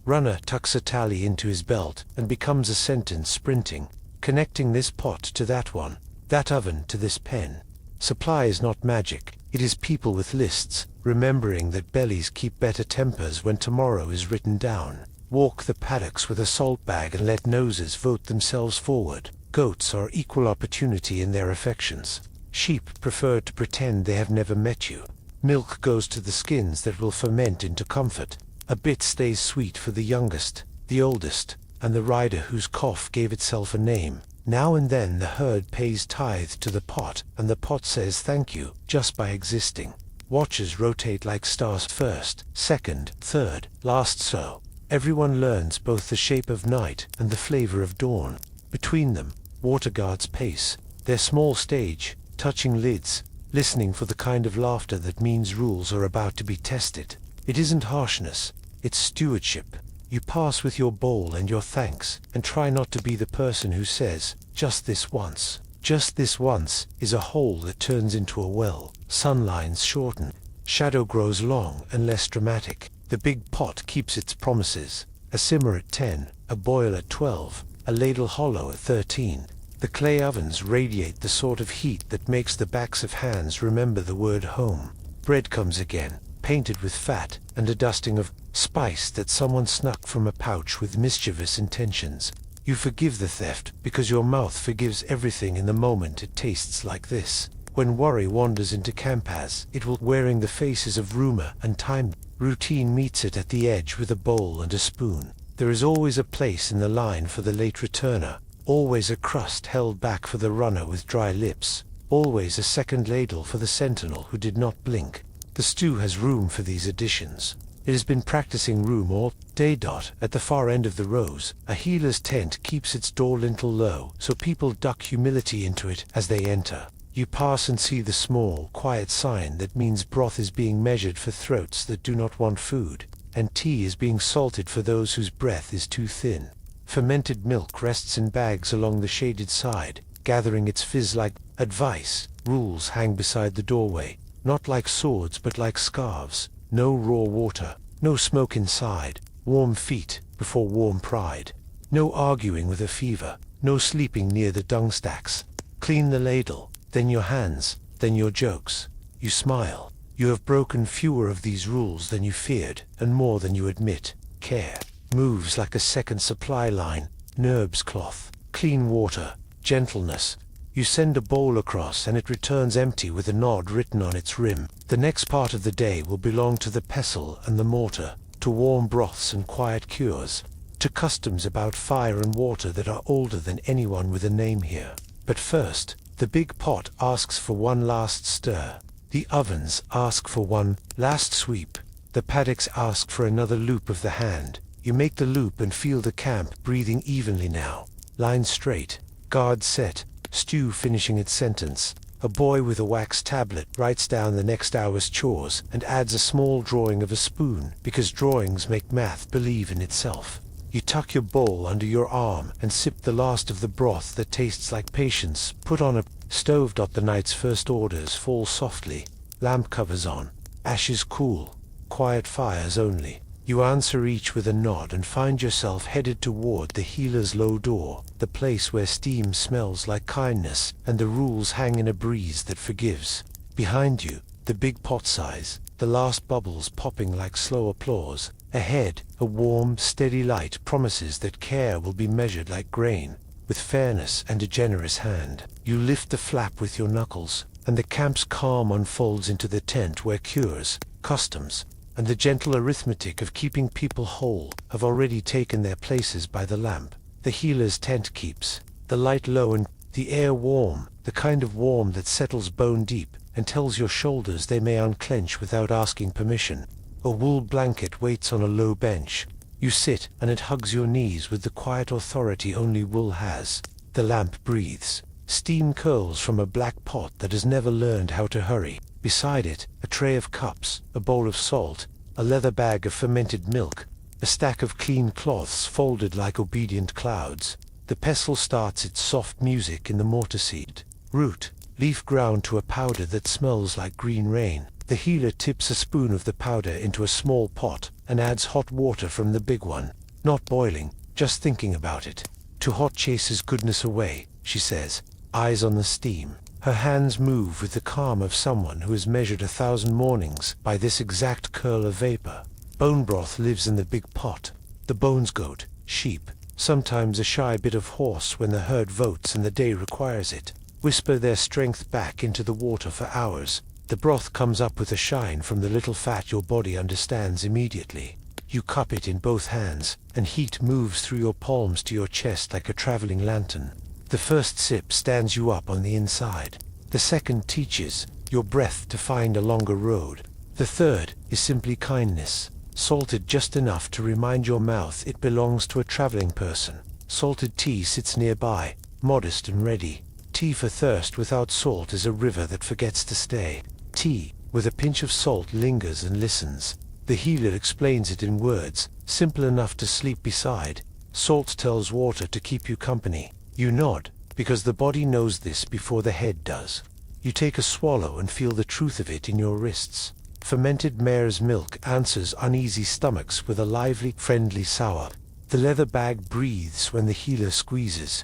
Speaker 1: Runner tucks a tally into his belt and becomes a sentence sprinting, connecting this pot to that one, that oven to this pen. Supply is not magic, it is people with lists, remembering that bellies keep better tempers when tomorrow is written down. Walk the paddocks with a salt bag and let noses vote themselves forward. Goats are equal opportunity in their affections. Sheep prefer to pretend they have never met you. Milk goes to the skins that will ferment into comfort. A bit stays sweet for the youngest, the oldest, and the rider whose cough gave itself a name. Now and then the herd pays tithe to the pot, and the pot says thank you, just by existing. Watches rotate like stars, first, second, third, last. So everyone learns both the shape of night and the flavor of dawn. Between them, water guards pace, their small stage, touching lids, listening for the kind of laughter that means rules are about to be tested. It isn't harshness, it's stewardship. You pass with your bowl and your thanks, and try not to be the person who says, just this once. Just this once is a hole that turns into a well. Sun lines shorten, shadow grows long and less dramatic. The big pot keeps its promises. A simmer at 10, a boil at 12, a ladle hollow at 13. The clay ovens radiate the sort of heat that makes the backs of hands remember the word home. Bread comes again, painted with fat, and a dusting of spice that someone snuck from a pouch with mischievous intentions. You forgive the theft because your mouth forgives everything in the moment it tastes like this. When worry wanders into campas, it will wearing the faces of rumor and time. Routine meets it at the edge with a bowl and a spoon. There is always a place in the line for the late returner, always a crust held back for the runner with dry lips, always a second ladle for the sentinel who did not blink. The stew has room for these additions. It has been practicing room all day. At the far end of the rows, a healer's tent keeps its door lintel low, so people duck humility into it as they enter. You pass and see the small, quiet sign that means broth is being measured for throats that do not want food, and tea is being salted for those whose breath is too thin. Fermented milk rests in bags along the shaded side, gathering its fizz like advice. Rules hang beside the doorway, not like swords but like scarves. No raw water, no smoke inside, warm feet before warm pride. No arguing with a fever, no sleeping near the dung stacks. Clean the ladle, then your hands, then your jokes. You smile. You have broken fewer of these rules than you feared, and more than you admit. Care moves like a second supply line. Nerbs cloth, clean water, gentleness. You send a bowl across and it returns empty with a nod written on its rim. The next part of the day will belong to the pestle and the mortar, to warm broths and quiet cures, to customs about fire and water that are older than anyone with a name here. But first, the big pot asks for one last stir. The ovens ask for one last sweep. The paddocks ask for another loop of the hand. You make the loop and feel the camp breathing evenly now. Line straight, guard set, stew finishing its sentence. A boy with a wax tablet writes down the next hour's chores and adds a small drawing of a spoon, because drawings make math believe in itself. You tuck your bowl under your arm and sip the last of the broth that tastes like patience. Put on a stove. The night's first orders fall softly. Lamp covers on. Ashes cool. Quiet fires only. You answer each with a nod and find yourself headed toward the healer's low door, the place where steam smells like kindness and the rules hang in a breeze that forgives. Behind you, the big pot size, the last bubbles popping like slow applause. Ahead, a warm, steady light promises that care will be measured like grain, with fairness and a generous hand. You lift the flap with your knuckles, and the camp's calm unfolds into the tent where cures, customs, and the gentle arithmetic of keeping people whole have already taken their places by the lamp. The healer's tent keeps the light low and the air warm, the kind of warm that settles bone deep and tells your shoulders they may unclench without asking permission. A wool blanket waits on a low bench. You sit, and it hugs your knees with the quiet authority only wool has. The lamp breathes. Steam curls from a black pot that has never learned how to hurry. Beside it, a tray of cups, a bowl of salt, a leather bag of fermented milk, a stack of clean cloths folded like obedient clouds. The pestle starts its soft music in the mortar seed. Root, leaf ground to a powder that smells like green rain. The healer tips a spoon of the powder into a small pot and adds hot water from the big one. Not boiling, just thinking about it. Too hot chases goodness away, she says, eyes on the steam. Her hands move with the calm of someone who has measured 1,000 mornings by this exact curl of vapor. Bone broth lives in the big pot. The bones goat, sheep, sometimes a shy bit of horse when the herd votes and the day requires it, whisper their strength back into the water for hours. The broth comes up with a shine from the little fat your body understands immediately. You cup it in both hands, and heat moves through your palms to your chest like a traveling lantern. The first sip stands you up on the inside. The second teaches your breath to find a longer road. The third is simply kindness, salted just enough to remind your mouth it belongs to a traveling person. Salted tea sits nearby, modest and ready. Tea for thirst without salt is a river that forgets to stay. Tea, with a pinch of salt, lingers and listens. The healer explains it in words, simple enough to sleep beside. Salt tells water to keep you company. You nod, because the body knows this before the head does. You take a swallow and feel the truth of it in your wrists. Fermented mare's milk answers uneasy stomachs with a lively, friendly sour. The leather bag breathes when the healer squeezes.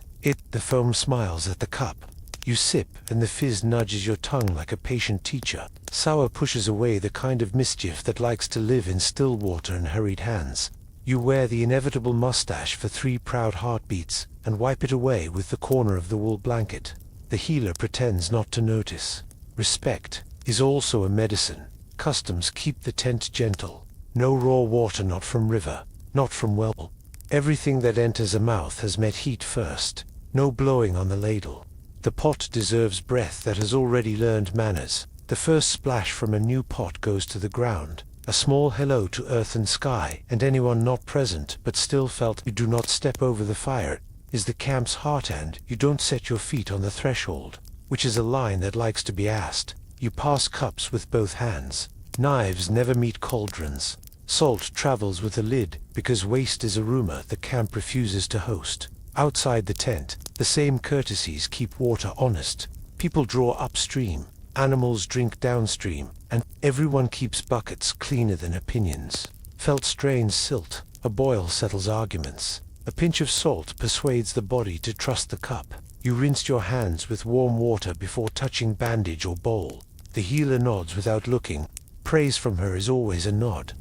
Speaker 1: The foam smiles at the cup. You sip, and the fizz nudges your tongue like a patient teacher. Sour pushes away the kind of mischief that likes to live in still water and hurried hands. You wear the inevitable mustache for 3 proud heartbeats, and wipe it away with the corner of the wool blanket. The healer pretends not to notice. Respect is also a medicine. Customs keep the tent gentle. No raw water, not from river, not from well. Everything that enters a mouth has met heat first. No blowing on the ladle. The pot deserves breath that has already learned manners. The first splash from a new pot goes to the ground. A small hello to earth and sky, and anyone not present but still felt. You do not step over the fire is the camp's heart, and you don't set your feet on the threshold, which is a line that likes to be asked. You pass cups with both hands. Knives never meet cauldrons. Salt travels with a lid, because waste is a rumor the camp refuses to host. Outside the tent, the same courtesies keep water honest. People draw upstream, animals drink downstream, and everyone keeps buckets cleaner than opinions. Felt strains silt, a boil settles arguments. A pinch of salt persuades the body to trust the cup. You rinsed your hands with warm water before touching bandage or bowl. The healer nods without looking. Praise from her is always a nod.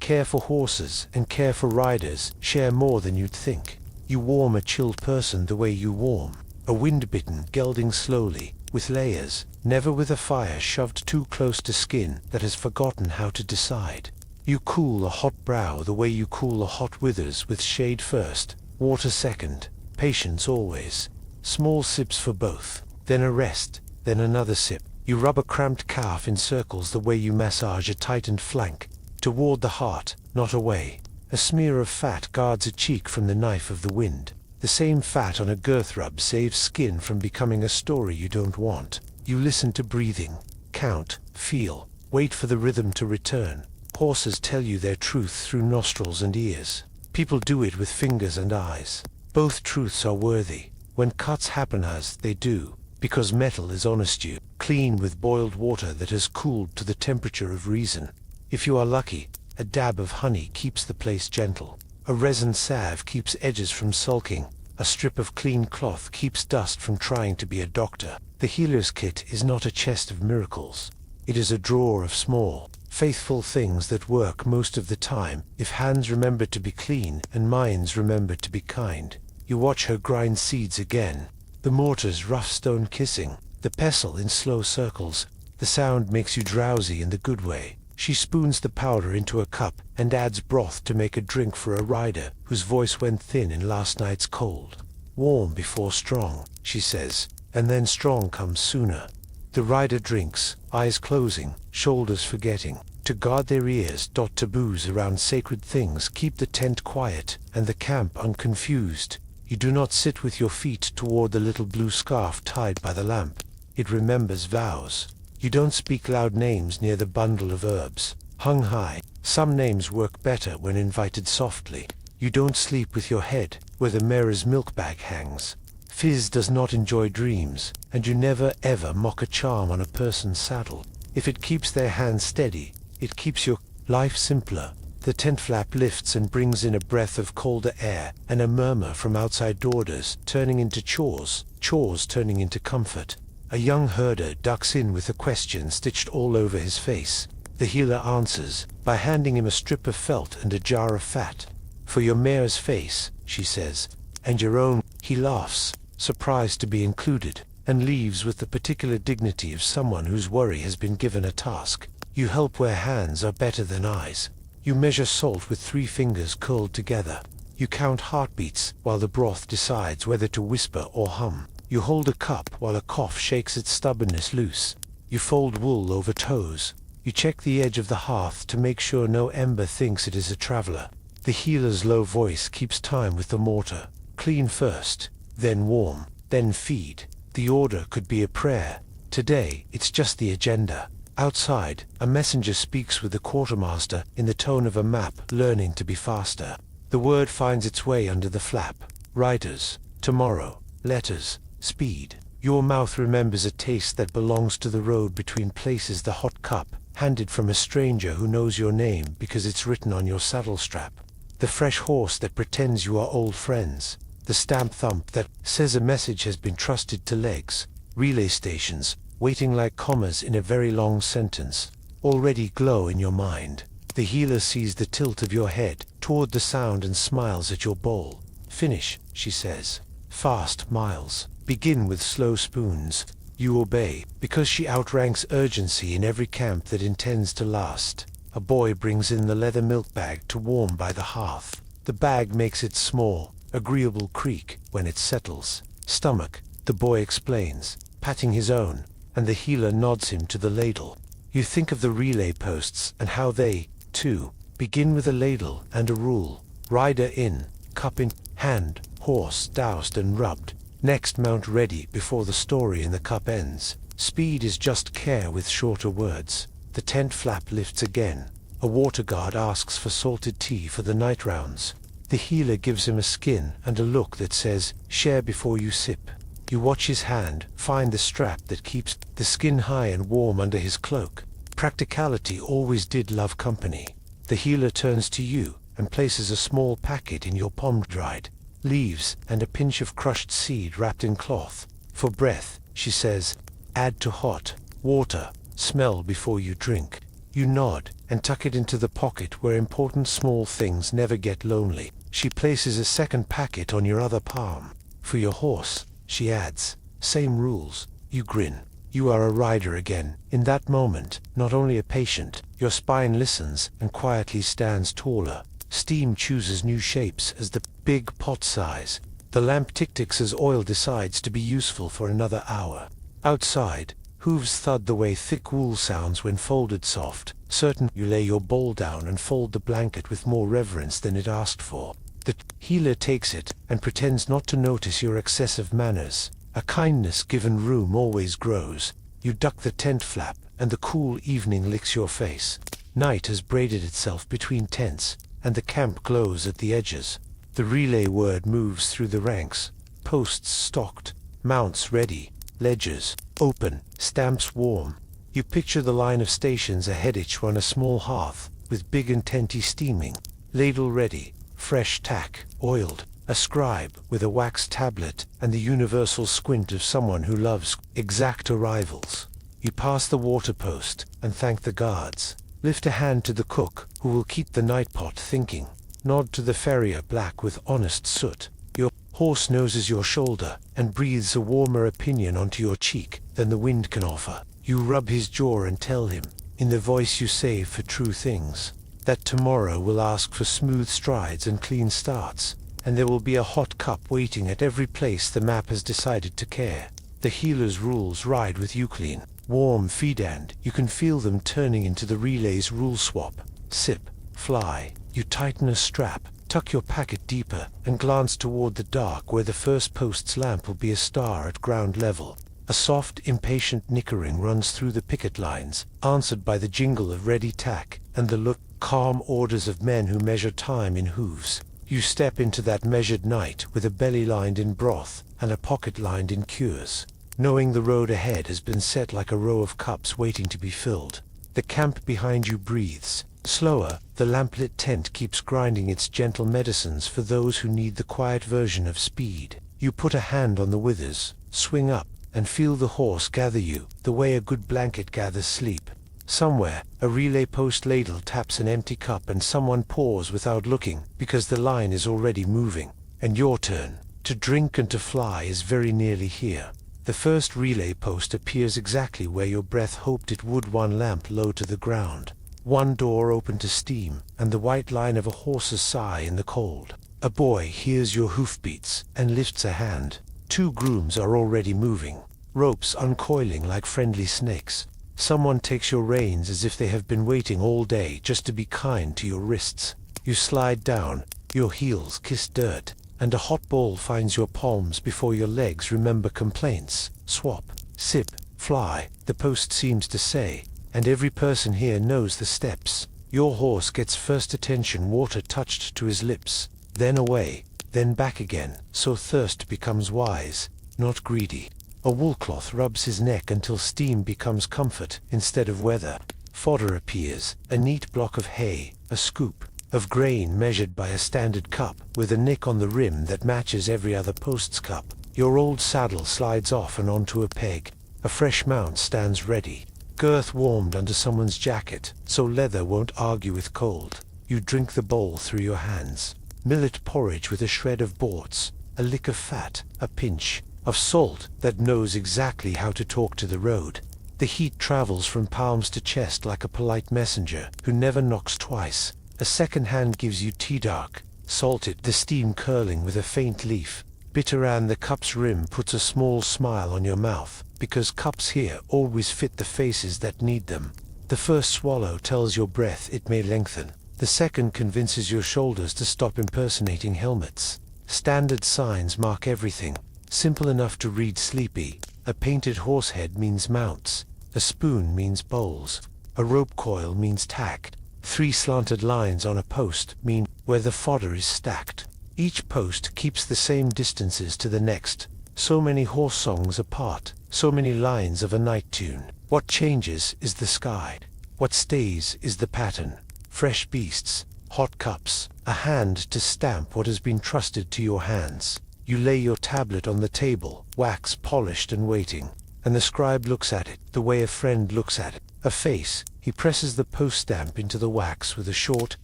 Speaker 1: Care for horses and care for riders share more than you'd think. You warm a chilled person the way you warm a wind-bitten, gelding slowly, with layers, never with a fire shoved too close to skin that has forgotten how to decide. You cool a hot brow the way you cool a hot withers, with shade first, water second, patience always. Small sips for both, then a rest, then another sip. You rub a cramped calf in circles the way you massage a tightened flank, toward the heart, not away. A smear of fat guards a cheek from the knife of the wind. The same fat on a girth rub saves skin from becoming a story you don't want. You listen to breathing, count, feel, wait for the rhythm to return. Horses tell you their truth through nostrils and ears. People do it with fingers and eyes. Both truths are worthy. When cuts happen as they do, because metal is honest, you clean with boiled water that has cooled to the temperature of reason. If you are lucky, a dab of honey keeps the place gentle. A resin salve keeps edges from sulking. A strip of clean cloth keeps dust from trying to be a doctor. The healer's kit is not a chest of miracles. It is a drawer of small, Faithful things that work most of the time, if hands remember to be clean and minds remember to be kind. You watch her grind seeds again. The mortar's rough stone kissing, the pestle in slow circles. The sound makes you drowsy in the good way. She spoons the powder into a cup and adds broth to make a drink for a rider whose voice went thin in last night's cold. Warm before strong, she says, and then strong comes sooner. The rider drinks, eyes closing, shoulders forgetting, to guard their ears. Taboos around sacred things keep the tent quiet and the camp unconfused. You do not sit with your feet toward the little blue scarf tied by the lamp. It remembers vows. You don't speak loud names near the bundle of herbs, hung high. Some names work better when invited softly. You don't sleep with your head where the mare's milk bag hangs. Fizz does not enjoy dreams, and you never ever mock a charm on a person's saddle. If it keeps their hands steady, it keeps your life simpler. The tent flap lifts and brings in a breath of colder air, and a murmur from outside orders turning into chores, chores turning into comfort. A young herder ducks in with a question stitched all over his face. The healer answers by handing him a strip of felt and a jar of fat. "For your mare's face," she says, "and your own." He laughs, surprised to be included, and leaves with the particular dignity of someone whose worry has been given a task. You help where hands are better than eyes. You measure salt with 3 fingers curled together. You count heartbeats while the broth decides whether to whisper or hum. You hold a cup while a cough shakes its stubbornness loose. You fold wool over toes. You check the edge of the hearth to make sure no ember thinks it is a traveler. The healer's low voice keeps time with the mortar. Clean first, then warm, then feed. The order could be a prayer. Today, it's just the agenda. Outside, a messenger speaks with the quartermaster in the tone of a map learning to be faster. The word finds its way under the flap. Riders, tomorrow, letters, speed. Your mouth remembers a taste that belongs to the road between places. The hot cup, handed from a stranger who knows your name because it's written on your saddle strap. The fresh horse that pretends you are old friends. The stamp thump that says a message has been trusted to legs. Relay stations, waiting like commas in a very long sentence, already glow in your mind. The healer sees the tilt of your head toward the sound and smiles at your bowl. "Finish," she says. "Fast miles. Begin with slow spoons." You obey, because she outranks urgency in every camp that intends to last. A boy brings in the leather milk bag to warm by the hearth. The bag makes its small, agreeable creak when it settles. "Stomach," the boy explains, patting his own, and the healer nods him to the ladle. You think of the relay posts and how they, too, begin with a ladle and a rule. Rider in, cup in hand, horse doused and rubbed. Next mount ready before the story in the cup ends. Speed is just care with shorter words. The tent flap lifts again. A water guard asks for salted tea for the night rounds. The healer gives him a skin and a look that says, "Share before you sip." You watch his hand, find the strap that keeps the skin high and warm under his cloak. Practicality always did love company. The healer turns to you and places a small packet in your palm-dried leaves and a pinch of crushed seed wrapped in cloth. "For breath," she says, "add to hot water, smell before you drink." You nod and tuck it into the pocket where important small things never get lonely. She places a second packet on your other palm. "For your horse," she adds, "same rules." You grin. You are a rider again. In that moment, not only a patient, your spine listens and quietly stands taller. Steam chooses new shapes as the big pot size. The lamp tic-tics as oil decides to be useful for another hour. Outside, hooves thud the way thick wool sounds when folded soft. Certain you lay your bowl down and fold the blanket with more reverence than it asked for. The healer takes it and pretends not to notice your excessive manners. A kindness given room always grows. You duck the tent flap and the cool evening licks your face. Night has braided itself between tents, and the camp glows at the edges. The relay word moves through the ranks. Posts stocked, mounts ready, ledgers open, stamps warm. You picture the line of stations ahead, each one a small hearth, with big and tenty steaming. Ladle ready, fresh tack, oiled. A scribe with a wax tablet and the universal squint of someone who loves exact arrivals. You pass the water post and thank the guards. Lift a hand to the cook, who will keep the night pot thinking. Nod to the farrier black with honest soot. Your horse noses your shoulder, and breathes a warmer opinion onto your cheek than the wind can offer. You rub his jaw and tell him, in the voice you save for true things, that tomorrow will ask for smooth strides and clean starts, and there will be a hot cup waiting at every place the map has decided to care. The healer's rules ride with you clean. Warm feed and you can feel them turning into the relay's rule swap. Sip, fly, you tighten a strap, tuck your packet deeper, and glance toward the dark where the first post's lamp will be a star at ground level. A soft, impatient nickering runs through the picket lines, answered by the jingle of ready tack, and the look, calm orders of men who measure time in hooves. You step into that measured night with a belly lined in broth and a pocket lined in cures, knowing the road ahead has been set like a row of cups waiting to be filled. The camp behind you breathes. Slower, the lamplit tent keeps grinding its gentle medicines for those who need the quiet version of speed. You put a hand on the withers, swing up, and feel the horse gather you, the way a good blanket gathers sleep. Somewhere, a relay post ladle taps an empty cup and someone pours without looking, because the line is already moving. And your turn, to drink and to fly, is very nearly here. The first relay post appears exactly where your breath hoped it would, one lamp low to the ground. One door open to steam, and the white line of a horse's sigh in the cold. A boy hears your hoofbeats, and lifts a hand. Two grooms are already moving, ropes uncoiling like friendly snakes. Someone takes your reins as if they have been waiting all day just to be kind to your wrists. You slide down, your heels kiss dirt, and a hot ball finds your palms before your legs remember complaints. Swap, sip, fly, the post seems to say, and every person here knows the steps. Your horse gets first attention, water touched to his lips, then away, then back again, so thirst becomes wise, not greedy. A woolcloth rubs his neck until steam becomes comfort instead of weather. Fodder appears, a neat block of hay, a scoop of grain measured by a standard cup, with a nick on the rim that matches every other post's cup. Your old saddle slides off and onto a peg. A fresh mount stands ready, girth warmed under someone's jacket, so leather won't argue with cold. You drink the bowl through your hands. Millet porridge with a shred of borts, a lick of fat, a pinch of salt that knows exactly how to talk to the road. The heat travels from palms to chest like a polite messenger who never knocks twice. A second hand gives you tea, dark, salted, the steam curling with a faint leaf. Bitter, and the cup's rim puts a small smile on your mouth, because cups here always fit the faces that need them. The first swallow tells your breath it may lengthen. The second convinces your shoulders to stop impersonating helmets. Standard signs mark everything. Simple enough to read sleepy. A painted horse head means mounts. A spoon means bowls. A rope coil means tack. 3 slanted lines on a post mean where the fodder is stacked. Each post keeps the same distances to the next. So many horse songs apart. So many lines of a night tune. What changes is the sky. What stays is the pattern. Fresh beasts, hot cups, a hand to stamp what has been trusted to your hands. You lay your tablet on the table, wax polished and waiting, and the scribe looks at it the way a friend looks at it. A face, he presses the post stamp into the wax with a short,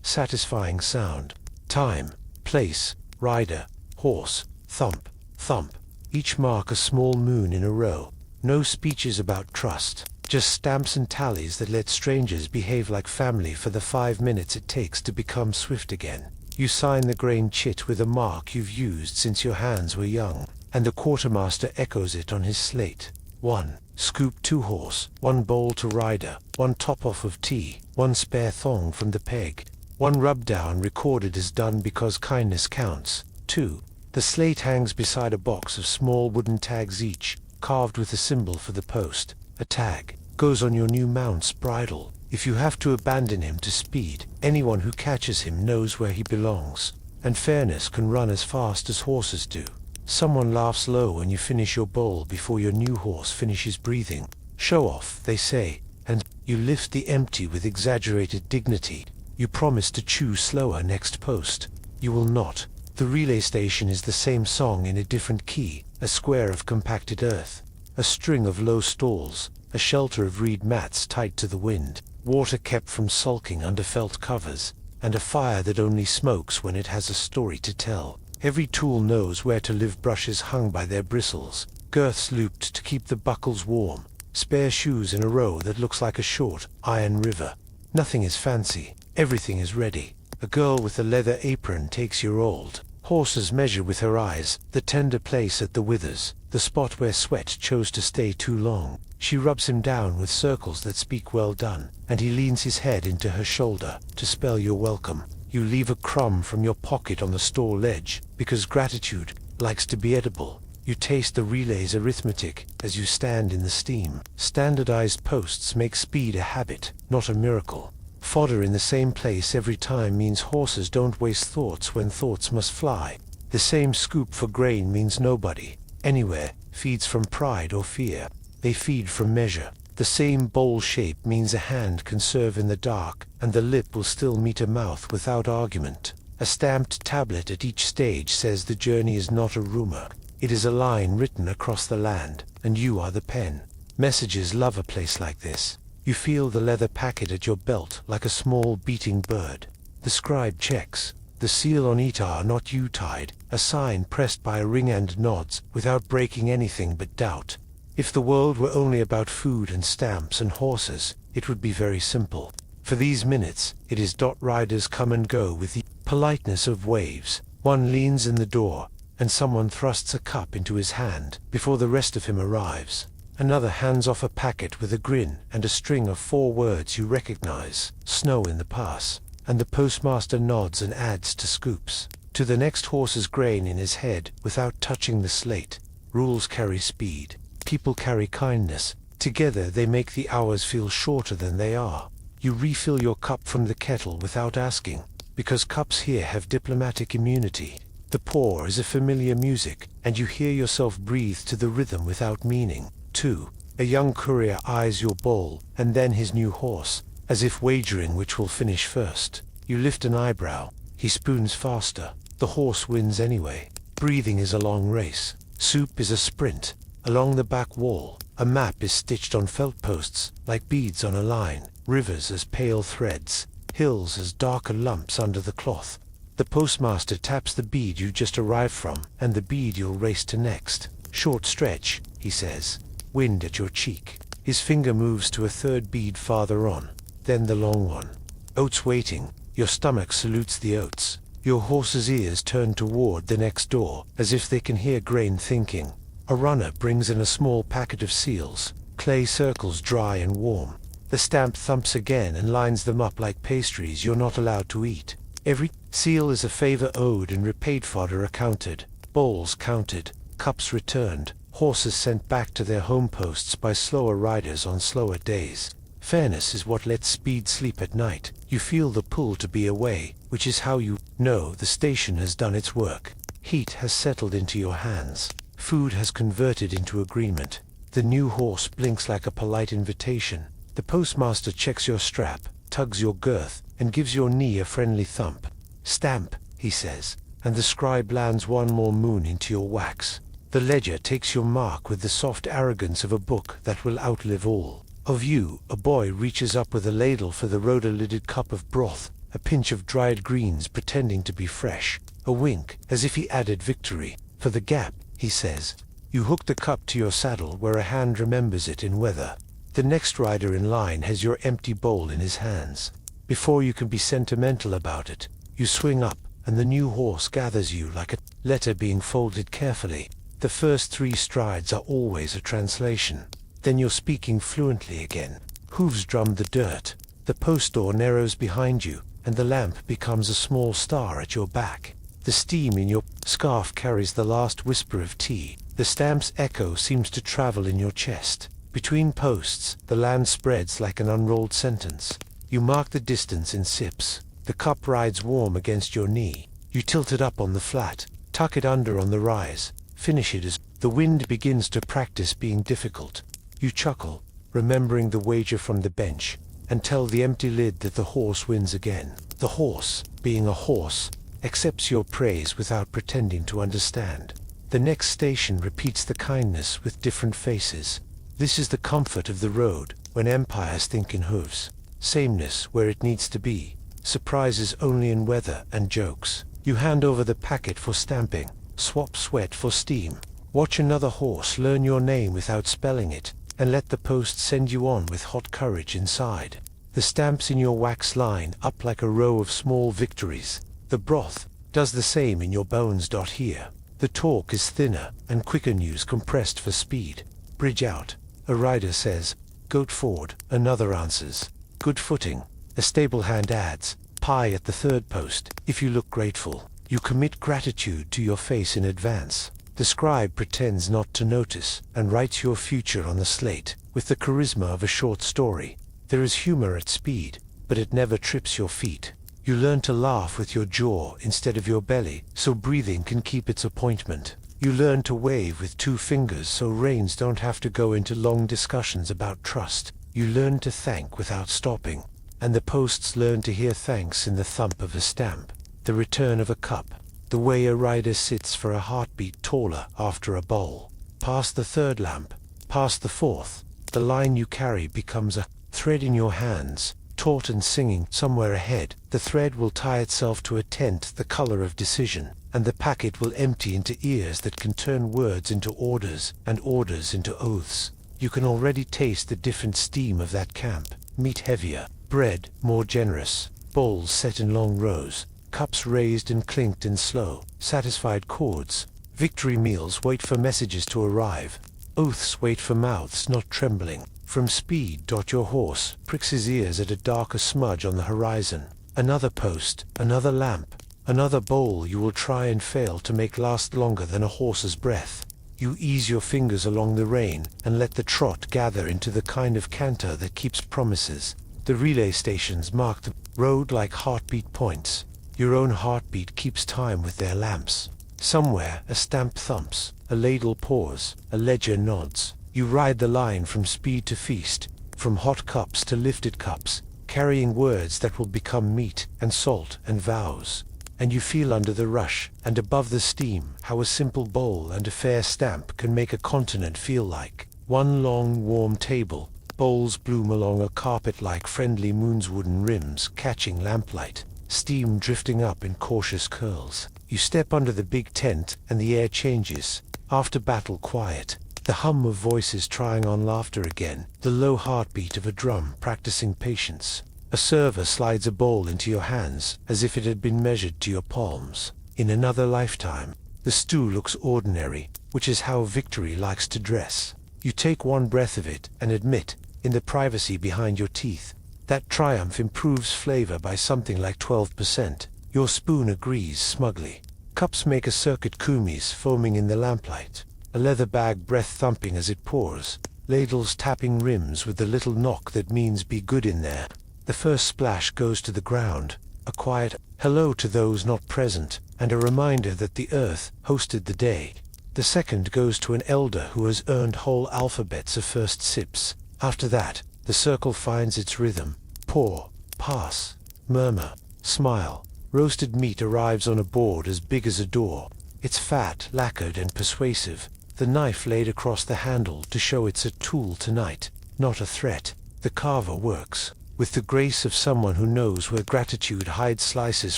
Speaker 1: satisfying sound. Time, place, rider, horse, thump, thump. Each mark a small moon in a row. No speeches about trust, just stamps and tallies that let strangers behave like family for the 5 minutes it takes to become swift again. You sign the grain chit with a mark you've used since your hands were young, and the quartermaster echoes it on his slate. 1 scoop to horse, 1 bowl to rider, 1 top off of tea, 1 spare thong from the peg, 1 rub down recorded as done because kindness counts. 2. The slate hangs beside a box of small wooden tags, each carved with a symbol for the post. A tag goes on your new mount's bridle. If you have to abandon him to speed, anyone who catches him knows where he belongs. And fairness can run as fast as horses do. Someone laughs low when you finish your bowl before your new horse finishes breathing. Show off, they say, and you lift the empty with exaggerated dignity. You promise to chew slower next post. You will not. The relay station is the same song in a different key, a square of compacted earth, a string of low stalls, a shelter of reed mats tied to the wind. water kept from sulking under felt covers, and a fire that only smokes when it has a story to tell. Every tool knows where to live, brushes hung by their bristles, girths looped to keep the buckles warm, spare shoes in a row that looks like a short, iron river. Nothing is fancy, everything is ready. A girl with a leather apron takes your old horses measure with her eyes, the tender place at the withers, the spot where sweat chose to stay too long. She rubs him down with circles that speak well done, and he leans his head into her shoulder to spell your welcome. You leave a crumb from your pocket on the store ledge, because gratitude likes to be edible. You taste the relay's arithmetic as you stand in the steam. Standardized posts make speed a habit, not a miracle. Fodder in the same place every time means horses don't waste thoughts when thoughts must fly. The same scoop for grain means nobody, anywhere, feeds from pride or fear. They feed from measure. The same bowl shape means a hand can serve in the dark, and the lip will still meet a mouth without argument. A stamped tablet at each stage says the journey is not a rumor. It is a line written across the land, and you are the pen. Messages love a place like this. You feel the leather packet at your belt like a small beating bird. The scribe checks. The seal on it are not you tied, a sign pressed by a ring and nods without breaking anything but doubt. If the world were only about food and stamps and horses, it would be very simple. For these minutes, it is riders come and go with the politeness of waves. One leans in the door, and someone thrusts a cup into his hand before the rest of him arrives. Another hands off a packet with a grin and a string of 4 words you recognize, snow in the pass, and the postmaster nods and adds to scoops. To the next horse's grain in his head without touching the slate. Rules carry speed. People carry kindness. Together they make the hours feel shorter than they are. You refill your cup from the kettle without asking, because cups here have diplomatic immunity. The pour is a familiar music, and you hear yourself breathe to the rhythm without meaning. 2. A young courier eyes your bowl, and then his new horse, as if wagering which will finish first. You lift an eyebrow. He spoons faster. The horse wins anyway. Breathing is a long race. Soup is a sprint. Along the back wall, a map is stitched on felt posts, like beads on a line. Rivers as pale threads. Hills as darker lumps under the cloth. The postmaster taps the bead you just arrived from, and the bead you'll race to next. Short stretch, he says. Wind at your cheek. His finger moves to a 3rd bead farther on, then the long one. Oats waiting. Your stomach salutes the oats. Your horse's ears turn toward the next door, as if they can hear grain thinking. A runner brings in a small packet of seals, clay circles dry and warm. The stamp thumps again and lines them up like pastries you're not allowed to eat. Every seal is a favor owed and repaid, fodder accounted, bowls counted, cups returned. Horses sent back to their home posts by slower riders on slower days. Fairness is what lets speed sleep at night. You feel the pull to be away, which is how you know the station has done its work. Heat has settled into your hands. Food has converted into agreement. The new horse blinks like a polite invitation. The postmaster checks your strap, tugs your girth, and gives your knee a friendly thump. Stamp, he says, and the scribe lands 1 more moon into your wax. The ledger takes your mark with the soft arrogance of a book that will outlive all. Of you, a boy reaches up with a ladle for the rhoda-lidded cup of broth, a pinch of dried greens pretending to be fresh, a wink, as if he added victory. For the gap, he says. You hook the cup to your saddle where a hand remembers it in weather. The next rider in line has your empty bowl in his hands. Before you can be sentimental about it, you swing up, and the new horse gathers you like a letter being folded carefully. The first 3 strides are always a translation. Then you're speaking fluently again. Hooves drum the dirt. The post door narrows behind you, and the lamp becomes a small star at your back. The steam in your scarf carries the last whisper of tea. The stamp's echo seems to travel in your chest. Between posts, the land spreads like an unrolled sentence. You mark the distance in sips. The cup rides warm against your knee. You tilt it up on the flat, tuck it under on the rise. Finish it as the wind begins to practice being difficult. You chuckle, remembering the wager from the bench, and tell the empty lid that the horse wins again. The horse, being a horse, accepts your praise without pretending to understand. The next station repeats the kindness with different faces. This is the comfort of the road, when empires think in hooves. sameness where it needs to be, surprises only in weather and jokes. You hand over the packet for stamping, swap sweat for steam, watch another horse learn your name without spelling it, and let the post send you on with hot courage inside. The stamps in your wax line up like a row of small victories. The broth does the same in your bones. Here, the talk is thinner and quicker, news compressed for speed. Bridge out, a rider says. Goat forward, another answers. Good footing, a stable hand adds. Pie at the third post, if you look grateful. You commit gratitude to your face in advance. The scribe pretends not to notice and writes your future on the slate with the charisma of a short story. There is humor at speed, but it never trips your feet. You learn to laugh with your jaw instead of your belly, so breathing can keep its appointment. You learn to wave with two fingers so reins don't have to go into long discussions about trust. You learn to thank without stopping, and the posts learn to hear thanks in the thump of a stamp, the return of a cup, the way a rider sits for a heartbeat taller after a bowl. Past the third lamp, past the fourth, the line you carry becomes a thread in your hands, taut and singing. Somewhere ahead, the thread will tie itself to a tent the color of decision, and the packet will empty into ears that can turn words into orders and orders into oaths. You can already taste the different steam of that camp. Meat heavier, bread more generous, bowls set in long rows, cups raised and clinked in slow, satisfied chords. Victory meals wait for messages to arrive. Oaths wait for mouths not trembling. From speed. Your horse pricks his ears at a darker smudge on the horizon. Another post, another lamp, another bowl you will try and fail to make last longer than a horse's breath. You ease your fingers along the rein and let the trot gather into the kind of canter that keeps promises. The relay stations mark the road like heartbeat points. Your own heartbeat keeps time with their lamps. Somewhere a stamp thumps, a ladle pours, a ledger nods. You ride the line from speed to feast, from hot cups to lifted cups, carrying words that will become meat and salt and vows. And you feel under the rush and above the steam how a simple bowl and a fair stamp can make a continent feel like one long warm table. Bowls bloom along a carpet like friendly moons, wooden rims catching lamplight, steam drifting up in cautious curls. You step under the big tent and the air changes. After battle quiet, the hum of voices trying on laughter again, the low heartbeat of a drum practicing patience. A server slides a bowl into your hands as if it had been measured to your palms. In another lifetime, the stew looks ordinary, which is how victory likes to dress. You take one breath of it and admit, in the privacy behind your teeth, that triumph improves flavor by something like 12%. Your spoon agrees smugly. Cups make a circuit, kumis foaming in the lamplight, a leather bag breath thumping as it pours, ladles tapping rims with the little knock that means be good in there. The first splash goes to the ground, a quiet hello to those not present, and a reminder that the earth hosted the day. The second goes to an elder who has earned whole alphabets of first sips. After that, the circle finds its rhythm. Pour, pass, murmur, smile. Roasted meat arrives on a board as big as a door. It's fat, lacquered and persuasive, the knife laid across the handle to show it's a tool tonight, not a threat. The carver works with the grace of someone who knows where gratitude hides, slices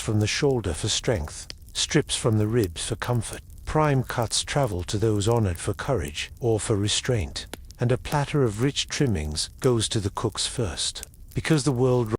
Speaker 1: from the shoulder for strength, strips from the ribs for comfort. Prime cuts travel to those honored for courage or for restraint, and a platter of rich trimmings goes to the cooks first. Because the world